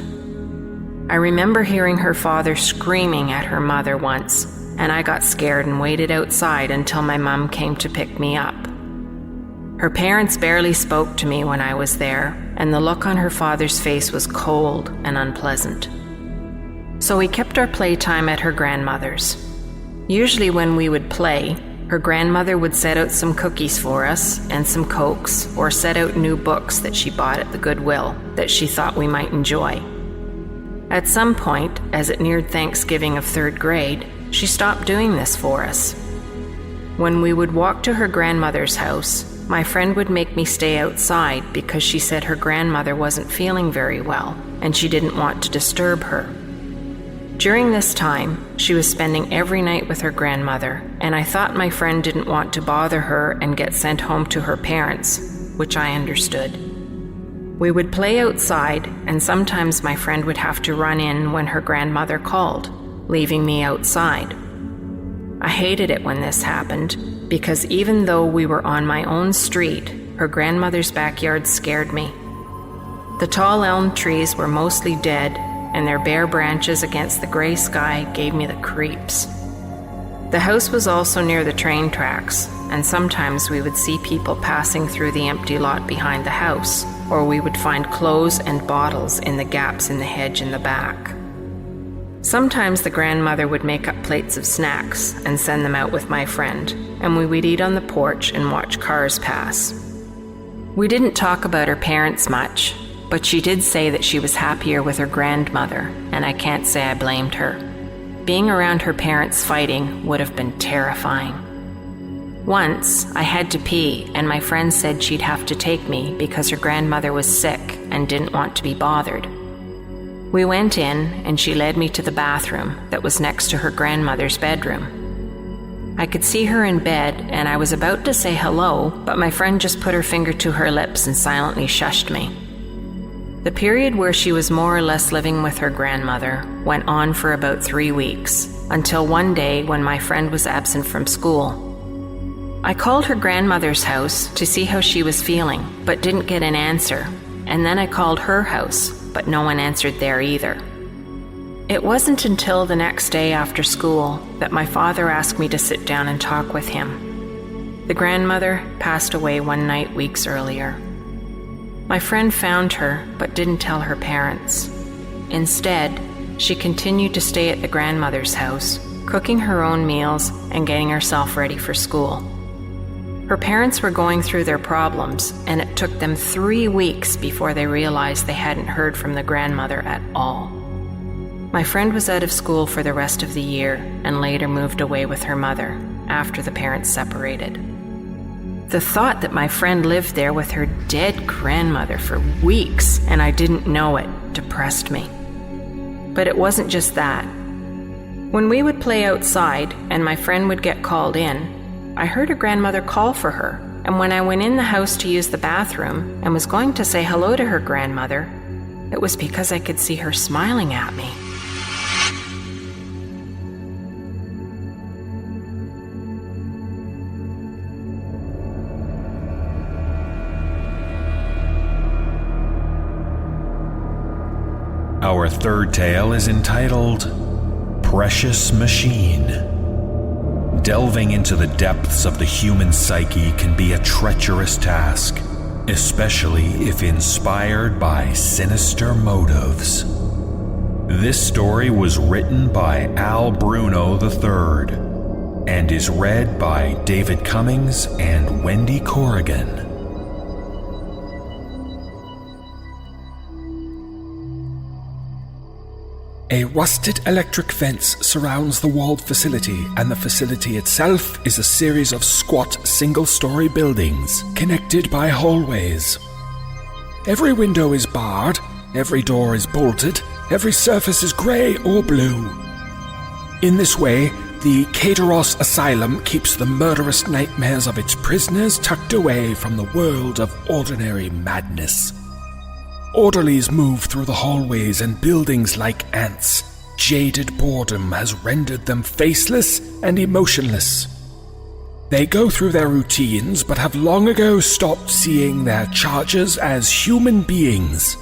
I remember hearing her father screaming at her mother once, and I got scared and waited outside until my mom came to pick me up. Her parents barely spoke to me when I was there, and the look on her father's face was cold and unpleasant. So we kept our playtime at her grandmother's. Usually when we would play, her grandmother would set out some cookies for us and some Cokes, or set out new books that she bought at the Goodwill that she thought we might enjoy. At some point, as it neared Thanksgiving of third grade, she stopped doing this for us. When we would walk to her grandmother's house, my friend would make me stay outside because she said her grandmother wasn't feeling very well and she didn't want to disturb her. During this time, she was spending every night with her grandmother, and I thought my friend didn't want to bother her and get sent home to her parents, which I understood. We would play outside, and sometimes my friend would have to run in when her grandmother called, leaving me outside. I hated it when this happened, because even though we were on my own street, her grandmother's backyard scared me. The tall elm trees were mostly dead, and their bare branches against the gray sky gave me the creeps. The house was also near the train tracks, and sometimes we would see people passing through the empty lot behind the house, or we would find clothes and bottles in the gaps in the hedge in the back. Sometimes the grandmother would make up plates of snacks and send them out with my friend, and we would eat on the porch and watch cars pass. We didn't talk about her parents much, but she did say that she was happier with her grandmother, and I can't say I blamed her. Being around her parents fighting would have been terrifying. Once, I had to pee, and my friend said she'd have to take me because her grandmother was sick and didn't want to be bothered. We went in, and she led me to the bathroom that was next to her grandmother's bedroom. I could see her in bed, and I was about to say hello, but my friend just put her finger to her lips and silently shushed me. The period where she was more or less living with her grandmother went on for about 3 weeks, until one day when my friend was absent from school. I called her grandmother's house to see how she was feeling, but didn't get an answer, and then I called her house, but no one answered there either. It wasn't until the next day after school that my father asked me to sit down and talk with him. The grandmother passed away one night weeks earlier. My friend found her, but didn't tell her parents. Instead, she continued to stay at the grandmother's house, cooking her own meals and getting herself ready for school. Her parents were going through their problems, and it took them 3 weeks before they realized they hadn't heard from the grandmother at all. My friend was out of school for the rest of the year and later moved away with her mother after the parents separated. The thought that my friend lived there with her dead grandmother for weeks and I didn't know it depressed me. But it wasn't just that. When we would play outside and my friend would get called in, I heard her grandmother call for her, and when I went in the house to use the bathroom and was going to say hello to her grandmother, it was because I could see her smiling at me. Our third tale is entitled Precious Machine. Delving into the depths of the human psyche can be a treacherous task, especially if inspired by sinister motives. This story was written by Al Bruno III and is read by David Cummings and Wendy Corrigan. A rusted electric fence surrounds the walled facility, and the facility itself is a series of squat single-story buildings connected by hallways. Every window is barred, every door is bolted, every surface is grey or blue. In this way, the Kateros Asylum keeps the murderous nightmares of its prisoners tucked away from the world of ordinary madness. Orderlies move through the hallways and buildings like ants. Jaded boredom has rendered them faceless and emotionless. They go through their routines but have long ago stopped seeing their charges as human beings.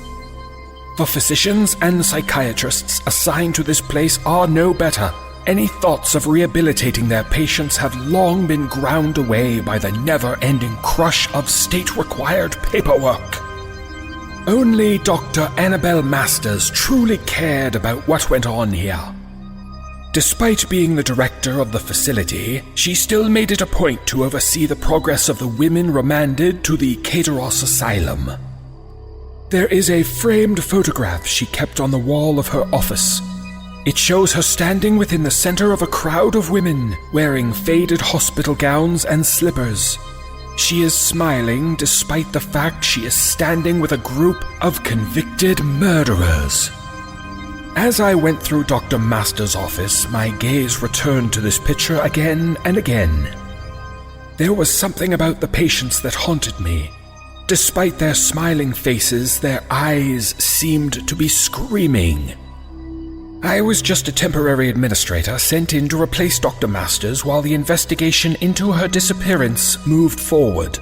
The physicians and psychiatrists assigned to this place are no better. Any thoughts of rehabilitating their patients have long been ground away by the never-ending crush of state-required paperwork. Only Dr. Annabelle Masters truly cared about what went on here. Despite being the director of the facility, she still made it a point to oversee the progress of the women remanded to the Kateros Asylum. There is a framed photograph she kept on the wall of her office. It shows her standing within the center of a crowd of women, wearing faded hospital gowns and slippers. She is smiling despite the fact she is standing with a group of convicted murderers. As I went through Dr. Master's office, my gaze returned to this picture again and again. There was something about the patients that haunted me. Despite their smiling faces, their eyes seemed to be screaming. I was just a temporary administrator sent in to replace Dr. Masters while the investigation into her disappearance moved forward.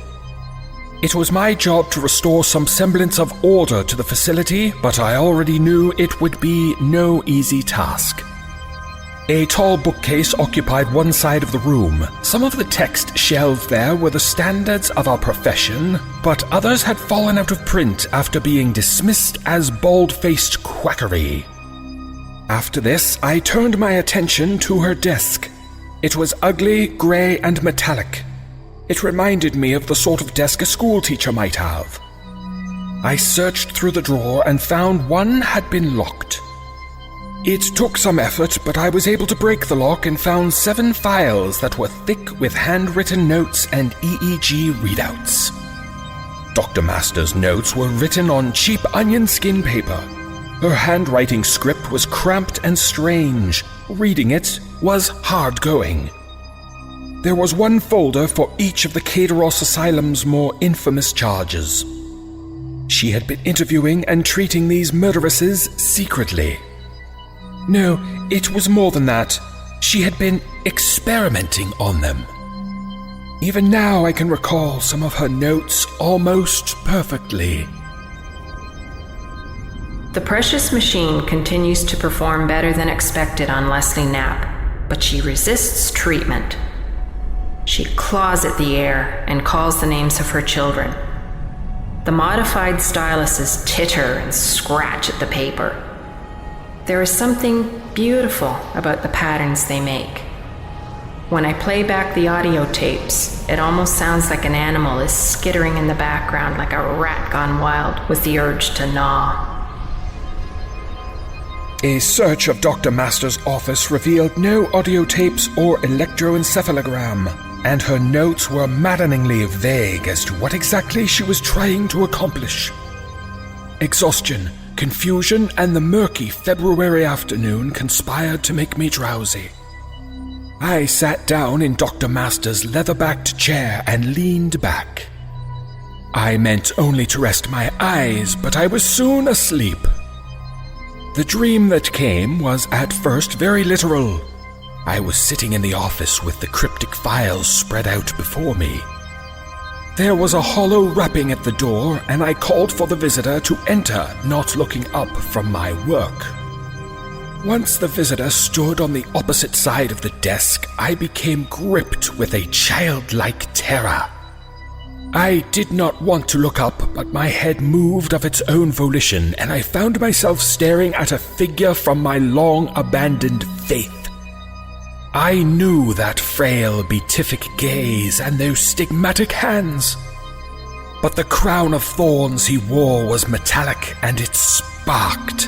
It was my job to restore some semblance of order to the facility, but I already knew it would be no easy task. A tall bookcase occupied one side of the room. Some of the text shelved there were the standards of our profession, but others had fallen out of print after being dismissed as bald-faced quackery. After this, I turned my attention to her desk. It was ugly, grey, and metallic. It reminded me of the sort of desk a schoolteacher might have. I searched through the drawer and found one had been locked. It took some effort, but I was able to break the lock and found 7 files that were thick with handwritten notes and EEG readouts. Dr. Master's notes were written on cheap onion skin paper. Her handwriting script was cramped and strange. Reading it was hard going. There was one folder for each of the Kateros Asylum's more infamous charges. She had been interviewing and treating these murderesses secretly. No, it was more than that. She had been experimenting on them. Even now I can recall some of her notes almost perfectly. The precious machine continues to perform better than expected on Leslie Knapp, but she resists treatment. She claws at the air and calls the names of her children. The modified styluses titter and scratch at the paper. There is something beautiful about the patterns they make. When I play back the audio tapes, it almost sounds like an animal is skittering in the background like a rat gone wild with the urge to gnaw. A search of Dr. Master's office revealed no audio tapes or electroencephalogram, and her notes were maddeningly vague as to what exactly she was trying to accomplish. Exhaustion, confusion, and the murky February afternoon conspired to make me drowsy. I sat down in Dr. Master's leather-backed chair and leaned back. I meant only to rest my eyes, but I was soon asleep. The dream that came was at first very literal. I was sitting in the office with the cryptic files spread out before me. There was a hollow rapping at the door, and I called for the visitor to enter, not looking up from my work. Once the visitor stood on the opposite side of the desk, I became gripped with a childlike terror. I did not want to look up, but my head moved of its own volition, and I found myself staring at a figure from my long-abandoned faith. I knew that frail, beatific gaze and those stigmatic hands. But the crown of thorns he wore was metallic, and it sparked.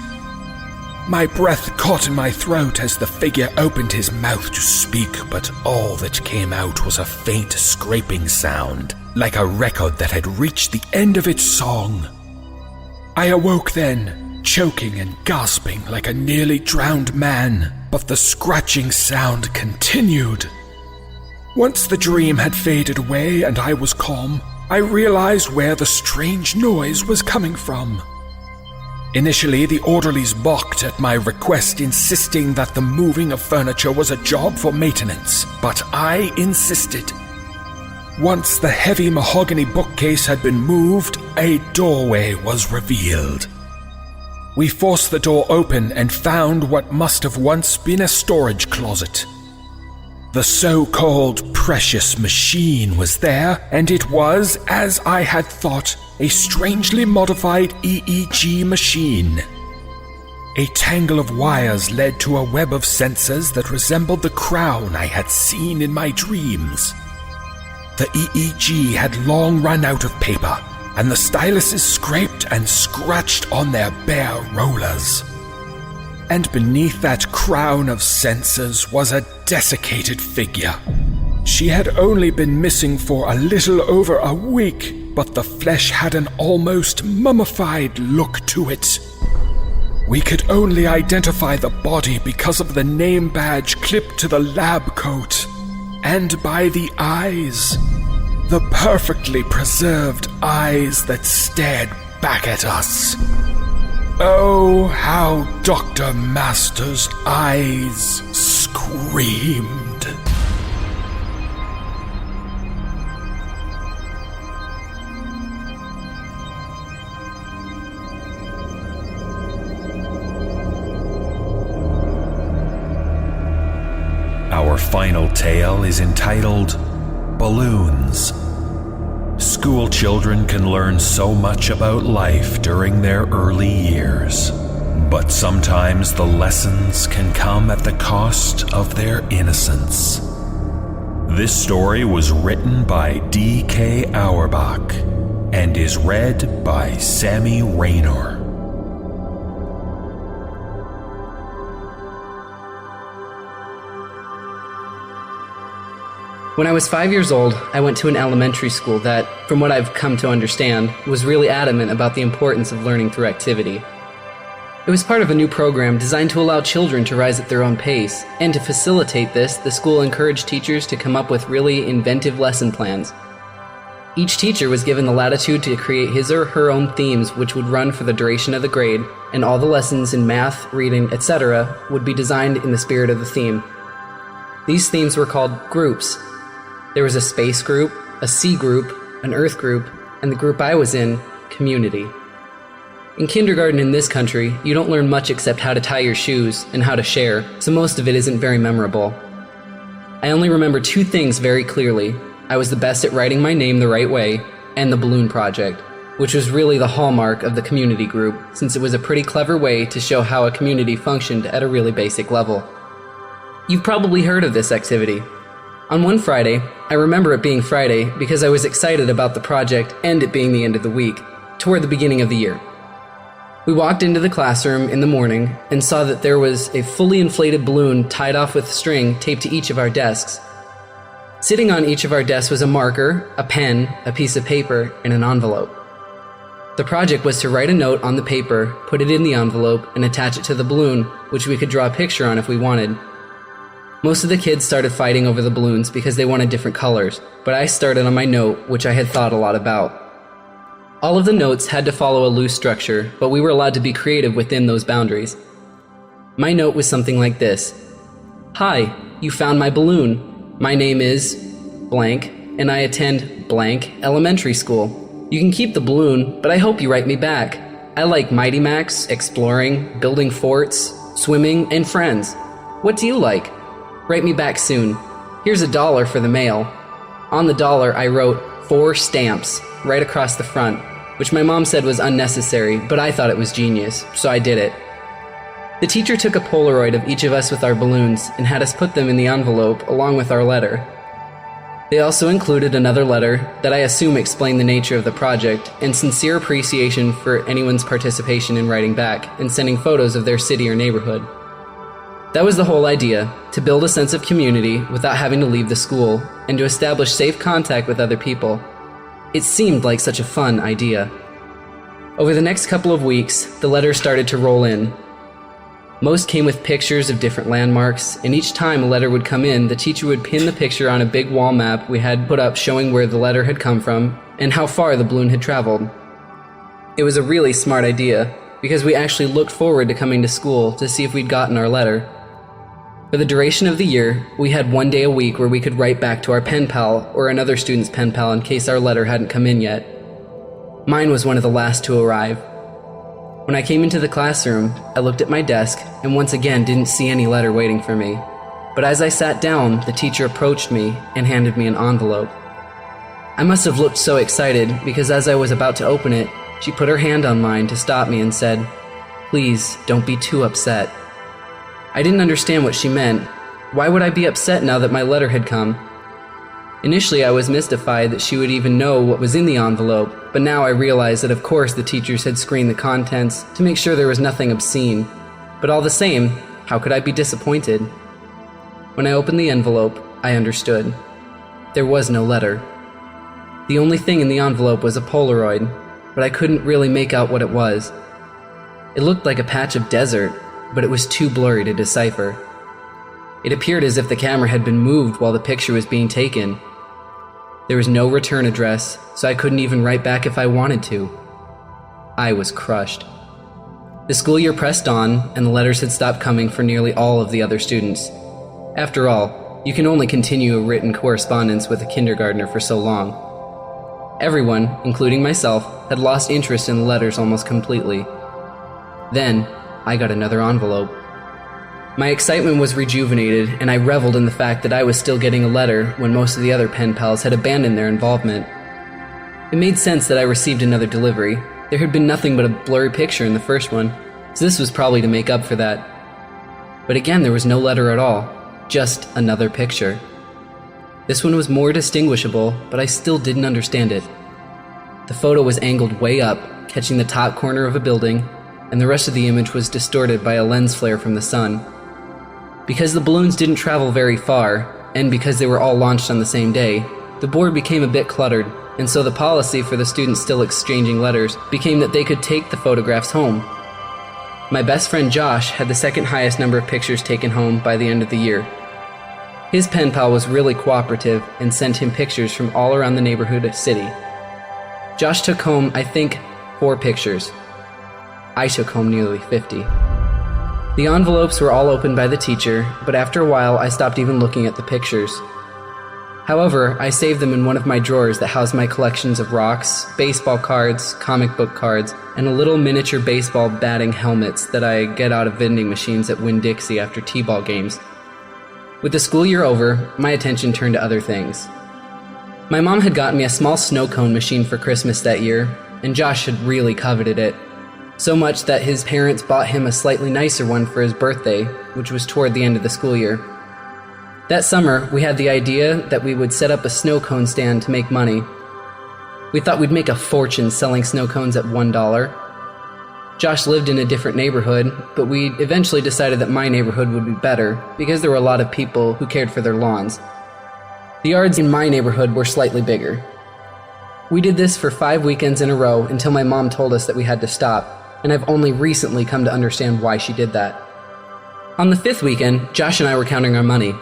My breath caught in my throat as the figure opened his mouth to speak, but all that came out was a faint scraping sound, like a record that had reached the end of its song. I awoke then, choking and gasping like a nearly drowned man, but the scratching sound continued. Once the dream had faded away and I was calm, I realized where the strange noise was coming from. Initially, the orderlies balked at my request, insisting that the moving of furniture was a job for maintenance, but I insisted. Once the heavy mahogany bookcase had been moved, a doorway was revealed. We forced the door open and found what must have once been a storage closet. The so-called precious machine was there, and it was, as I had thought, a strangely modified EEG machine. A tangle of wires led to a web of sensors that resembled the crown I had seen in my dreams. The EEG had long run out of paper, and the styluses scraped and scratched on their bare rollers. And beneath that crown of sensors was a desiccated figure. She had only been missing for a little over a week, but the flesh had an almost mummified look to it. We could only identify the body because of the name badge clipped to the lab coat, and by the eyes. The perfectly preserved eyes that stared back at us. Oh, how Dr. Master's eyes screamed. Our final tale is entitled Balloons. School children can learn so much about life during their early years, but sometimes the lessons can come at the cost of their innocence. This story was written by D.K. Auerbach and is read by Sammy Raynor. When I was 5 years old, I went to an elementary school that, from what I've come to understand, was really adamant about the importance of learning through activity. It was part of a new program designed to allow children to rise at their own pace, and to facilitate this, the school encouraged teachers to come up with really inventive lesson plans. Each teacher was given the latitude to create his or her own themes which would run for the duration of the grade, and all the lessons in math, reading, etc. would be designed in the spirit of the theme. These themes were called groups. There was a space group, a sea group, an earth group, and the group I was in, community. In kindergarten in this country, you don't learn much except how to tie your shoes and how to share, so most of it isn't very memorable. I only remember two things very clearly. I was the best at writing my name the right way, and the balloon project, which was really the hallmark of the community group, since it was a pretty clever way to show how a community functioned at a really basic level. You've probably heard of this activity. On one Friday, I remember it being Friday because I was excited about the project and it being the end of the week, toward the beginning of the year. We walked into the classroom in the morning and saw that there was a fully inflated balloon tied off with string taped to each of our desks. Sitting on each of our desks was a marker, a pen, a piece of paper, and an envelope. The project was to write a note on the paper, put it in the envelope, and attach it to the balloon, which we could draw a picture on if we wanted. Most of the kids started fighting over the balloons because they wanted different colors, but I started on my note, which I had thought a lot about. All of the notes had to follow a loose structure, but we were allowed to be creative within those boundaries. My note was something like this. Hi, you found my balloon. My name is blank, and I attend blank elementary school. You can keep the balloon, but I hope you write me back. I like Mighty Max, exploring, building forts, swimming, and friends. What do you like? Write me back soon. Here's $1 for the mail. On the dollar, I wrote, 4 stamps right across the front, which my mom said was unnecessary, but I thought it was genius, so I did it. The teacher took a Polaroid of each of us with our balloons and had us put them in the envelope along with our letter. They also included another letter that I assume explained the nature of the project and sincere appreciation for anyone's participation in writing back and sending photos of their city or neighborhood. That was the whole idea, to build a sense of community without having to leave the school and to establish safe contact with other people. It seemed like such a fun idea. Over the next couple of weeks, the letters started to roll in. Most came with pictures of different landmarks, and each time a letter would come in, the teacher would pin the picture on a big wall map we had put up showing where the letter had come from and how far the balloon had traveled. It was a really smart idea, because we actually looked forward to coming to school to see if we'd gotten our letter. For the duration of the year, we had 1 day a week where we could write back to our pen pal or another student's pen pal in case our letter hadn't come in yet. Mine was one of the last to arrive. When I came into the classroom, I looked at my desk and once again didn't see any letter waiting for me. But as I sat down, the teacher approached me and handed me an envelope. I must have looked so excited because as I was about to open it, she put her hand on mine to stop me and said, "Please, don't be too upset." I didn't understand what she meant. Why would I be upset now that my letter had come? Initially, I was mystified that she would even know what was in the envelope, but now I realized that of course the teachers had screened the contents to make sure there was nothing obscene. But all the same, how could I be disappointed? When I opened the envelope, I understood. There was no letter. The only thing in the envelope was a Polaroid, but I couldn't really make out what it was. It looked like a patch of desert, but it was too blurry to decipher. It appeared as if the camera had been moved while the picture was being taken. There was no return address, so I couldn't even write back if I wanted to. I was crushed. The school year pressed on, and the letters had stopped coming for nearly all of the other students. After all, you can only continue a written correspondence with a kindergartner for so long. Everyone, including myself, had lost interest in the letters almost completely. Then, I got another envelope. My excitement was rejuvenated, and I reveled in the fact that I was still getting a letter when most of the other pen pals had abandoned their involvement. It made sense that I received another delivery. There had been nothing but a blurry picture in the first one, so this was probably to make up for that. But again, there was no letter at all, just another picture. This one was more distinguishable, but I still didn't understand it. The photo was angled way up, catching the top corner of a building, and the rest of the image was distorted by a lens flare from the sun. Because the balloons didn't travel very far, and because they were all launched on the same day, the board became a bit cluttered, and so the policy for the students still exchanging letters became that they could take the photographs home. My best friend Josh had the second highest number of pictures taken home by the end of the year. His pen pal was really cooperative and sent him pictures from all around the neighborhood of city. Josh took home, I think, 4 pictures. I took home nearly 50. The envelopes were all opened by the teacher, but after a while I stopped even looking at the pictures. However, I saved them in one of my drawers that housed my collections of rocks, baseball cards, comic book cards, and a little miniature baseball batting helmets that I get out of vending machines at Winn-Dixie after t-ball games. With the school year over, my attention turned to other things. My mom had gotten me a small snow cone machine for Christmas that year, and Josh had really coveted it. So much that his parents bought him a slightly nicer one for his birthday, which was toward the end of the school year. That summer, we had the idea that we would set up a snow cone stand to make money. We thought we'd make a fortune selling snow cones at $1. Josh lived in a different neighborhood, but we eventually decided that my neighborhood would be better because there were a lot of people who cared for their lawns. The yards in my neighborhood were slightly bigger. We did this for 5 weekends in a row until my mom told us that we had to stop, and I've only recently come to understand why she did that. On the 5th weekend, Josh and I were counting our money.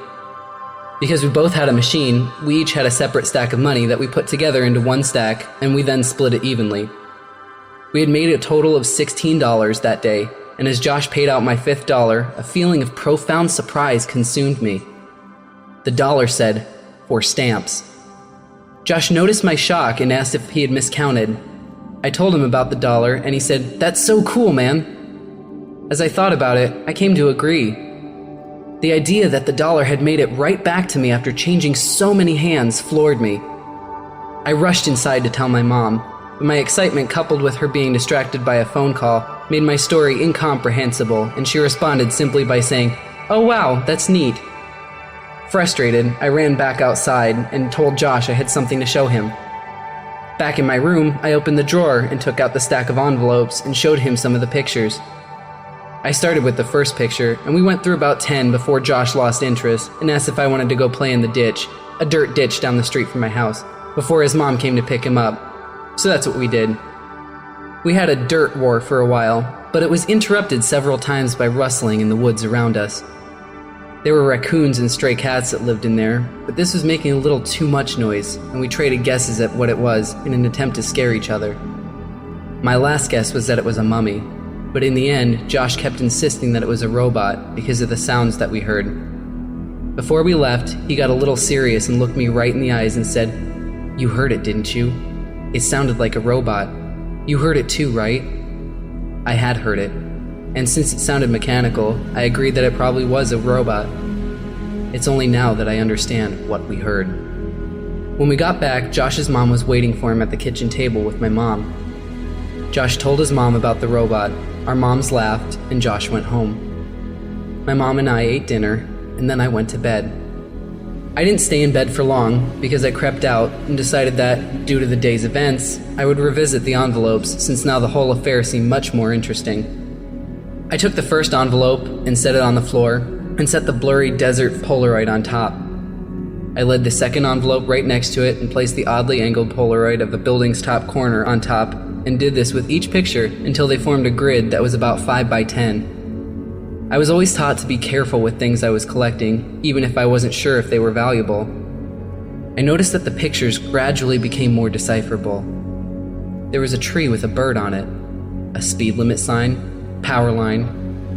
Because we both had a machine, we each had a separate stack of money that we put together into one stack, and we then split it evenly. We had made a total of $16 that day, and as Josh paid out my 5th dollar, a feeling of profound surprise consumed me. The dollar said, "For stamps." Josh noticed my shock and asked if he had miscounted. I told him about the dollar, and he said, "That's so cool, man." As I thought about it, I came to agree. The idea that the dollar had made it right back to me after changing so many hands floored me. I rushed inside to tell my mom, but my excitement coupled with her being distracted by a phone call made my story incomprehensible, and she responded simply by saying, "Oh wow, that's neat." Frustrated, I ran back outside and told Josh I had something to show him. Back in my room, I opened the drawer and took out the stack of envelopes and showed him some of the pictures. I started with the first picture, and we went through about 10 before Josh lost interest and asked if I wanted to go play in the ditch, a dirt ditch down the street from my house, before his mom came to pick him up. So that's what we did. We had a dirt war for a while, but it was interrupted several times by rustling in the woods around us. There were raccoons and stray cats that lived in there, but this was making a little too much noise, and we traded guesses at what it was in an attempt to scare each other. My last guess was that it was a mummy, but in the end, Josh kept insisting that it was a robot because of the sounds that we heard. Before we left, he got a little serious and looked me right in the eyes and said, "You heard it, didn't you? It sounded like a robot. You heard it too, right?" I had heard it, and since it sounded mechanical, I agreed that it probably was a robot. It's only now that I understand what we heard. When we got back, Josh's mom was waiting for him at the kitchen table with my mom. Josh told his mom about the robot, our moms laughed, and Josh went home. My mom and I ate dinner, and then I went to bed. I didn't stay in bed for long because I crept out and decided that, due to the day's events, I would revisit the envelopes since now the whole affair seemed much more interesting. I took the first envelope and set it on the floor and set the blurry desert Polaroid on top. I laid the second envelope right next to it and placed the oddly angled Polaroid of the building's top corner on top, and did this with each picture until they formed a grid that was about 5 by 10. I was always taught to be careful with things I was collecting, even if I wasn't sure if they were valuable. I noticed that the pictures gradually became more decipherable. There was a tree with a bird on it, a speed limit sign, power line,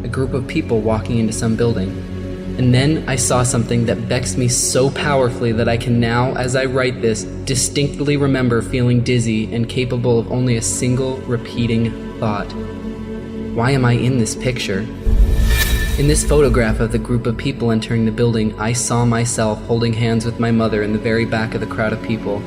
a group of people walking into some building. And then I saw something that vexed me so powerfully that I can now, as I write this, distinctly remember feeling dizzy and capable of only a single repeating thought. Why am I in this picture? In this photograph of the group of people entering the building, I saw myself holding hands with my mother in the very back of the crowd of people.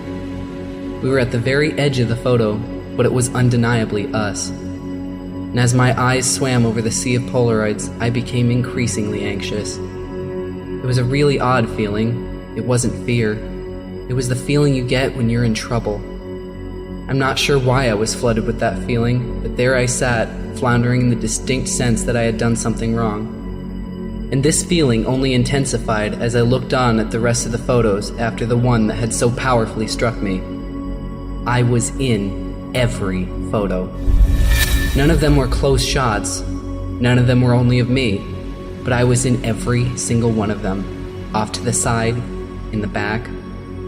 We were at the very edge of the photo, but it was undeniably us. And as my eyes swam over the sea of Polaroids, I became increasingly anxious. It was a really odd feeling. It wasn't fear. It was the feeling you get when you're in trouble. I'm not sure why I was flooded with that feeling, but there I sat, floundering in the distinct sense that I had done something wrong. And this feeling only intensified as I looked on at the rest of the photos after the one that had so powerfully struck me. I was in every photo. None of them were close shots. None of them were only of me. But I was in every single one of them. Off to the side, in the back,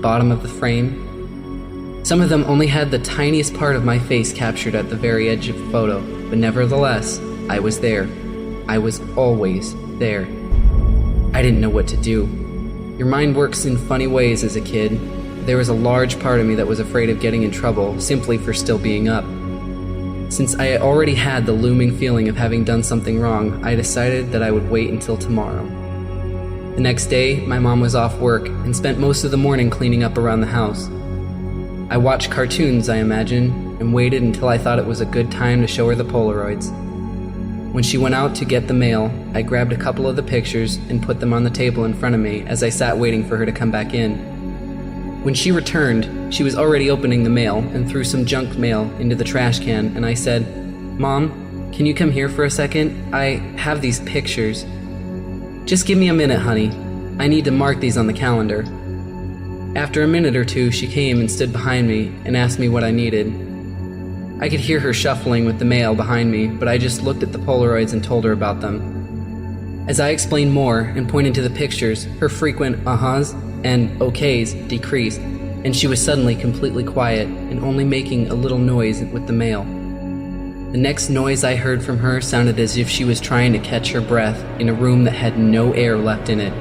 bottom of the frame. Some of them only had the tiniest part of my face captured at the very edge of the photo, but nevertheless, I was there. I was always there. I didn't know what to do. Your mind works in funny ways as a kid. There was a large part of me that was afraid of getting in trouble simply for still being up. Since I already had the looming feeling of having done something wrong, I decided that I would wait until tomorrow. The next day, my mom was off work and spent most of the morning cleaning up around the house. I watched cartoons, I imagine, and waited until I thought it was a good time to show her the Polaroids. When she went out to get the mail, I grabbed a couple of the pictures and put them on the table in front of me as I sat waiting for her to come back in. When she returned, she was already opening the mail and threw some junk mail into the trash can, and I said, "Mom, can you come here for a second? I have these pictures." "Just give me a minute, honey. I need to mark these on the calendar." After a minute or two, she came and stood behind me and asked me what I needed. I could hear her shuffling with the mail behind me, but I just looked at the Polaroids and told her about them. As I explained more and pointed to the pictures, her frequent uh-huhs and okays decreased, and she was suddenly completely quiet and only making a little noise with the mail. The next noise I heard from her sounded as if she was trying to catch her breath in a room that had no air left in it.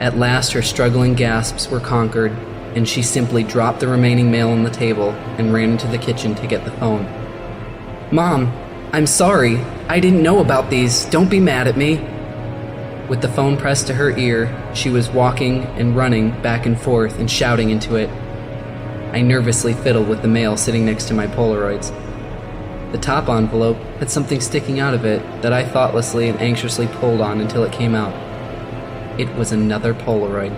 At last her struggling gasps were conquered, and she simply dropped the remaining mail on the table and ran into the kitchen to get the phone. "Mom, I'm sorry. I didn't know about these. Don't be mad at me." With the phone pressed to her ear, she was walking and running back and forth and shouting into it. I nervously fiddled with the mail sitting next to my Polaroids. The top envelope had something sticking out of it that I thoughtlessly and anxiously pulled on until it came out. It was another Polaroid.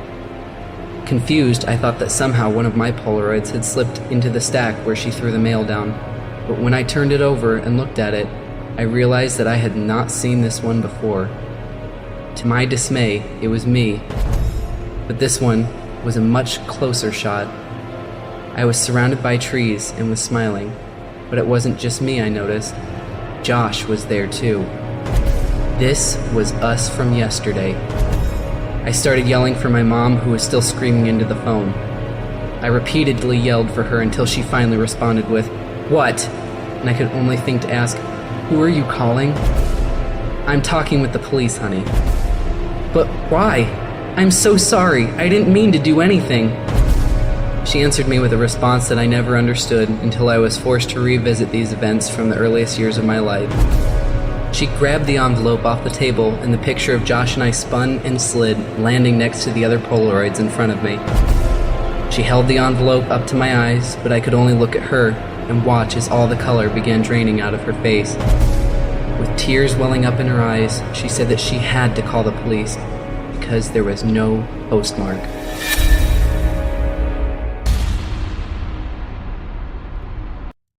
Confused, I thought that somehow one of my Polaroids had slipped into the stack where she threw the mail down, but when I turned it over and looked at it, I realized that I had not seen this one before. To my dismay, it was me, but this one was a much closer shot. I was surrounded by trees and was smiling, but it wasn't just me, I noticed. Josh was there too. This was us from yesterday. I started yelling for my mom, who was still screaming into the phone. I repeatedly yelled for her until she finally responded with, "What?" And I could only think to ask, "Who are you calling?" "I'm talking with the police, honey." "But why? I'm so sorry. I didn't mean to do anything." She answered me with a response that I never understood until I was forced to revisit these events from the earliest years of my life. She grabbed the envelope off the table, and the picture of Josh and I spun and slid, landing next to the other Polaroids in front of me. She held the envelope up to my eyes, but I could only look at her and watch as all the color began draining out of her face. With tears welling up in her eyes, she said that she had to call the police because there was no postmark.